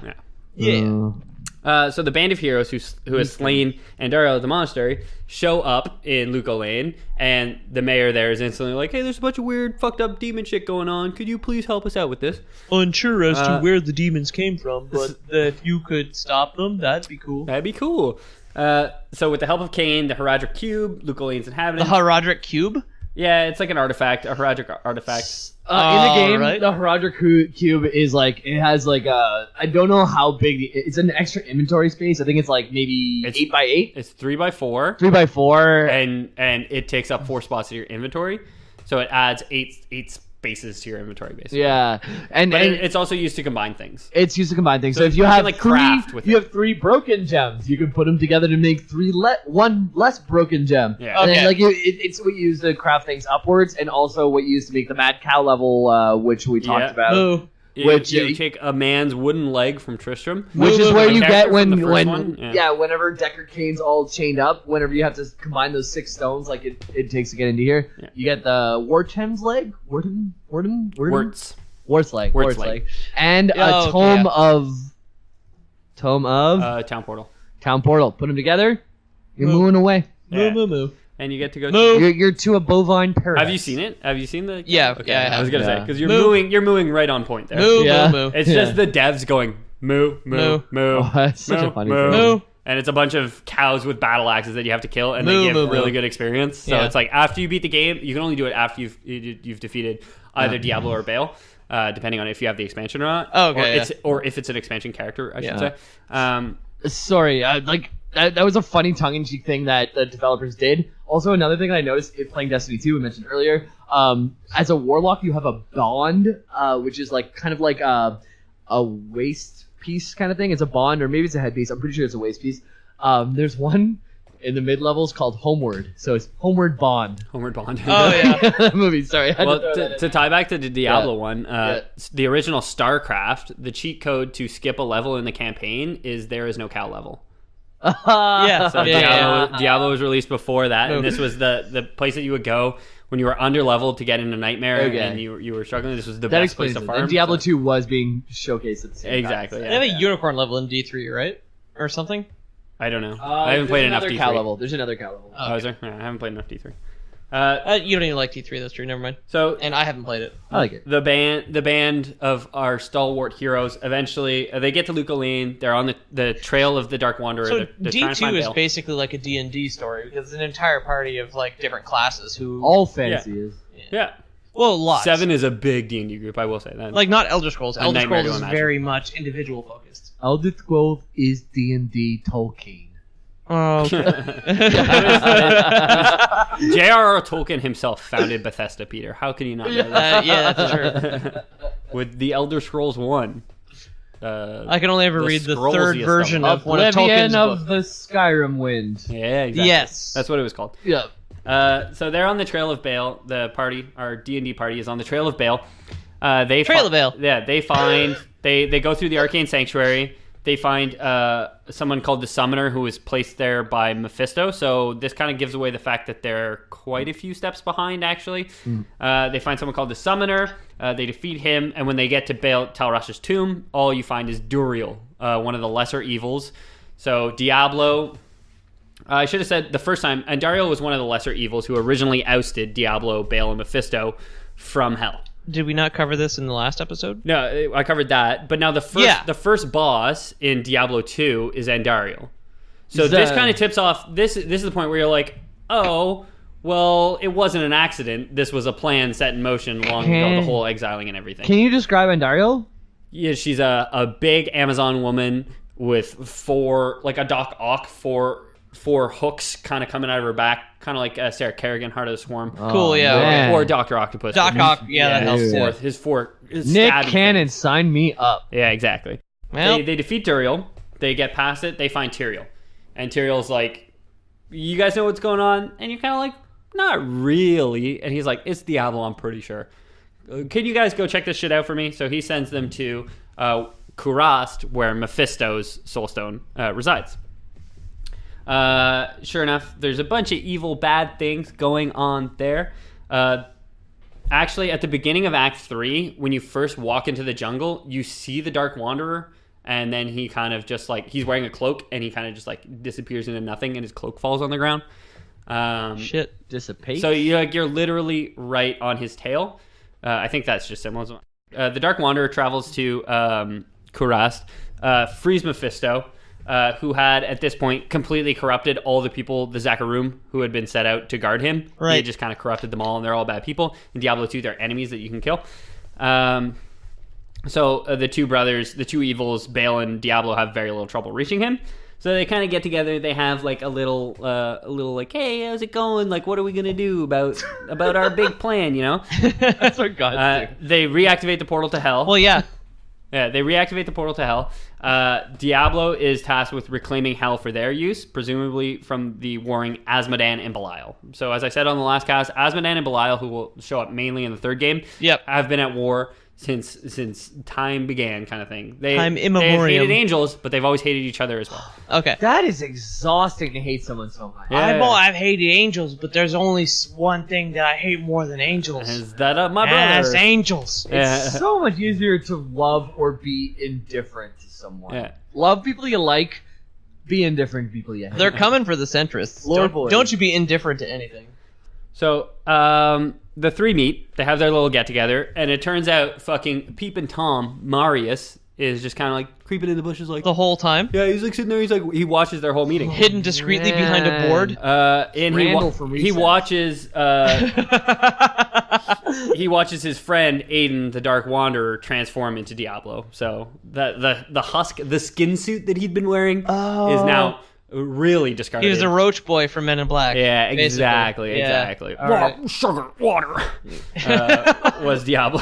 So the band of heroes who has slain Andariel at the monastery show up in Luco Lane, and the mayor there is instantly like, "Hey, there's a bunch of weird, fucked up demon shit going on. Could you please help us out with this?" Unsure as to where the demons came from, but if you could stop them, that'd be cool. That'd be cool. So with the help of Cain, the Heradric Cube, Luco Lane's The inhabitants. Heradric Cube? Yeah, it's like an artifact, a Heradric artifact. In the game, right. the Heradric Cube is like, it has like a, I don't know how big, it's an extra inventory space. I think it's like maybe 8x8? It's 3x4. 3x4. And it takes up 4 spots in your inventory. So it adds 8 spaces to your inventory, basically. Yeah. And it's also used to combine things. It's used to combine things. So if you you have can, like, craft with you have 3 broken gems, you can put them together to make 1 less broken gem. Yeah. And Okay. then, like it's what you use to craft things upwards, and also what you use to make the Mad Cow level, which we talked about. Ooh. which you take a man's wooden leg from Tristram, which is where you get whenever Decker Kane's all chained up. Whenever you have to combine those 6 stones, like it takes to get into here, you get the Wartem's leg, Wart's leg, and a tome of Town Portal. Town Portal. Put them together, you're mooing away. Moo. And you get to go. You're to a bovine paradise. Have you seen it? Have you seen the? Yeah. Okay, Yeah. I was gonna say because you're mooing right on point there. Moo. It's just the devs going moo. Oh, that's such a funny thing. Moo. And it's a bunch of cows with battle axes that you have to kill, and they give really good experience. So it's like after you beat the game, you can only do it after you've defeated either Diablo or Bale, depending on if you have the expansion or not. Oh, okay. Or if it's an expansion character, I should say. Sorry, that was a funny tongue-in-cheek thing that the developers did. Also, another thing that I noticed if playing Destiny 2, we mentioned earlier, as a warlock, you have a bond, which is like kind of like a waist piece kind of thing. It's a bond, or maybe it's a headpiece. I'm pretty sure it's a waist piece. There's one in the mid-levels called Homeward. So it's Homeward Bond. Homeward Bond. Oh, yeah. That movie, sorry. Well, to tie back to the Diablo one, the original StarCraft, the cheat code to skip a level in the campaign is there is no cow level. So Diablo was released before that, and this was the place that you would go when you were under leveled to get into Nightmare, and you were struggling. This was the best place to farm. And Diablo 2 was being showcased at the same time. Exactly. They have a unicorn level in D3, right? Or something? I don't know. I haven't played enough D3. There's another cow level. Oh, is there? Yeah, I haven't played enough D3. You don't even like D3, that's true, never mind. So, and I haven't played it. I like it. The band of our stalwart heroes, eventually, they get to Lucaline, they're on the trail of the Dark Wanderer. So they're trying to D2 find is Bale. basically like a D&D story, because it's an entire party of like different classes who... All fantasy is. Yeah. Well, lots. 7 is a big D&D group, I will say that. Like, not Elder Scrolls. Elder Nightmare Scrolls is to Imagine. very much individual focused. Elder Scrolls is D&D Tolkien. Oh, okay. J.R.R. Tolkien himself founded Bethesda, Peter. How can you not know that? Yeah, that's true. With the Elder Scrolls 1. I can only ever read the Scrollsiest third version of one of Oblivion Tolkien's of books. the Skyrim Wind. Yeah, exactly. Yes. That's what it was called. Yeah. So they're on the trail of Bale. The party, our D&D party, is on the trail of Bale. Trail of Bale. Yeah, they find... they go through the Arcane Sanctuary. They find someone called the Summoner who was placed there by Mephisto. So this kind of gives away the fact that they're quite a few steps behind, actually. They find someone called the Summoner. They defeat him. And when they get to Baal Talrash's tomb, all you find is Duriel, one of the lesser evils. So Diablo... I should have said the first time, and Dariel was one of the lesser evils who originally ousted Diablo, Baal, and Mephisto from hell. Did we not cover this in the last episode? No, I covered that. But now the first boss in Diablo 2 is Andariel. So this kind of tips off. This is the point where you're like, oh, well, it wasn't an accident. This was a plan set in motion long ago. The whole exiling and everything. Can you describe Andariel? Yeah, she's a big Amazon woman with like a Doc Ock, four hooks kind of coming out of her back, kind of like Sarah Kerrigan, Heart of the Swarm. Cool, yeah. Man. Or Dr. Octopus. Doc Ock, that helps. His Nick stabbing Cannon, thing. sign me up. Yeah, exactly. Well, They defeat Duriel. They get past it. They find Tyrael. And Tyrael's like, you guys know what's going on? And you're kind of like, not really. And he's like, it's Diablo, I'm pretty sure. Can you guys go check this shit out for me? So he sends them to Kurast, where Mephisto's soulstone resides. Sure enough, there's a bunch of evil, bad things going on there. Actually, at the beginning of Act 3, when you first walk into the jungle, you see the Dark Wanderer, and then he kind of just like, he's wearing a cloak, and he kind of just like disappears into nothing, and his cloak falls on the ground. shit. Dissipate. So you're literally right on his tail. I think that's just symbolism. The Dark Wanderer travels to Kurast, frees Mephisto, who had, at this point, completely corrupted all the people, the Zakarum, who had been set out to guard him. Right. He had just kind of corrupted them all, and they're all bad people. In Diablo 2, they're enemies that you can kill. So the two brothers, the two evils, Baal and Diablo, have very little trouble reaching him. So they kind of get together. They have like a little like, hey, how's it going? Like, what are we gonna do about our big plan? You know? That's what God They reactivate the portal to hell. Well, yeah. Yeah, they reactivate the portal to hell. Diablo is tasked with reclaiming hell for their use, presumably from the warring Asmodan and Belial. So as I said on the last cast, Asmodan and Belial, who will show up mainly in the third game, have been at war since time began, kind of thing. Time They've immemorial. hated angels, but they've always hated each other as well. Okay. That is exhausting to hate someone so much. Yeah. I've hated angels, but there's only one thing that I hate more than angels. Is that my brother? That's angels. It's so much easier to love or be indifferent to someone. Yeah. Love people you like, be indifferent to people you hate. They're coming for the centrists. Lord boys. Don't you be indifferent to anything. So, the three meet. They have their little get-together, and it turns out fucking Peep and Tom, Marius, is just kind of like creeping in the bushes like... The whole time? Yeah, he's like sitting there, he watches their whole meeting. Hidden discreetly behind a board? And Randall from he Recess. watches... he watches his friend, Aiden, the Dark Wanderer, transform into Diablo. So, the husk, the skin suit that he'd been wearing is now... really discarded. He was the Roach Boy from Men in Black. Yeah, exactly, basically. Yeah. exactly. Right. Sugar, water. Was Diablo.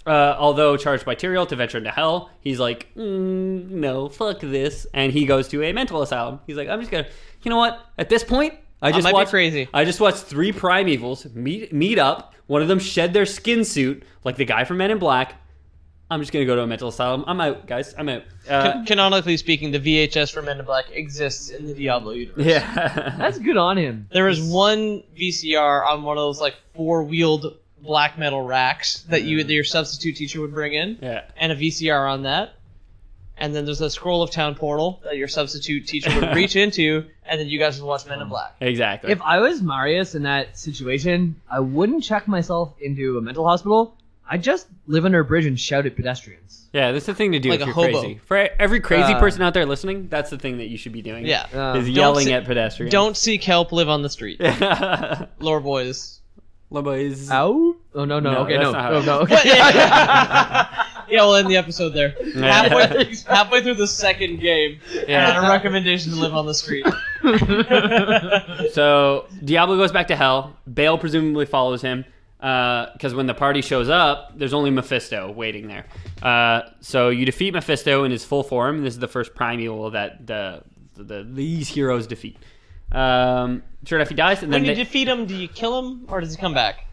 Although charged by Tyrael to venture into hell, he's like, no, fuck this. And he goes to a mental asylum. He's like, I'm just gonna, you know what? At this point, I just watched crazy. I just watched three primevals meet up. One of them shed their skin suit, like the guy from Men in Black. I'm just going to go to a mental asylum. I'm out, guys. I'm out. Canonically speaking, the VHS for Men in Black exists in the Diablo universe. Yeah. That's good on him. There was one VCR on one of those like four-wheeled black metal racks that your substitute teacher would bring in. Yeah. And a VCR on that. And then there's a Scroll of Town portal that your substitute teacher would reach into, and then you guys would watch Men in Black. Exactly. If I was Marius in that situation, I wouldn't check myself into a mental hospital. I'd just live under a bridge and shout at pedestrians. Yeah, that's the thing to do Like if a you're hobo. crazy. For every crazy person out there listening, that's the thing that you should be doing. Yeah. Is yelling at pedestrians. Don't seek help, live on the street. Lore boys. Boys. Ow? Oh, no. Okay, that's no. not how Oh, it no. is. Okay. Yeah, we'll end the episode there. Halfway through the second game, Yeah. and a recommendation to live on the street. So Diablo goes back to hell. Bale presumably follows him because when the party shows up, there's only Mephisto waiting there. So you defeat Mephisto in his full form. This is the first primeval that these heroes defeat. Sure enough, he dies, and When then you defeat him, do you kill him, or does he come back?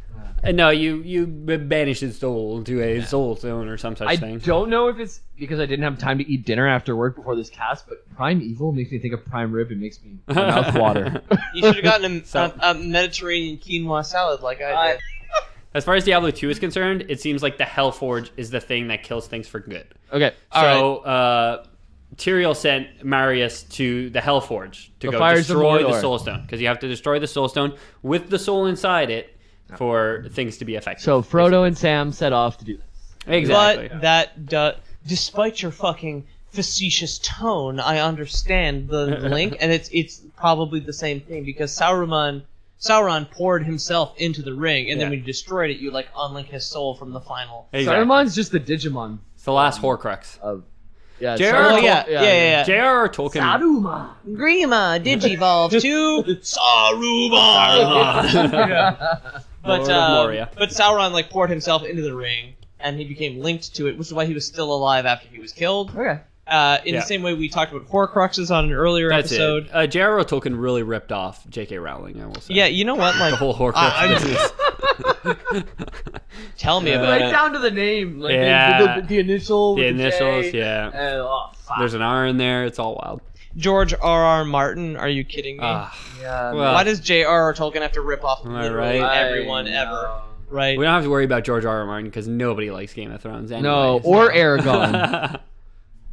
no, you banish his soul to a soul stone or some such I thing. don't know if it's because I didn't have time to eat dinner after work before this cast, but Prime Evil makes me think of prime rib and makes me my mouth water. You should have gotten a Mediterranean quinoa salad like I did. As far as Diablo 2 is concerned, it seems like the Hellforge is the thing that kills things for good. Okay. So, Tyrael sent Marius to the Hellforge to go fires of destroy the Mordor. Soul Stone. Because you have to destroy the Soul Stone with the soul inside it for things to be effective. So Frodo and Sam set off to do this. Exactly. But despite your fucking facetious tone, I understand the link, and it's probably the same thing because Sauron poured himself into the ring, and then when you destroyed it, you like unlink his soul from the final. Exactly. Saruman's just the Digimon It's the last Horcrux. of yeah. J.R.R. Oh yeah. J.R.R. Tolkien. Saruman. Grima Digivolve to Saruman. But Lord of Moria. but Sauron like poured himself into the ring, and he became linked to it, which is why he was still alive after he was killed. Okay. In the same way we talked about Horcruxes on an earlier That's episode. it. J.R.R. Tolkien really ripped off J.K. Rowling, I will say. Yeah, you know what? Like The whole Horcrux business. tell me about Right it. down to the name, like Yeah. the initial. The with initials, J, yeah. and, oh, fuck. There's an R in there. It's all wild. George R.R. Martin, are you kidding me? Yeah. Well, Why does J.R.R. Tolkien have to rip off Am I literally right? everyone ever? Right? we don't have to worry about George R.R. Martin because nobody likes Game of Thrones anyway. No, or Aragon.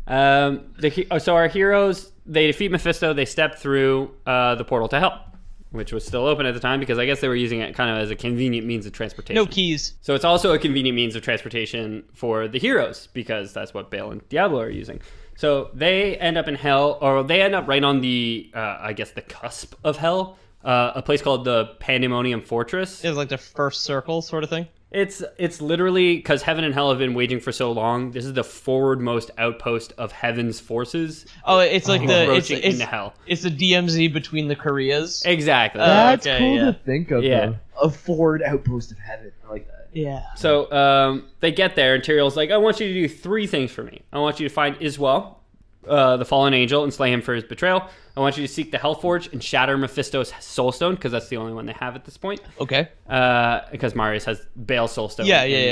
So our heroes, they defeat Mephisto. They step through the portal to hell, which was still open at the time because I guess they were using it kind of as a convenient means of transportation. No keys. So it's also a convenient means of transportation for the heroes because that's what Bale and Diablo are using. So they end up in hell, or they end up right on the, I guess, the cusp of hell, a place called the Pandemonium Fortress. It was like the first circle sort of thing. It's literally because heaven and hell have been waging for so long. This is the forwardmost outpost of heaven's forces. Oh, it's like encroaching into hell. It's the DMZ between the Koreas. Exactly. That's okay, cool yeah. to think of. Yeah. Though. A forward outpost of heaven. I like that. Yeah. So they get there, and Tyrion's like, I want you to do 3 things for me. I want you to find Iswell, the fallen angel, and slay him for his betrayal. I want you to seek the Hellforge and shatter Mephisto's Soulstone, because that's the only one they have at this point. Okay. Because Marius has Bale's Soulstone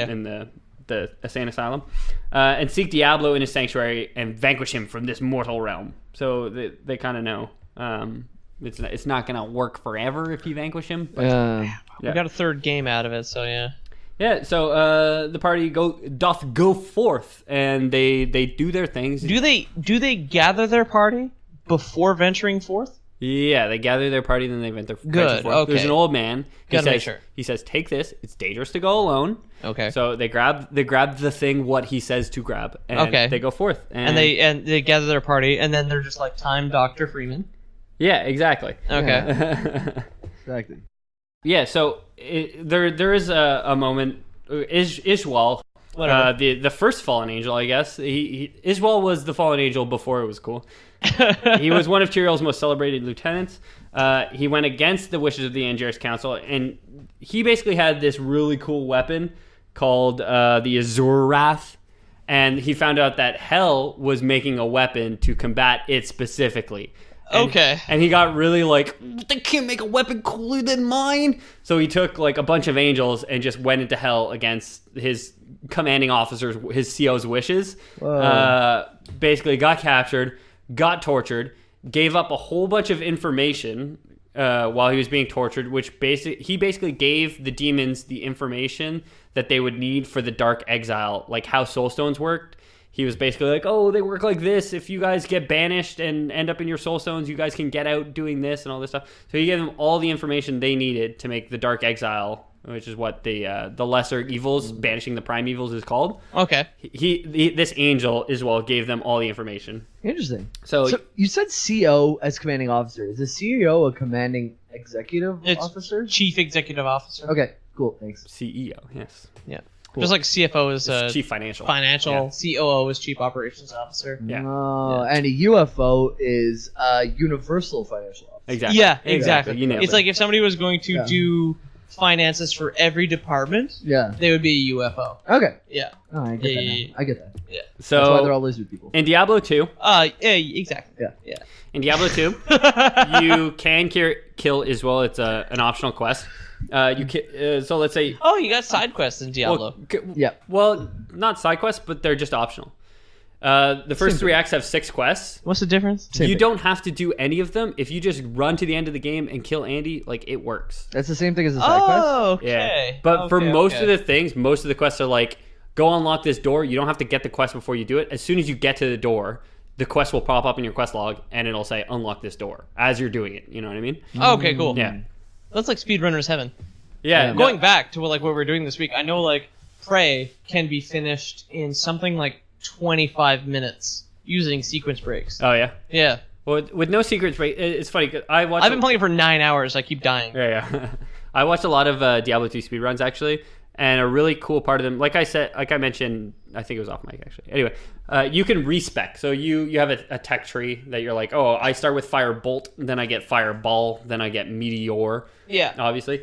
in the insane asylum. And seek Diablo in his sanctuary and vanquish him from this mortal realm. So they kind of know it's not going to work forever if you vanquish him. But, We got a 3rd game out of it, so yeah. Yeah, so the party doth go forth, and they do their things. Do they gather their party before venturing forth? Yeah, they gather their party, then they venture forth. Okay. There's an old man. He says, take this. It's dangerous to go alone. Okay. So they grab the thing what he says to grab, and they go forth. And they gather their party, and then they're just like, time Dr. Freeman. Yeah, exactly. Okay. Exactly. Yeah, so there is a moment. Ishwal, the first fallen angel, I guess. Ishwal was the fallen angel before it was cool. He was one of Tyrion's most celebrated lieutenants. He went against the wishes of the Angiers Council, and he basically had this really cool weapon called the Azur Wrath. And he found out that Hell was making a weapon to combat it specifically. And he got really like, they can't make a weapon cooler than mine. So he took like a bunch of angels and just went into Hell against his commanding officers, his CO's wishes. Basically got captured, got tortured, gave up a whole bunch of information while he was being tortured, which he basically gave the demons the information that they would need for the Dark Exile, like how Soulstones worked. He was basically like, oh, they work like this. If you guys get banished and end up in your Soulstones, you guys can get out doing this and all this stuff. So he gave them all the information they needed to make the Dark Exile, which is what the lesser evils, banishing the prime evils, is called. Okay. This angel, Iswell, gave them all the information. Interesting. So you said CO as commanding officer. Is a CEO a commanding executive officer? Chief executive officer. Okay, cool. Thanks. CEO, yes. Yeah. Cool. Just like CFO is chief financial. Yeah. COO is chief operations officer. Yeah. And a UFO is universal financial officer. Exactly. Yeah, exactly. You nailed It's it. like if somebody was going to do finances for every department, they would be a UFO. Okay. Yeah. Oh, I get that. Now. I get that. Yeah. So that's why they're all lizard people. in Diablo 2. Yeah, exactly. Yeah. In Diablo 2, you can kill Iswell. It's an optional quest. So let's say. Oh, you got side quests in Diablo. Well, not side quests, but they're just optional. The first 3 acts have 6 quests. What's the difference? You don't have to do any of them. If you just run to the end of the game and kill Andy, like, it works. That's the same thing as a side quest? Oh, okay. Yeah. But for most of the things, most of the quests are like, go unlock this door. You don't have to get the quest before you do it. As soon as you get to the door, the quest will pop up in your quest log, and it'll say, unlock this door, as you're doing it. You know what I mean? Oh, okay, cool. Yeah. That's like speedrunner's heaven. Yeah. Going back to what we're doing this week, I know like Prey can be finished in something like 25 minutes using sequence breaks. Oh, yeah? Yeah. Well, with no secrets, it's funny. 'Cause I've been playing for 9 hours. I keep dying. Yeah. I watched a lot of Diablo 2 speedruns, actually, and a really cool part of them, like I mentioned, I think it was off mic, actually. Anyway, you can respec. So you have a tech tree that you're like, oh, I start with Fire Bolt, then I get Fireball, then I get Meteor. Yeah. Obviously.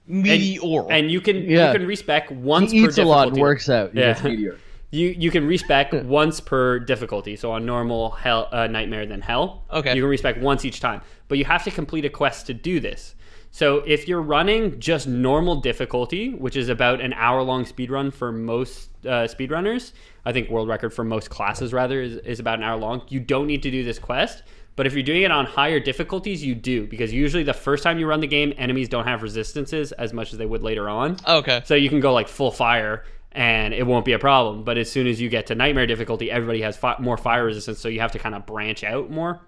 Meteor. And you can respec once per difficulty. He eats a lot and works out. He gets Meteor. You can respec once per difficulty. So on normal, hell, nightmare, then hell. Okay. You can respec once each time. But you have to complete a quest to do this. So if you're running just normal difficulty, which is about an hour-long speedrun for most speedrunners, I think world record for most classes, rather, is about an hour long, you don't need to do this quest. But if you're doing it on higher difficulties, you do. Because usually the first time you run the game, enemies don't have resistances as much as they would later on. Okay. So you can go like full fire, and it won't be a problem. But as soon as you get to nightmare difficulty, everybody has more fire resistance, so you have to kind of branch out more.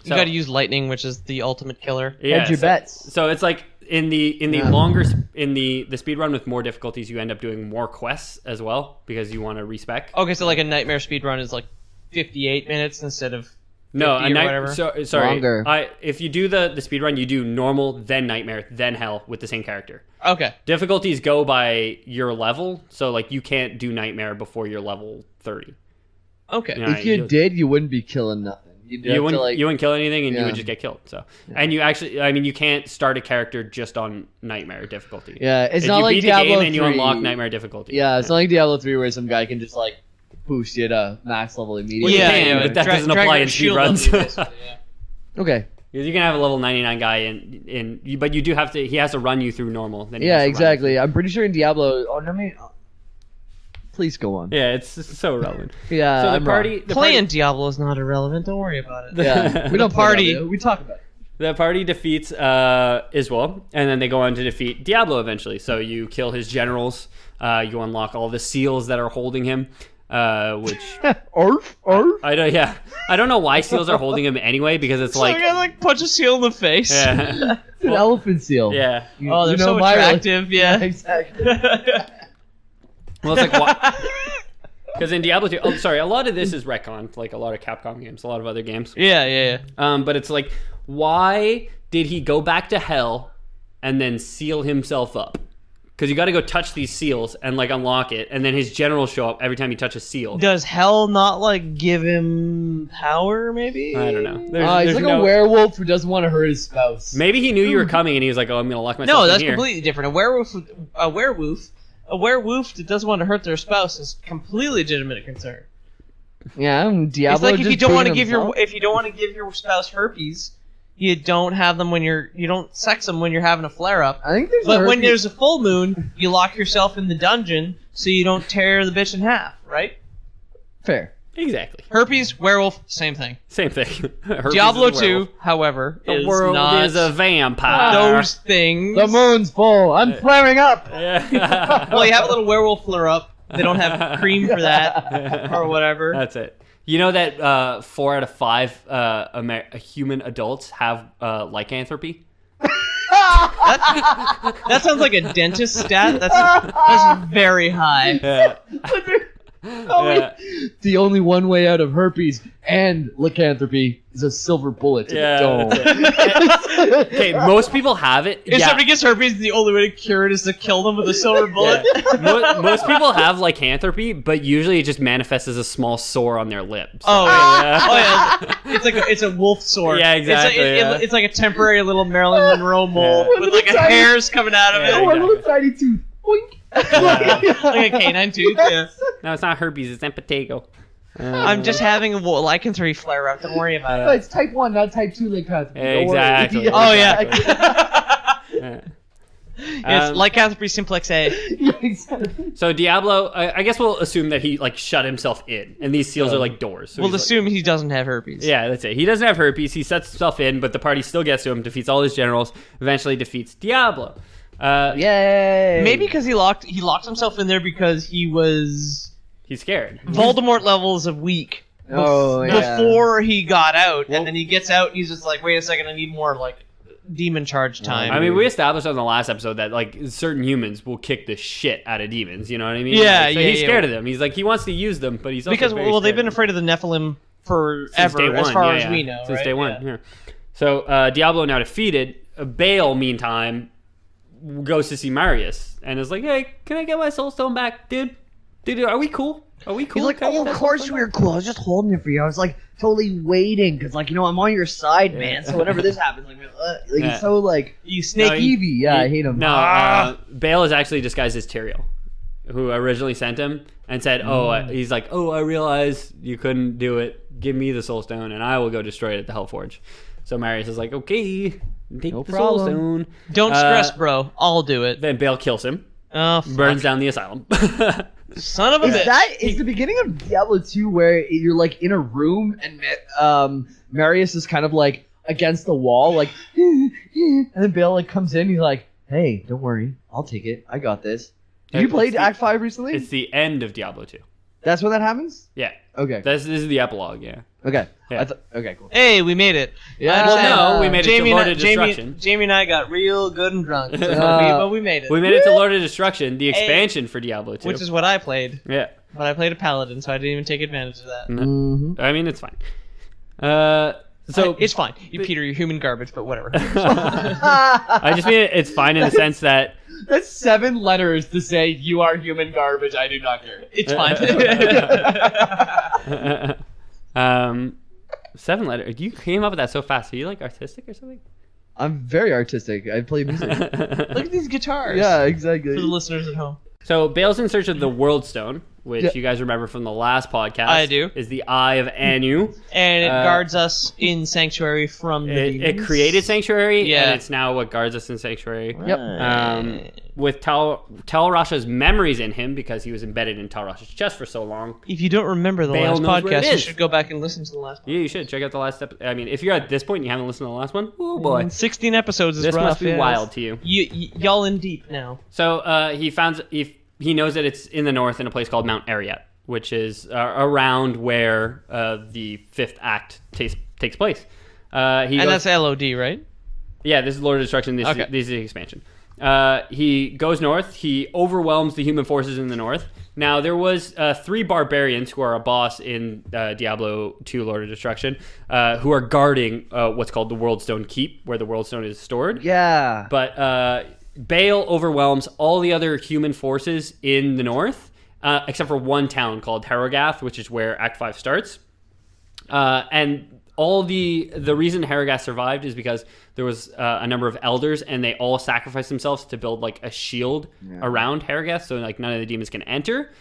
You got to use lightning, which is the ultimate killer. Yeah, hedge your bets. So it's like in the longer the speed run with more difficulties, you end up doing more quests as well because you want to respec. Okay, so like a nightmare speed run is like 58 minutes instead of 50 no, or whatever. Sorry. Longer. If you do the speed run, you do normal, then nightmare, then hell with the same character. Okay. Difficulties go by your level, so like you can't do nightmare before you're level 30. Okay. Yeah. If you did, you wouldn't be killing nothing. You wouldn't kill anything, and Yeah. you would just get killed. So, and you actually, I mean, you can't start a character just on Nightmare difficulty. Yeah, it's if not you like beat Diablo the game and you 3. unlock Nightmare difficulty. Yeah, it's not like Diablo 3 where some guy can just like boost you to max level immediately. Well, you can, but that doesn't apply in speedruns. Okay. Because you can have a level 99 guy but you do have to. He has to run you through normal. Then he Yeah, has to run exactly. I'm pretty sure in Diablo. Oh, no, please go on. Yeah, it's so relevant. Yeah, So I'm wrong. Playing Diablo is not irrelevant. Don't worry about it. Yeah, we don't party. We talk about it. The party defeats Iswell, and then they go on to defeat Diablo eventually. So you kill his generals. You unlock all the seals that are holding him. Which Arf, arf. I don't. Yeah, I don't know why seals are holding him anyway, because it's So like. you gotta like punch a seal in the face. Yeah. It's an elephant seal. Yeah. Oh, they're so attractive. Yeah. Exactly. Well, it's like because in Diablo 2, a lot of this is retcon, like a lot of Capcom games, a lot of other games. Yeah. But it's like, why did he go back to hell and then seal himself up? Because you got to go touch these seals and like unlock it, and then his generals show up every time you touch a seal. Does hell not like give him power? Maybe. I don't know. He's like a werewolf who doesn't want to hurt his spouse. Maybe he knew you were coming, and he was like, "Oh, I'm gonna lock myself No, in that's here." completely different. A werewolf that doesn't want to hurt their spouse is completely legitimate concern. Yeah, Diablo. It's like if just you don't want to proving give your spouse herpes, you don't have them when you don't sex them when you're having a flare up. I think there's. But when there's a full moon, you lock yourself in the dungeon so you don't tear the bitch in half, right? fair. Exactly. Herpes, werewolf, same thing. Same thing. Herpes Diablo is a werewolf. 2, however, The is world not is a vampire. those things. The moon's full. I'm flaring up. Yeah. Well, you have a little werewolf flare up. They don't have cream for that or whatever. That's it. You know that 4 out of 5 human adults have lycanthropy? That sounds like a dentist stat. That's very high. Yeah. Yeah. The only one way out of herpes and lycanthropy is a silver bullet to Yeah, the dome. that's Okay, most people have it. If somebody gets herpes, the only way to cure it is to kill them with a silver bullet. Most people have lycanthropy, but usually it just manifests as a small sore on their lips. Oh, yeah. Oh yeah, it's a wolf sore. Yeah, exactly, It's like a temporary little Marilyn Monroe mole Yeah. with like a hairs coming out of Yeah, it, Oh, a exactly. little tiny tooth. Boink. like a canine tooth. Yeah. No, it's not herpes. It's empatego. I'm just having a lycanthropy flare up. Don't worry about No, it. it's type 1, not type 2 lycanthropy. Don't worry. Exactly. Oh yeah, Yeah. it's lycanthropy simplex A. Yeah, exactly. So Diablo, I guess we'll assume that he like shut himself in, and these seals are like doors. So We'll he's, like- assume he doesn't have herpes. Yeah, that's it. He doesn't have herpes. He sets himself in, but the party still gets to him, defeats all his generals, eventually defeats Diablo. Yay. Maybe because he locked himself in there because he was He's scared. Voldemort levels of weak Oh, yeah. before he got out, and then he gets out and he's just like, wait a second, I need more like demon charge time. I mean, we established on the last episode that like certain humans will kick the shit out of demons. You know what I mean? Yeah, Like, so yeah, he's yeah. scared of them. He's like he wants to use them, but he's also because very they've scared been of them. afraid of the Nephilim Since forever, day as one. far Yeah, as we yeah. know. Since right? day one. Yeah. Yeah. So Diablo now defeated. Bale, meantime, goes to see Marius and is like, "Hey, can I get my soul stone back, dude? Dude, are we cool? Are we cool?" He's like, Can I get oh, that of soul course stone we were cool. I was just holding it for you. I was like totally waiting because, like, I'm on your side, man. So whenever this happens, like Yeah. he's so like You Snake No, he- Eevee. Yeah, I hate him. No, Bale is actually disguised as Tyrael, who originally sent him and said, he's like, "Oh, I realize you couldn't do it. Give me the soul stone, and I will go destroy it at the Hellforge." So Marius is like, "Okay, take No the soul problem. stone." Don't stress, bro. I'll do it. Then Bale kills him, Oh, burns down the asylum. son of a Is bitch. that is the beginning of Diablo 2 where you're like in a room and Marius is kind of like against the wall, like, and then Bale like comes in. He's like, "Hey, don't worry, I'll take it. I got this." Did you It's play the- Act 5 recently? It's the end of Diablo 2. That's when that happens. Yeah, Okay. this is the epilogue. Yeah. Okay. Yeah. Okay. Cool. Hey, we made it. Yeah. Well, no, we made it to Jamie, Lord and, of Destruction. Jamie and I got real good and drunk, Uh, but we made it. We made it to Lord of Destruction, the expansion for Diablo 2. Which is what I played, yeah. but I played a paladin, so I didn't even take advantage of that. Mhm. I mean, it's fine. So It's fine. You, Peter, you're human garbage, but whatever. I just mean it's fine in the sense that That's 7 letters to say you are human garbage. I do not care. It's fine. 7-letter. You came up with that so fast. Are you like artistic or something? I'm very artistic. I play music. Look at these guitars. Yeah, exactly. For the listeners at home. So Bale's in search of the World Stone, which you guys remember from the last podcast. I do. Is the Eye of Anu. And it guards us in Sanctuary from the It demons. created Sanctuary, Yeah. and it's now what guards us in Sanctuary. Yep. With Tal Rasha's memories in him, because he was embedded in Tal Rasha's chest for so long. If you don't remember the Bale last knows where it podcast, you is. should go back and listen to the last one. Yeah, you should check out the last episode. I mean, if you're at this point and you haven't listened to the last one, oh boy, 16 episodes is this rough. must be yes. wild to you. Y'all in deep now. So he knows that it's in the north in a place called Mount Ariyat, which is around where the fifth act takes place. That's LOD, right? Yeah, this is Lord of Destruction. This is the expansion. He goes north. He overwhelms the human forces in the north. Now, there was 3 barbarians who are a boss in Diablo 2 Lord of Destruction who are guarding what's called the World Stone Keep, where the World Stone is stored. Yeah. But Bale overwhelms all the other human forces in the north, except for one town called Harrogath, which is where Act 5 starts. And all the reason Harrogath survived is because there was a number of elders, and they all sacrificed themselves to build like a shield around Harrogath, so like none of the demons can enter,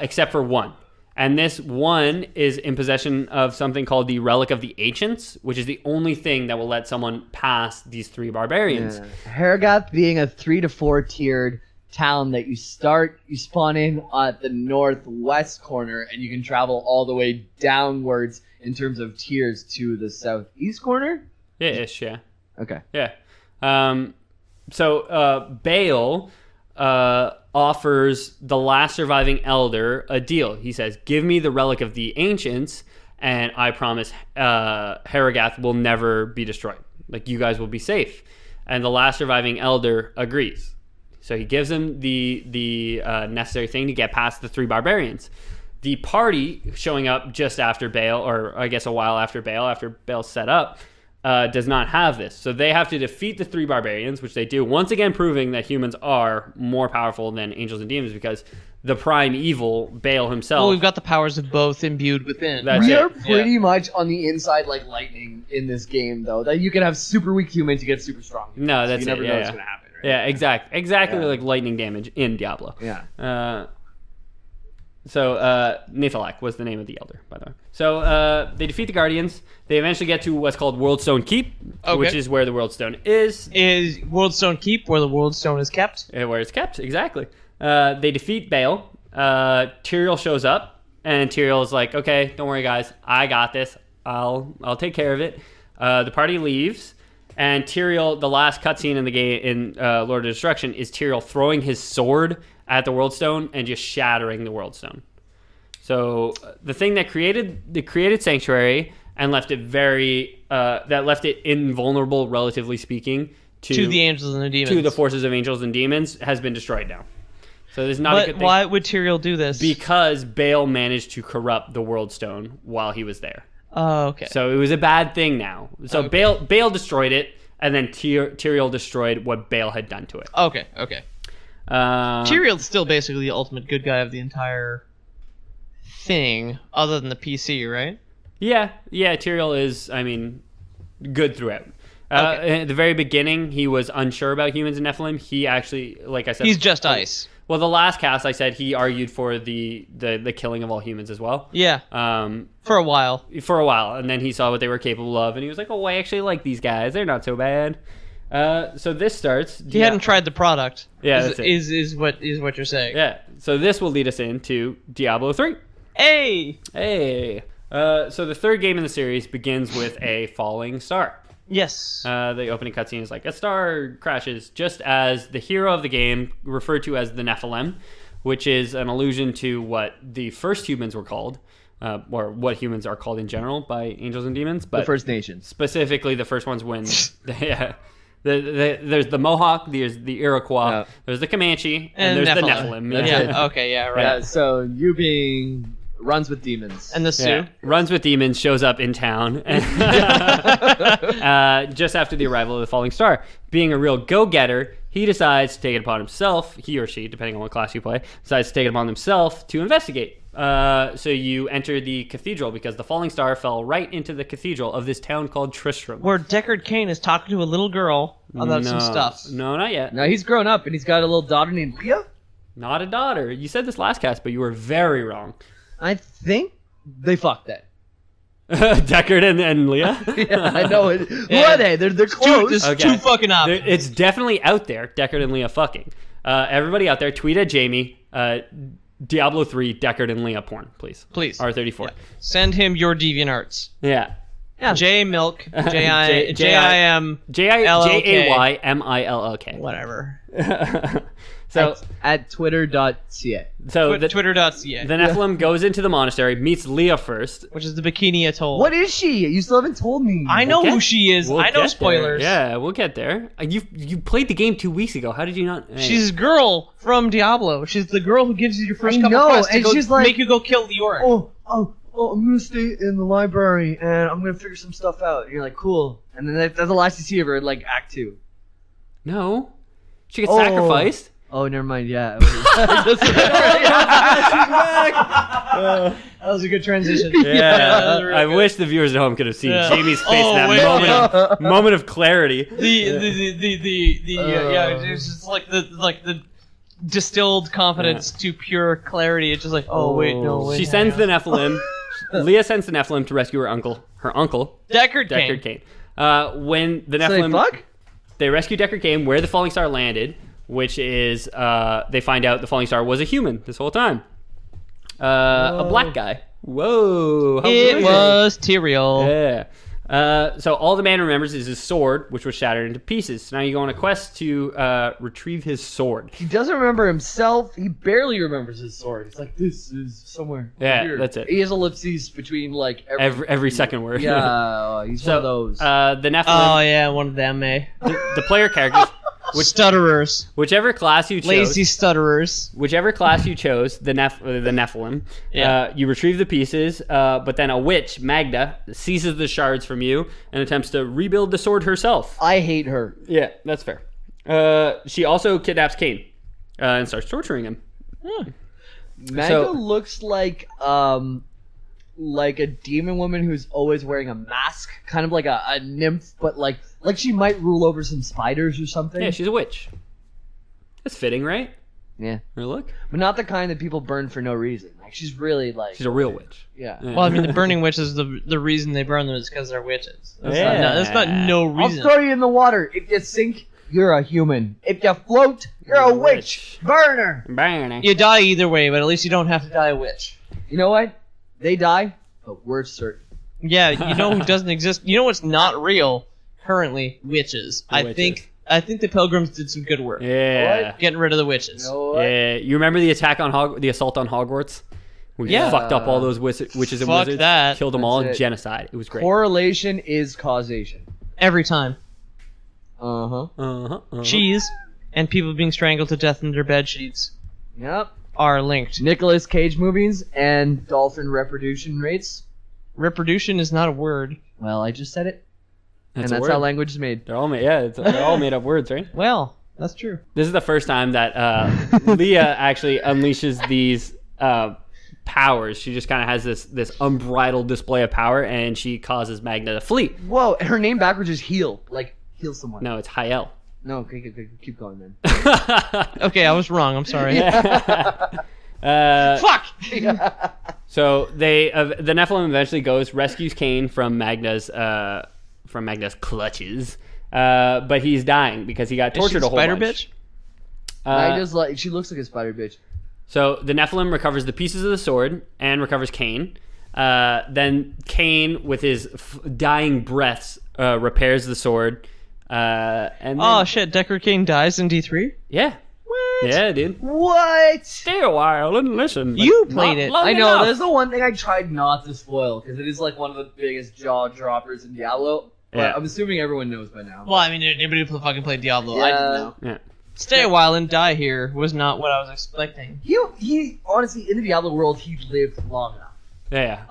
except for one. And this one is in possession of something called the Relic of the Ancients, which is the only thing that will let someone pass these 3 barbarians. Yeah. Harrogath being a 3 to 4 tiered town that you spawn in at the northwest corner, and you can travel all the way downwards in terms of tiers to the southeast corner. Yeah, ish, yeah. Okay. Yeah. So Bale offers the last surviving elder a deal. He says, give me the Relic of the Ancients, and I promise Harrogath will never be destroyed. Like, you guys will be safe. And the last surviving elder agrees. So he gives him the necessary thing to get past the 3 barbarians. The party showing up just after Bale, or I guess a while after Bale's set up, does not have this. So they have to defeat the 3 barbarians, which they do, once again proving that humans are more powerful than angels and demons, because the prime evil, Bale himself... Well, we've got the powers of both imbued within. We are pretty much on the inside like lightning in this game, though. That you can have super weak humans to get super strong humans. No, that's you never it. know Yeah, what's going to happen, right? Yeah, exactly like lightning damage in Diablo. Yeah. So Nathalak was the name of the elder, by the way. So they defeat the Guardians. They eventually get to what's called World Stone Keep, which is where the World Stone is. Is World Stone Keep where the World Stone is kept? Where it's kept, exactly. They defeat Bale. Tyrael shows up, and Tyrael is like, okay, don't worry, guys. I got this. I'll take care of it. The party leaves, and Tyrael, the last cutscene in the game in Lord of Destruction, is Tyrael throwing his sword at the World Stone and just shattering the World Stone. So the thing that created Sanctuary and left it left it invulnerable, relatively speaking, to the angels and the demons, to the forces of angels and demons, has been destroyed now. So there's not a good thing. Why would Tyrael do this? Because Bale managed to corrupt the World Stone while he was there. Oh, okay. So it was a bad thing now. So Bale destroyed it, and then Tyrael destroyed what Bale had done to it. Okay. Tyrael's still basically the ultimate good guy of the entire thing, other than the PC, right? Yeah. Tyrael is, good throughout. At the very beginning, he was unsure about humans and Nephilim. He actually, like I said, he's just ice. Well, the last cast, I said he argued for the killing of all humans as well. Yeah. For a while. And then he saw what they were capable of, and he was like, "Oh, I actually like these guys. They're not so bad." So this starts. He hadn't tried the product. Yeah, that's it. Is what you're saying. Yeah. So this will lead us into Diablo 3. Hey. So the third game in the series begins with a falling star. Yes. The opening cutscene is like a star crashes, just as the hero of the game, referred to as the Nephilim, which is an allusion to what the first humans were called, or what humans are called in general by angels and demons. But the First Nations. Specifically, the first ones when... there's the Mohawk, there's the Iroquois, there's the Comanche, and there's the Nephilim. Yeah. Okay. Yeah. Right. Yeah, so you being runs with demons, and the Sioux. Yeah. Runs with demons shows up in town just after the arrival of the falling star. Being a real go-getter, he decides to take it upon himself, he or she, depending on what class you play, decides to take it upon himself to investigate. So you enter the cathedral because the falling star fell right into the cathedral of this town called Tristram. Where Deckard Cain is talking to a little girl about some stuff. No, not yet. Now he's grown up and he's got a little daughter named Leah. Not a daughter. You said this last cast, but you were very wrong. I think they fucked that. Deckard and Leah? Yeah, I know it. Who are they? They're close. There's two fucking options. It's definitely out there, Deckard and Leah fucking. Everybody out there, tweet at Jamie, Diablo 3, Deckard and Leah porn, please. Please. R34. Yeah. Send him your DeviantArts. Yeah. J Milk, J-I-M, J-A-Y-M-I-L-L-K. whatever. So at twitter.ca. So Twitter.ca. the Nephilim goes into the monastery, meets Leah first. Which is the Bikini Atoll. What is she? You still haven't told me. I know who she is. I know spoilers. Yeah, we'll get there. You played the game 2 weeks ago. How did you not? Hey. She's a girl from Diablo. She's the girl who gives you your first couple quests to she's like, make you go kill Leoric. Oh, I'm gonna stay in the library and I'm gonna figure some stuff out. And you're like, cool. And then that's the last you see of her in like Act 2. No, she gets sacrificed. Oh, never mind. Yeah. That was a good transition. Yeah, really I good. wish the viewers at home could have seen Jamie's face in that wait, moment of clarity. It's just like the distilled confidence to pure clarity. It's just like, wait. She sends the Nephilim. Leah sends the Nephilim to rescue her uncle. Deckard Cain. When the Nephilim, they rescue Deckard Cain, where the falling star landed, which is they find out the falling star was a human this whole time. A black guy. Whoa. It was Tyrael. Yeah. So all the man remembers is his sword, which was shattered into pieces. So now you go on a quest to retrieve his sword. He doesn't remember himself. He barely remembers his sword. He's like, this is somewhere. Yeah, here. that's it. He has ellipses between like Every second word. Yeah, he's one of those. The Nephilim. Oh yeah, one of them, The player characters. Stutterers. Whichever class you chose. Lazy stutterers. Whichever class you chose, the Nephilim, you retrieve the pieces, but then a witch, Magda, seizes the shards from you and attempts to rebuild the sword herself. I hate her. Yeah, that's fair. She also kidnaps Cain and starts torturing him. Magda looks like a demon woman who's always wearing a mask, kind of like a nymph, but like she might rule over some spiders or something. Yeah, she's a witch. That's fitting, right? Yeah. Or look. But not the kind that people burn for no reason. Like she's really like she's a real witch. Yeah. Well, I mean, the burning witches, the reason they burn them is because they're witches. That's not no reason. I'll throw you in the water. If you sink, you're a human. If you float, you're a witch. Burner. You die either way, but at least you don't have to die a witch. You know what? They die, but we're certain. Yeah, you know who doesn't exist? You know what's not real currently? Witches. I think the Pilgrims did some good work. Yeah. Getting rid of the witches. You know what? Yeah. You remember the attack on the assault on Hogwarts? We fucked up all those witches and wizards. That. Killed them all. Genocide. It was great. Correlation is causation. Every time. Uh-huh. Cheese and people being strangled to death in their bed sheets Yep. are linked. Nicolas Cage movies and dolphin reproduction rates. Reproduction is not a word. Well, I just said it. That's and that's how language is made. They're all made. Yeah, they're all made up words, right? Well, that's true. This is the first time that Leah actually unleashes these powers. She just kind of has this unbridled display of power, and she causes Magna to flee. Whoa, her name backwards is heal. Like, heal someone. No, it's Hyel. No, okay, keep going then. Okay, I was wrong. I'm sorry. Fuck! So the Nephilim eventually goes, rescues Cain from Magna's clutches, but he's dying because he got tortured a whole bunch. Spider bitch? Magda's like, she looks like a spider bitch. So the Nephilim recovers the pieces of the sword and recovers Cain. Then Cain, with his dying breaths, repairs the sword. And then, shit! Deckard Cain dies in D3. Yeah. What? Yeah, dude. What? Stay a while and listen. You played it. I know. Enough. There's the one thing I tried not to spoil because it is like one of the biggest jaw droppers in Diablo. But Yeah. I'm assuming everyone knows by now. Well, I mean, anybody who fucking played Diablo, I didn't know. Yeah. Stay a while and die here was not what I was expecting. He honestly, in the Diablo world, he lived long enough. Yeah.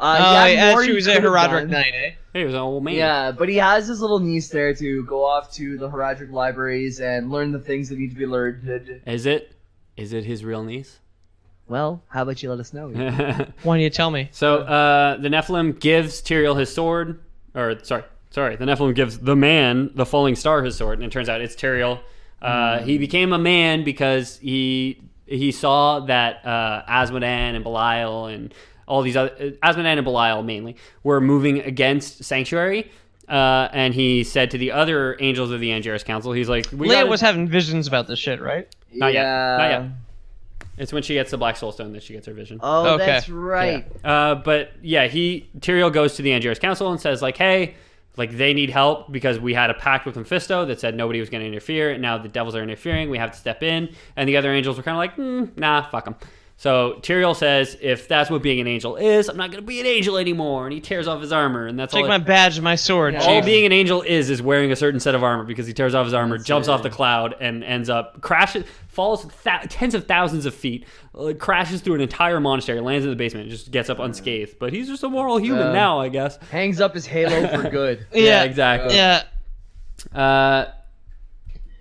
She was at Herodric Knight, eh? He was an old man. Yeah, but he has his little niece there to go off to the Herodric libraries and learn the things that need to be learned. Is it his real niece? Well, how about you let us know? So Why don't you tell me? the Nephilim gives Tyrael his sword, or sorry, the Nephilim gives the man, the falling star, his sword, and it turns out it's Tyrael. He became a man because he saw that Asmodan and Belial and all these other Asmodan and Belial mainly were moving against Sanctuary. And he said to the other angels of the Angeris Council, he's like, Leia was having visions about this shit, right? Not yet. It's when she gets the Black Soul Stone that she gets her vision. Oh, Okay. that's right. Yeah. But yeah, Tyrael goes to the Angeris Council and says like, hey, like they need help because we had a pact with Mephisto that said nobody was going to interfere. And now the devils are interfering. We have to step in. And the other angels were kind of like, nah, fuck them. So Tyrael says, if that's what being an angel is, I'm not going to be an angel anymore. And he tears off his armor. And that's Take all. my badge and my sword. Yeah. All Chief. being an angel is wearing a certain set of armor because he tears off his armor, That's jumps it. off the cloud, and ends up falls tens of thousands of feet, crashes through an entire monastery, lands in the basement, and just gets up unscathed. But he's just a moral human now, I guess. Hangs up his halo for good. Yeah, exactly. Yeah.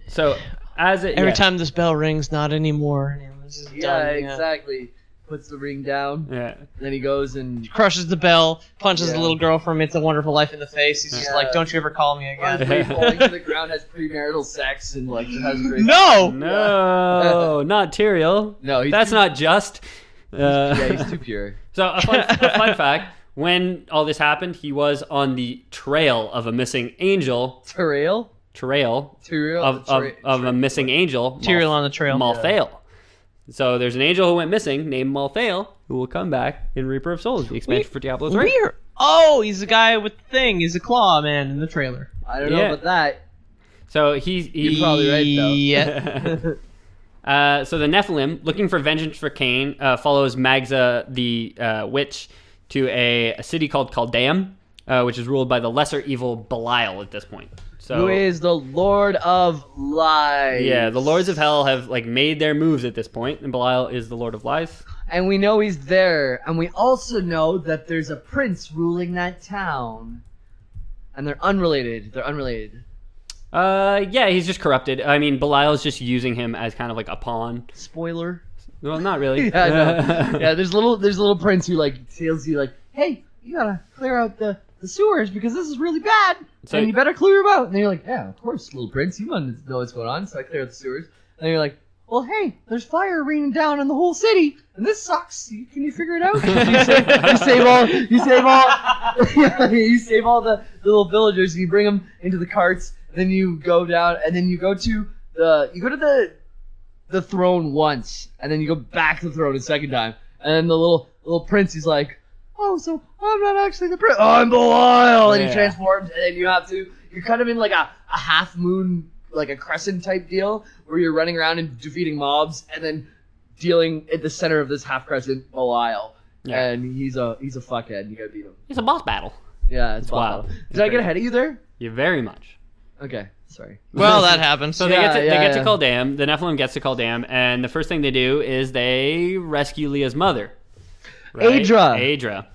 So as it Every time this bell rings, not anymore. This is Yeah, done. exactly. Puts the ring down. Yeah. Then he goes and Crushes the bell, punches Yeah. the little girl from It's a Wonderful Life in the face. He's just Yeah. like, don't you ever call me runs again. free falling to the ground, has premarital sex, and like just has a great. No! No, not Tyrael. No, he's That's too, not just. Yeah, he's too pure. So a fun fact: when all this happened, he was on the trail of a missing angel. Tyrael? Trail Tyrael? of a missing angel. Tyrael on the trail. Malthael. So there's an angel who went missing named Malthael who will come back in Reaper of Souls, the expansion for Diablo 3. Weird. Oh, he's the guy with the thing. He's a claw man in the trailer. I don't know Yeah. about that. So he You're probably right, though. Yeah. So the Nephilim, looking for vengeance for Cain, follows Magza the witch to a city called Caldeum, which is ruled by the lesser evil Belial at this point. So, Who is the Lord of Lies? yeah, the Lords of Hell have like made their moves at this point, and Belial is the Lord of Lies. And we know he's there, and we also know that there's a prince ruling that town. And they're unrelated. Yeah, he's just corrupted. I mean, Belial's just using him as kind of like a pawn. Spoiler. Well, not really. Yeah, no. Yeah, there's a little prince who like tells you like, hey, you gotta clear out the sewers because this is really bad, So- and you better clear them out. And you're like, yeah, of course, little prince, you want to know what's going on, so I clear out the sewers. And you're like, well, hey, there's fire raining down in the whole city, and this sucks. Can you figure it out? You save all the little villagers, and you bring them into the carts. And then you go down, and then you go to the throne once, and then you go back to the throne a second time, and then the little prince is like, oh, so I'm not actually the prince. Oh, I'm Belial, and he Yeah. transforms, and then you're kind of in like a half moon, like a crescent type deal, where you're running around and defeating mobs, and then dealing at the center of this half crescent Belial, Yeah. and he's a fuckhead, and you gotta beat him. It's a boss battle. Yeah, it's wild. wild. It's Did I get crazy. ahead of you there? Yeah, very much. Okay, sorry. Well, that happens. So Yeah, they get to yeah. Caldeum. The Nephilim gets to Caldeum, and the first thing they do is they rescue Leah's mother. Right? Aedra.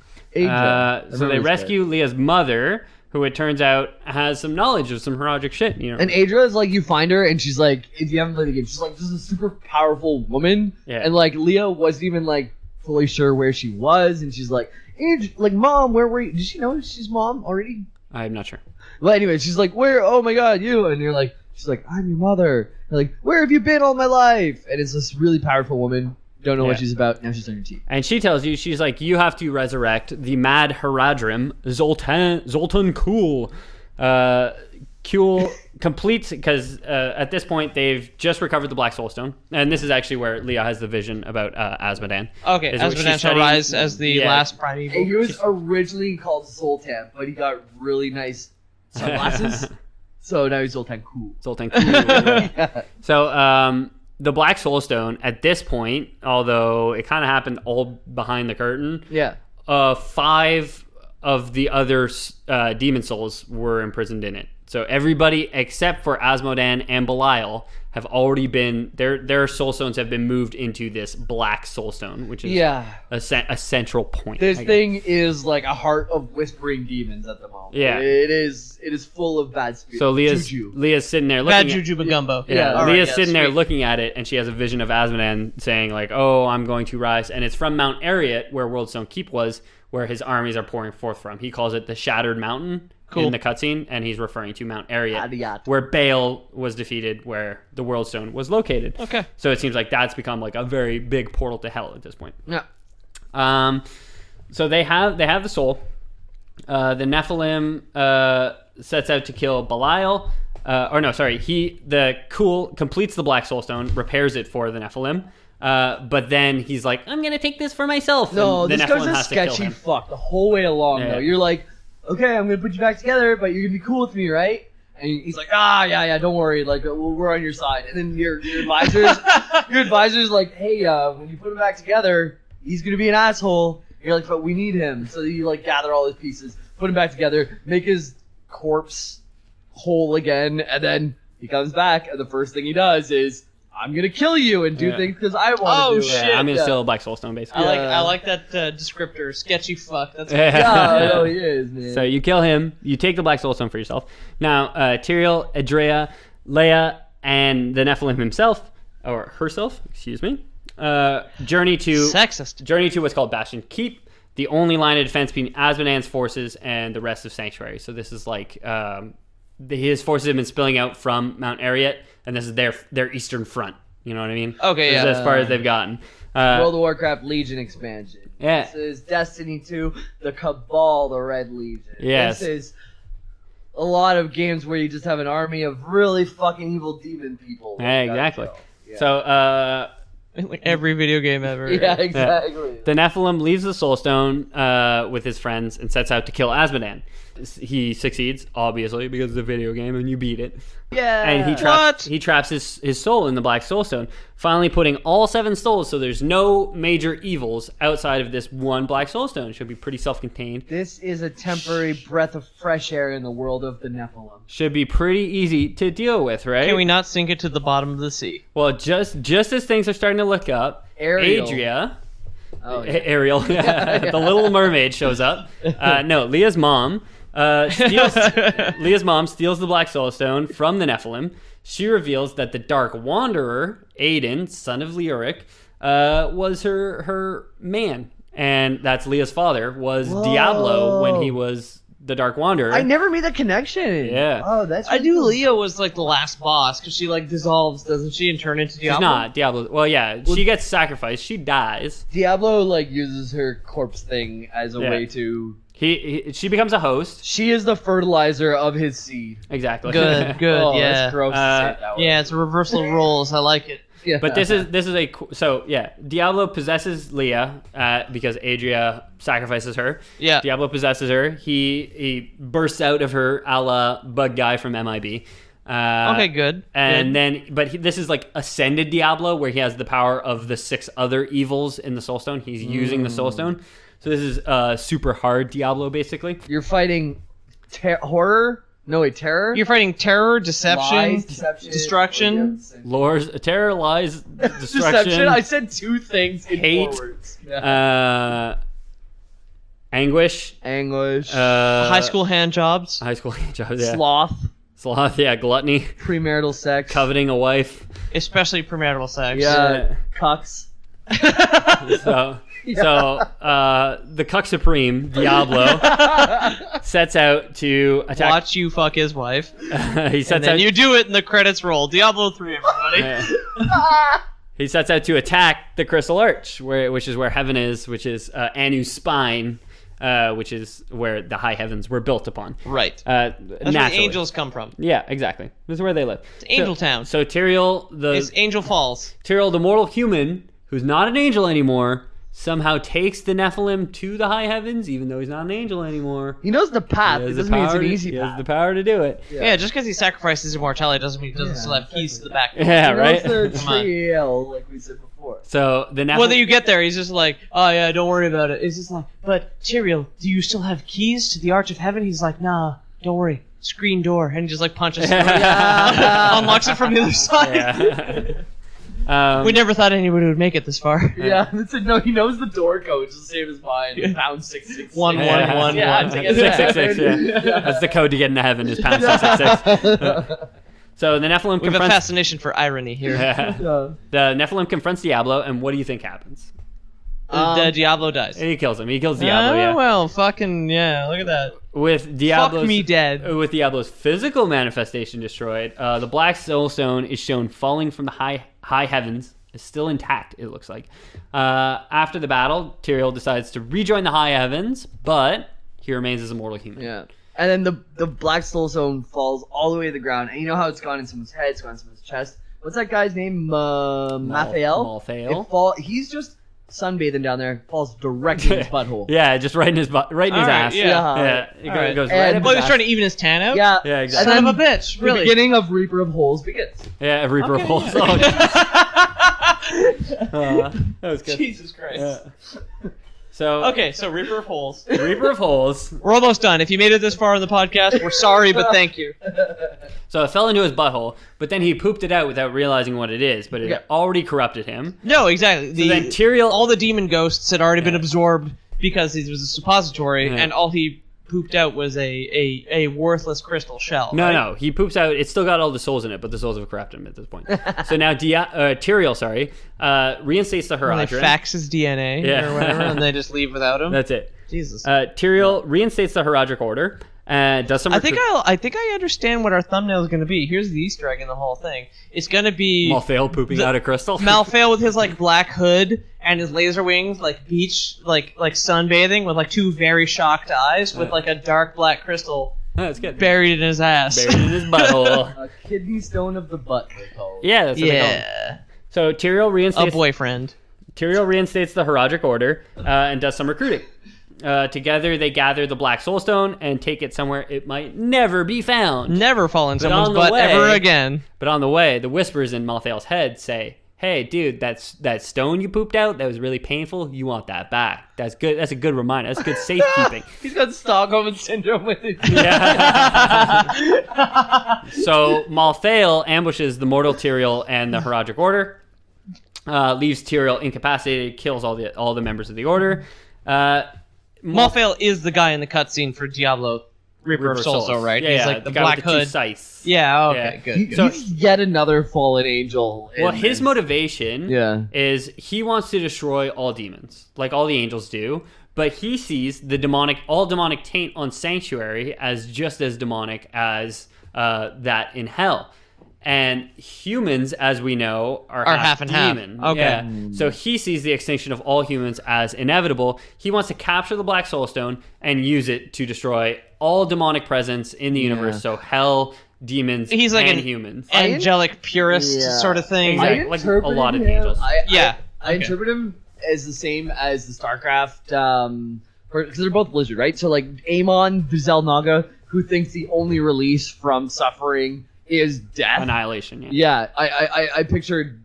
So they rescue Leah's mother, who it turns out has some knowledge of some Herodic shit. You know. And Aedra is like, you find her, and she's like, if you haven't played the game, she's like, this is a super powerful woman. Yeah. And like, Leah wasn't even like fully sure where she was, and she's like, Aedra, like, Mom, where were you? Did she know she's mom already? I'm not sure. Well, anyway, she's like, where? Oh my God, you! And you're like, she's like, I'm your mother. You're like, where have you been all my life? And it's this really powerful woman. Don't know Yeah. what she's about. Now she's on your team. And she tells you, she's like, you have to resurrect the mad Haradrim, Zoltan Kuhl. Kuhl completes, because at this point they've just recovered the Black Soul Stone. And this is actually where Leah has the vision about Asmodan. Okay, Is what she's Asmodan shall studying- rise as the Yeah. last And primeval. he was originally called Zoltan, but he got really nice sunglasses. So now he's Zoltan Cool. Zoltan Kuhl. Yeah. So, the Black Soul Stone, at this point, although it kind of happened all behind the curtain, Yeah. 5 of the other demon souls were imprisoned in it. So everybody except for Asmodan and Belial have already been their soul stones have been moved into this black soul stone, which is a central point. This thing is like a heart of whispering demons at the moment. Yeah, it is full of bad spirits. So Leah's sitting there looking bad juju bagumbo. Leah's sitting there looking at it, and she has a vision of Asmodan saying like, "Oh, I'm going to rise," and it's from Mount Ariat, where Worldstone Keep was, where his armies are pouring forth from. He calls it the Shattered Mountain. Cool. In the cutscene, and he's referring to Mount Ariat, where Baal was defeated, where the World Stone was located. Okay. So it seems like that's become like a very big portal to hell at this point. Yeah. So they have the soul. The Nephilim sets out to kill Belial. Completes the Black Soul Stone, repairs it for the Nephilim. But then he's like, I'm gonna take this for myself. No, and this goes a sketchy fuck the whole way along. Though you're like, okay, I'm gonna put you back together, but you're gonna be cool with me, right? And he's like, yeah, don't worry, like we're on your side. And then your advisor's like, hey, when you put him back together, he's gonna be an asshole. You're like, but we need him, so you like gather all his pieces, put him back together, make his corpse whole again, and then he comes back, and the first thing he does is, I'm gonna kill you and do things because I want to do it. Shit. I'm gonna steal a Black Soul Stone, basically. I like that descriptor, sketchy fuck. That's no, he is, man. So you kill him, you take the Black Soul Stone for yourself. Now, Tyrael, Adrea, Leia, and the Nephilim himself, or herself, excuse me, journey to what's called Bastion Keep, the only line of defense between Asmodan's forces and the rest of Sanctuary. So this is like his forces have been spilling out from Mount Ariat, and this is their eastern front. You know what I mean? Okay, this is as far as they've gotten. World of Warcraft Legion expansion. Yeah. This is Destiny 2, the Cabal, the Red Legion. Yes. This is a lot of games where you just have an army of really fucking evil demon people. Yeah, exactly. Yeah. So, like every video game ever. Yeah, exactly. The Nephilim leaves the Soul Stone with his friends and sets out to kill Asmodan. He succeeds, obviously, because it's a video game and you beat it. Yeah. And he traps his soul in the Black Soul Stone, finally putting all 7 souls, so there's no major evils outside of this one Black Soul Stone. It should be pretty self-contained. This is a temporary breath of fresh air in the world of the Nephilim. Should be pretty easy to deal with, right? Can we not sink it to the bottom of the sea? Well, just as things are starting to look up, Adria... Oh, yeah. Ariel, the Little Mermaid shows up. No, Leah's mom steals the Black Soul Stone from the Nephilim. She reveals that the Dark Wanderer, Aiden, son of Leoric, was her man, and that's Leah's father, was Diablo when he was the Dark Wanderer. I never made that connection. Yeah. Oh, that's. I knew Leah was like the last boss because she like dissolves, doesn't she, and turn into Diablo? She's not Diablo. Well, yeah, she gets sacrificed. She dies. Diablo like uses her corpse thing as a way to. She becomes a host. She is the fertilizer of his seed. Exactly. Good. Oh, Yeah. That's gross to say it that way. Yeah, it's a reversal of roles. I like it. Yeah. But this is Diablo possesses Leah because Adria sacrifices her. Yeah. Diablo possesses her. He bursts out of her a la Bug Guy from MIB. Okay, good. And then, this is like Ascended Diablo, where he has the power of the 6 other evils in the Soul Stone. He's using the Soul Stone. So this is super hard Diablo, basically. You're fighting horror. No, wait, terror? You're fighting terror, deception, lies, deception, destruction. Terror, lies, destruction. I said 2 things in hate, 4 words. Anguish. High school hand jobs. High school hand jobs, yeah. Sloth, yeah. Gluttony. premarital sex. Coveting a wife. Especially premarital sex. Yeah. Cucks. So the Cuck Supreme, Diablo, sets out to attack. Watch you fuck his wife. He sets out. You do it and the credits roll. Diablo 3, everybody. He sets out to attack the Crystal Arch, which is where heaven is, which is Anu's spine, which is where the high heavens were built upon. Right. That's where the angels come from. Yeah, exactly. This is where they live. It's Angel Town. So Tyrael, It's Angel Falls. Tyrael, the mortal human, who's not an angel anymore, somehow takes the Nephilim to the high heavens, even though he's not an angel anymore. He knows the path. It doesn't mean it's an easy path. He has the power to do it. Yeah, just because he sacrifices immortality doesn't mean he doesn't still have keys to the back door. Yeah, right? He knows the trial, like we said before. So the Nephilim... Whether you get there, he's just like, oh yeah, don't worry about it. It's just like, but Tyrael, do you still have keys to the Arch of Heaven? He's like, nah, don't worry. screen door, and he just like punches through it. Yeah. Unlocks it from the other side. Yeah. We never thought anybody would make it this far. Yeah, no, he knows the door code, just the same as mine. Pound 666. 111. Yeah, to get to 666, heaven. yeah. That's the code to get into heaven is pound 666. So the Nephilim We have a confronts... fascination for irony here. Yeah. Yeah. The Nephilim confronts Diablo, and what do you think happens? The Diablo dies. He kills him. He kills Diablo, yeah. Well, fucking, yeah, look at that. With Diablo's... Fuck me dead. With Diablo's physical manifestation destroyed, the Black Soul Stone is shown falling from the high heavens. Is still intact, it looks like. After the battle, Tyrael decides to rejoin the high heavens, but he remains as a mortal human. Yeah. And then the Black Soul Stone falls all the way to the ground. And you know how it's gone in someone's head, it's gone in someone's chest. What's that guy's name? Malthael? Malthael. He's just sunbathing down there, falls directly in his butthole. Yeah, just right in his butt, right in his All right, ass. yeah. It goes And- right up Well, his he was ass. trying to even his tan out? Yeah. Yeah, exactly. Son And of a then bitch, the really. beginning of Reaper of Holes begins. Yeah, Reaper of Okay. Holes. Oh, that was good. Jesus Christ. Yeah. So, Okay, so Reaper of Holes. Reaper of Holes. We're almost done. If you made it this far in the podcast, we're sorry, but thank you. So it fell into his butthole, but then he pooped it out without realizing what it is, but it had already corrupted him. No, exactly. So then Tyrael... All the demon ghosts had already been absorbed because it was a suppository, Yeah. and all he pooped out was a worthless crystal shell. No, right? no, he poops out. It's still got all the souls in it, but the souls have corrupted him at this point. So now Tyrael, reinstates the When they Haradrim. fax his DNA Yeah. or whatever, and they just leave without him. That's it. Jesus. Tyrael reinstates the Haradric Order and does some... I think I understand what our thumbnail is going to be. Here's the Easter egg in the whole thing. It's going to be Malthael pooping out a crystal. Malthael with his like black hood and his laser wings, like beach, like sunbathing with like two very shocked eyes with like a dark black crystal That's good. buried in his ass. Buried in his butthole. A kidney stone of the butt, they call it. Yeah, that's what they call it. Yeah, So Tyrael reinstates... a boyfriend. Tyrael reinstates the Haradric Order and does some recruiting. Together, they gather the Black Soul Stone and take it somewhere it might never be found. Never fall in someone's on the butt way- ever again. But on the way, the whispers in Malthael's head say, "Hey, dude, that stone you pooped out, that was really painful. You want that back. That's good. That's a good reminder. That's good safekeeping." He's got Stockholm Syndrome with it. Yeah. So Malthael ambushes the mortal Tyrael and the Haradric Order, leaves Tyrael incapacitated, kills all the members of the Order. Malthael is the guy in the cutscene for Diablo Reaper of Souls, though, right? Yeah, He's yeah, like the guy black with the two hood. scythes. Yeah, okay, Yeah. good. He- good. So- he's yet another fallen angel. Well, in his this. motivation Yeah. is he wants to destroy all demons, like all the angels do, but he sees the all demonic taint on Sanctuary as just as demonic as that in Hell. And humans, as we know, are half and half. demon. Okay. Yeah. So he sees the extinction of all humans as inevitable. He wants to capture the Black Soul Stone and use it to destroy all demonic presence in the universe. So Hell, demons, He's like and an humans. angelic purist Yeah. sort of thing. Exactly. I Like a interpreted lot of him- angels. Yeah. I Okay. interpret him as the same as the StarCraft, because they're both Blizzard, right? So like Amon, the Zelnaga, who thinks the only release from suffering is death. Annihilation. Yeah, I pictured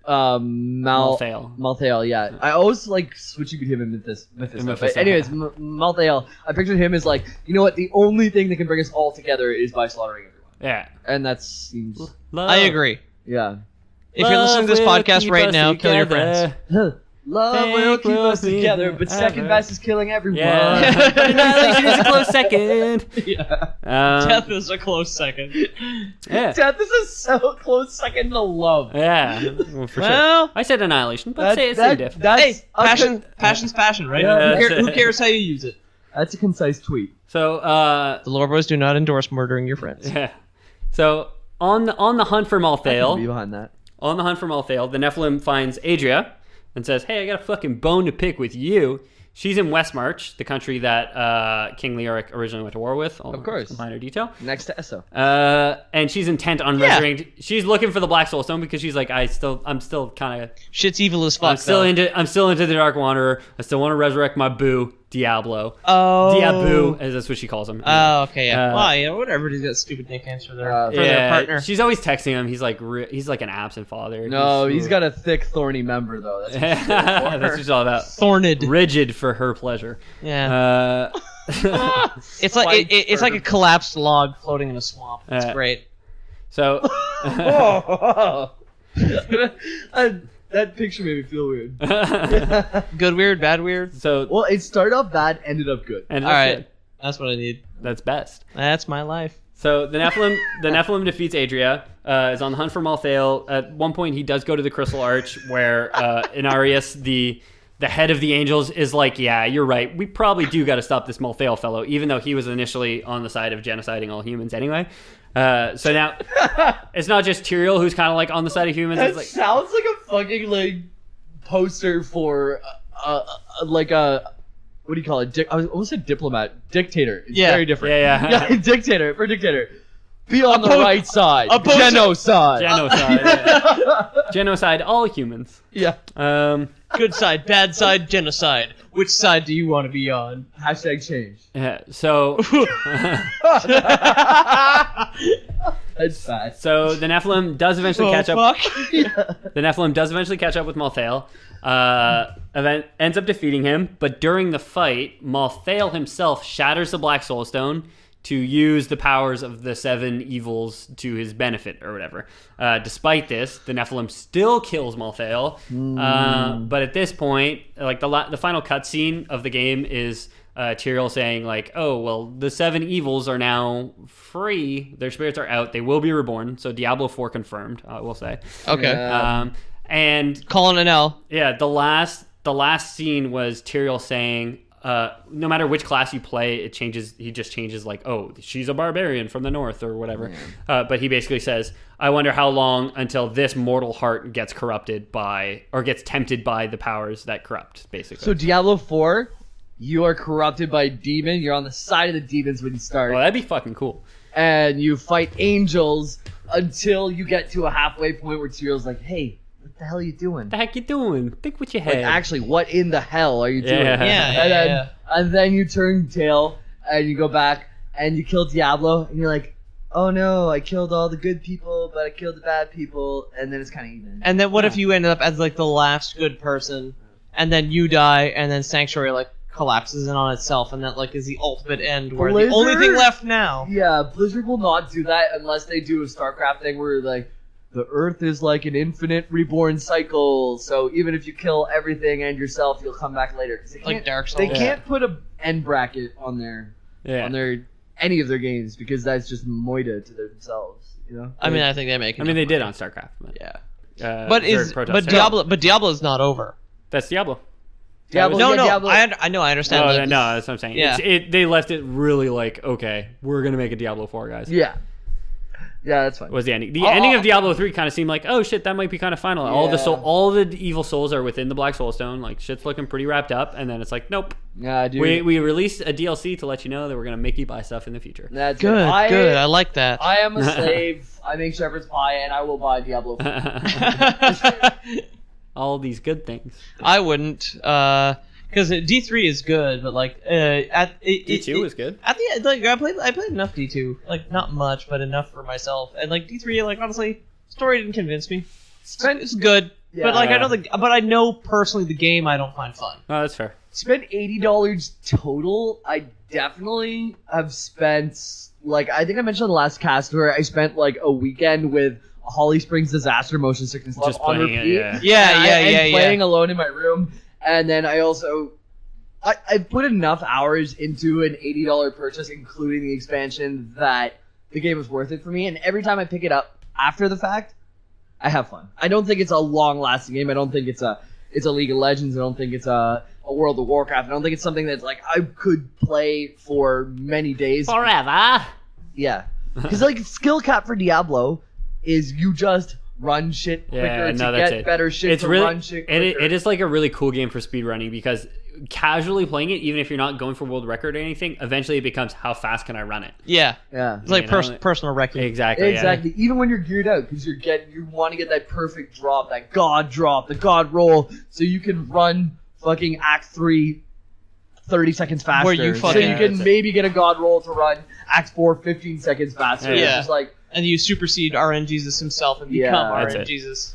Malthael. Malthael, yeah. I always like switching between him and Mephisto. Mephisto. But anyways, Malthael, I pictured him as like, you know what? The only thing that can bring us all together is by slaughtering everyone, Yeah. and that seems, I agree. yeah. If you're listening to this podcast right now, kill your friends. Love will keep us Think we'll together, be but second ever. best is killing everyone. Yeah. But annihilation is a close second. Yeah. Death is a close second. Yeah. Death is a so close second to love. Yeah. Well, for Well, sure. I said annihilation, but say it's same diff. That's hey, a passion's passion, right? Yeah, Who cares how you use it? That's a concise tweet. So, The lore boys do not endorse murdering your friends. yeah. So on the hunt for Be Malthael, behind that. the Nephilim finds Adria and says, "Hey, I got a fucking bone to pick with you." She's in Westmarch, the country that King Leoric originally went to war with. Of course. Some minor detail. Next to Esso. And she's intent on Yeah. resurrecting. She's looking for the Black Soul Stone because she's like, I'm still kind of, Shit's evil as fuck. I'm still though. into the Dark Wanderer. I still want to resurrect my boo, Diablo. Oh. Diabu, as that's what she calls him. Oh, okay, yeah. Uh, well, yeah, whatever. He's got stupid nicknames for their yeah, partner. she's always texting him. He's like an absent father. No, he's got a thick, thorny member, though. That's what she's there for. That's what she's all about. Thorned. Rigid for her pleasure. Yeah. It's like it's like a collapsed log floating in a swamp. It's great. So that picture made me feel weird. Good weird, bad weird. so Well, it started off bad, ended up good. and All right, that's what I need. that's best. That's my life. So the Nephilim defeats Adria. Is on the hunt for Malthael. At one point, he does go to the Crystal Arch, where Inarius, the head of the angels, is like, "Yeah, you're right. We probably do got to stop this Malthael fellow, even though he was initially on the side of genociding all humans anyway." So now it's not just Tyrael who's kind of like on the side of humans. That It's like, sounds like a fucking like poster for like a what do you call it? I almost said diplomat, dictator. It's very different. Yeah. Dictator for dictator. Be on the right side. Opposed- Genocide. Genocide. Yeah. Genocide all humans. Yeah. Good side, bad side, genocide. Which side do you want to be on? Hashtag change. Yeah. So That's bad. so the Nephilim does eventually catch up. Fuck. The Nephilim does eventually catch up with Malthael. Ends up defeating him, but during the fight, Malthael himself shatters the Black Soul Stone to use the powers of the 7 evils to his benefit or whatever. Despite this, the Nephilim still kills Malthael. But at this point, like the final cutscene of the game is Tyrael saying like, "Oh well, the 7 evils are now free. Their spirits are out. They will be reborn." So Diablo 4 confirmed. I will say. Okay. And Calling an L. yeah, the last scene was Tyrael saying, no matter which class you play, it changes. He just changes like, "Oh, she's a barbarian from the north" or whatever. But he basically says, "I wonder how long until this mortal heart gets corrupted by or gets tempted by the powers that corrupt." Basically. So Diablo 4, you are corrupted by a demon. You're on the side of the demons when you start, well, that'd be fucking cool. and you fight angels until you get to a halfway point where Tyrell's like, "Hey, what the hell are you doing? What the heck you doing? Think with your head. Like, actually, what in the hell are you doing?" Yeah. And then you turn tail and you go back and you kill Diablo and you're like, "Oh no, I killed all the good people, but I killed the bad people," and then it's kind of even. And then what if you ended up as like the last good person, and then you die, and then Sanctuary like collapses in on itself, and that like is the ultimate end where the only thing left now. Yeah, Blizzard will not do that unless they do a StarCraft thing where like the Earth is like an infinite reborn cycle. So even if you kill everything and yourself, you'll come back later. 'Cause they Like can't- Dark Souls. They can't put a end bracket on their any of their games because that's just moida to themselves. You know. I mean, I think they make. I mean, they did on StarCraft. But, Yeah. But Diablo. Diablo's not over. That's Diablo. Diablo. No, no, Diablo. I know, I understand. No, Like, no, that's what I'm saying. Yeah. They left it really like, okay, we're gonna make a Diablo 4, guys. Yeah. Yeah, that's fine. Was the ending? The ending of Diablo 3 kind of seemed like, oh shit, that might be kind of final. All the evil souls are within the Black Soul Stone. Like shit's looking pretty wrapped up, and then it's like, nope. Yeah, dude. We released a DLC to let you know that we're gonna make you buy stuff in the future. That's Good, it. good. I like that. I am a slave. I make shepherd's pie, and I will buy Diablo 4. All these good things. I wouldn't, because D3 is good, but like D2 is good. At the end, like I played enough D2, like not much, but enough for myself. And like D3, like honestly, story didn't convince me. It's good, but like I know personally the game I don't find fun. Oh, that's fair. Spent $80 total. I definitely have spent, like, I think I mentioned on the last cast where I spent like a weekend with Holly Springs Disaster Motion Sickness Love Just on playing repeat. it, yeah. And playing alone in my room. And then I also I put enough hours into an $80 purchase, including the expansion, that the game was worth it for me. And every time I pick it up after the fact, I have fun. I don't think it's a long-lasting game. I don't think it's a League of Legends. I don't think it's a World of Warcraft. I don't think it's something that's like I could play for many days. Forever. Yeah. Because like skill cap for Diablo is you just run shit quicker to get better shit it's to really, run shit quicker. And it is like a really cool game for speedrunning because casually playing it, even if you're not going for world record or anything, eventually it becomes how fast can I run it? Yeah. Yeah. It's like personal record. Exactly. Exactly. Even when you're geared out, because you want to get that perfect drop, the god roll, so you can run fucking Act 3 30 seconds faster. Where you so you can maybe get a god roll to run Act 4 15 seconds faster. Yeah. It's just like, and you supersede RN Jesus himself and become RN Jesus.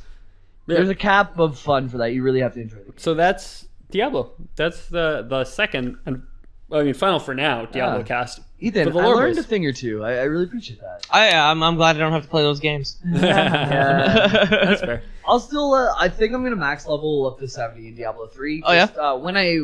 There's a cap of fun for that. You really have to enjoy the game. So that's Diablo. That's the second and Well, I mean, final for now, Diablo Yeah. cast. Ethan, For the I lore learned boys. a thing or two. I really appreciate that. I'm glad I don't have to play those games. That's fair. I'll still. I think I'm gonna max level up to 70 in Diablo 3. Oh, yeah? When I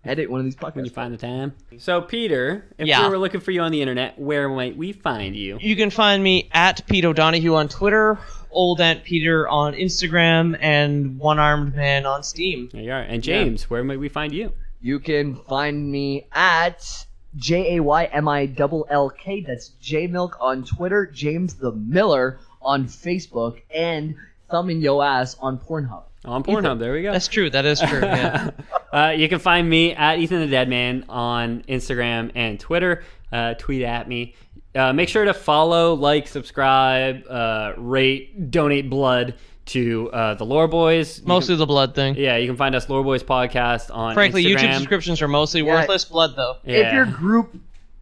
edit one of these podcasts. When you find the time. So, Peter, if Yeah. we were looking for you on the internet, where might we find you? You can find me at Pete O'Donohue on Twitter, Old Aunt Peter on Instagram, and One Armed Man on Steam. There you are. And James, where might we find you? You can find me at JAYMILLK. That's JMilk on Twitter, James the Miller on Facebook, and Thumb in Yo Ass on Pornhub. On Pornhub, there we go. That's true. That is true. Yeah. You can find me at Ethan the Deadman on Instagram and Twitter. Tweet at me. Make sure to follow, like, subscribe, rate, donate blood to the Lore Boys. Mostly the blood thing. Yeah, you can find us Lore Boys Podcast on Frankly, Instagram. YouTube subscriptions are mostly Yeah. worthless. Blood, though. Yeah. If you're group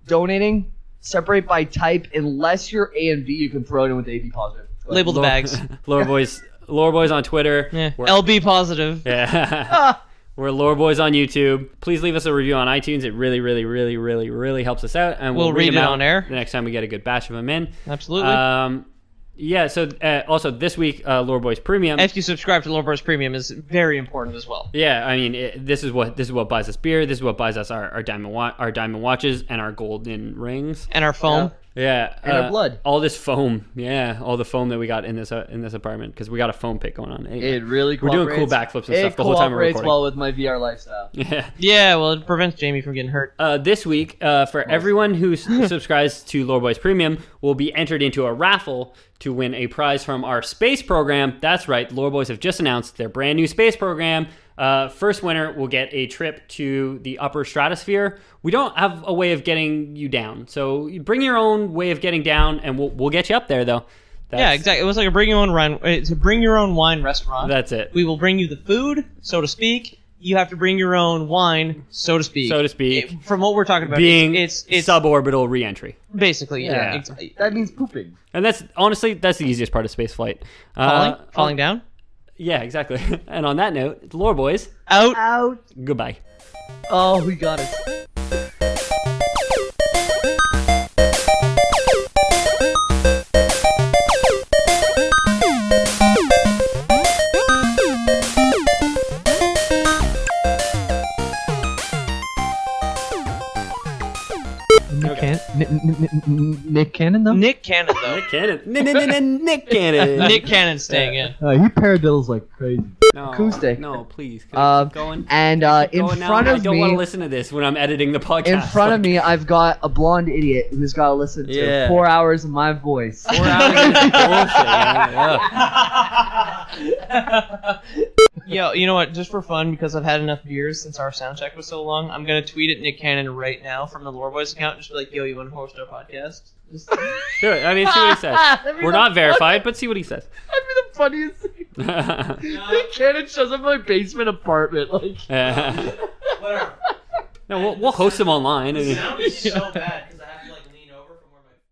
donating, separate by type. Unless you're A and B, you can throw it in with AB positive. Label the bags. Lore Boys on Twitter. Yeah. We're- LB positive. Yeah. We're Lore Boys on YouTube. Please leave us a review on iTunes. It really, really, really, really, really helps us out. And We'll read them it out on air. the next time we get a good batch of them in. Absolutely. Yeah, so also this week, Lore Boys Premium. If you subscribe to Lore Boys Premium is very important as well. Yeah, I mean, this is what buys us beer. This is what buys us our diamond watches and our golden rings. And our foam. Yeah, And our blood. All this foam. Yeah, all the foam that we got in this apartment because we got a foam pit going on. Anyway, It really we're doing cool cooperates- backflips and stuff the whole time we're cooperates recording. well with my VR lifestyle. Yeah. Yeah, well, it prevents Jamie from getting hurt. This week, for everyone who subscribes to Lore Boys Premium, will be entered into a raffle to win a prize from our space program. That's right, Lore Boys have just announced their brand new space program. First winner will get a trip to the upper stratosphere. We don't have a way of getting you down, so you bring your own way of getting down, and we'll get you up there, though. Yeah, exactly. It was like a bring your own wine. It's a bring your own wine restaurant. That's it. We will bring you the food, so to speak. You have to bring your own wine, so to speak. So to speak. From what we're talking about, Being it's suborbital reentry. basically Yeah. exactly. That means pooping. And that's the easiest part of space flight. Falling down. Yeah, exactly. And on that note, the Lore Boys, Out. Out. goodbye. Oh, we got it. Nick Cannon though. Nick Cannon though. Nick Cannon. Nick Cannon. Nick Cannon's staying in. He paradiddles like crazy. No, Acoustic. No, please. Can I keep going? And in Going now? front I of don't want to me, listen to this when I'm editing the podcast. in front of me, I've got a blonde idiot who's got to listen to Yeah. 4 hours of my voice. 4 hours of bullshit. Yeah. Yo, you know what? Just for fun, because I've had enough beers since our sound check was so long, I'm gonna tweet at Nick Cannon right now from the Lore Boys account. Just be like, "Yo, you want to host our podcast?" Just... Do it. I mean, see what he says. We're not verified, but see what he says. That'd be the funniest thing. Nick Cannon shows up in my basement apartment, like. Whatever. No, we'll host him online. Sound is so bad.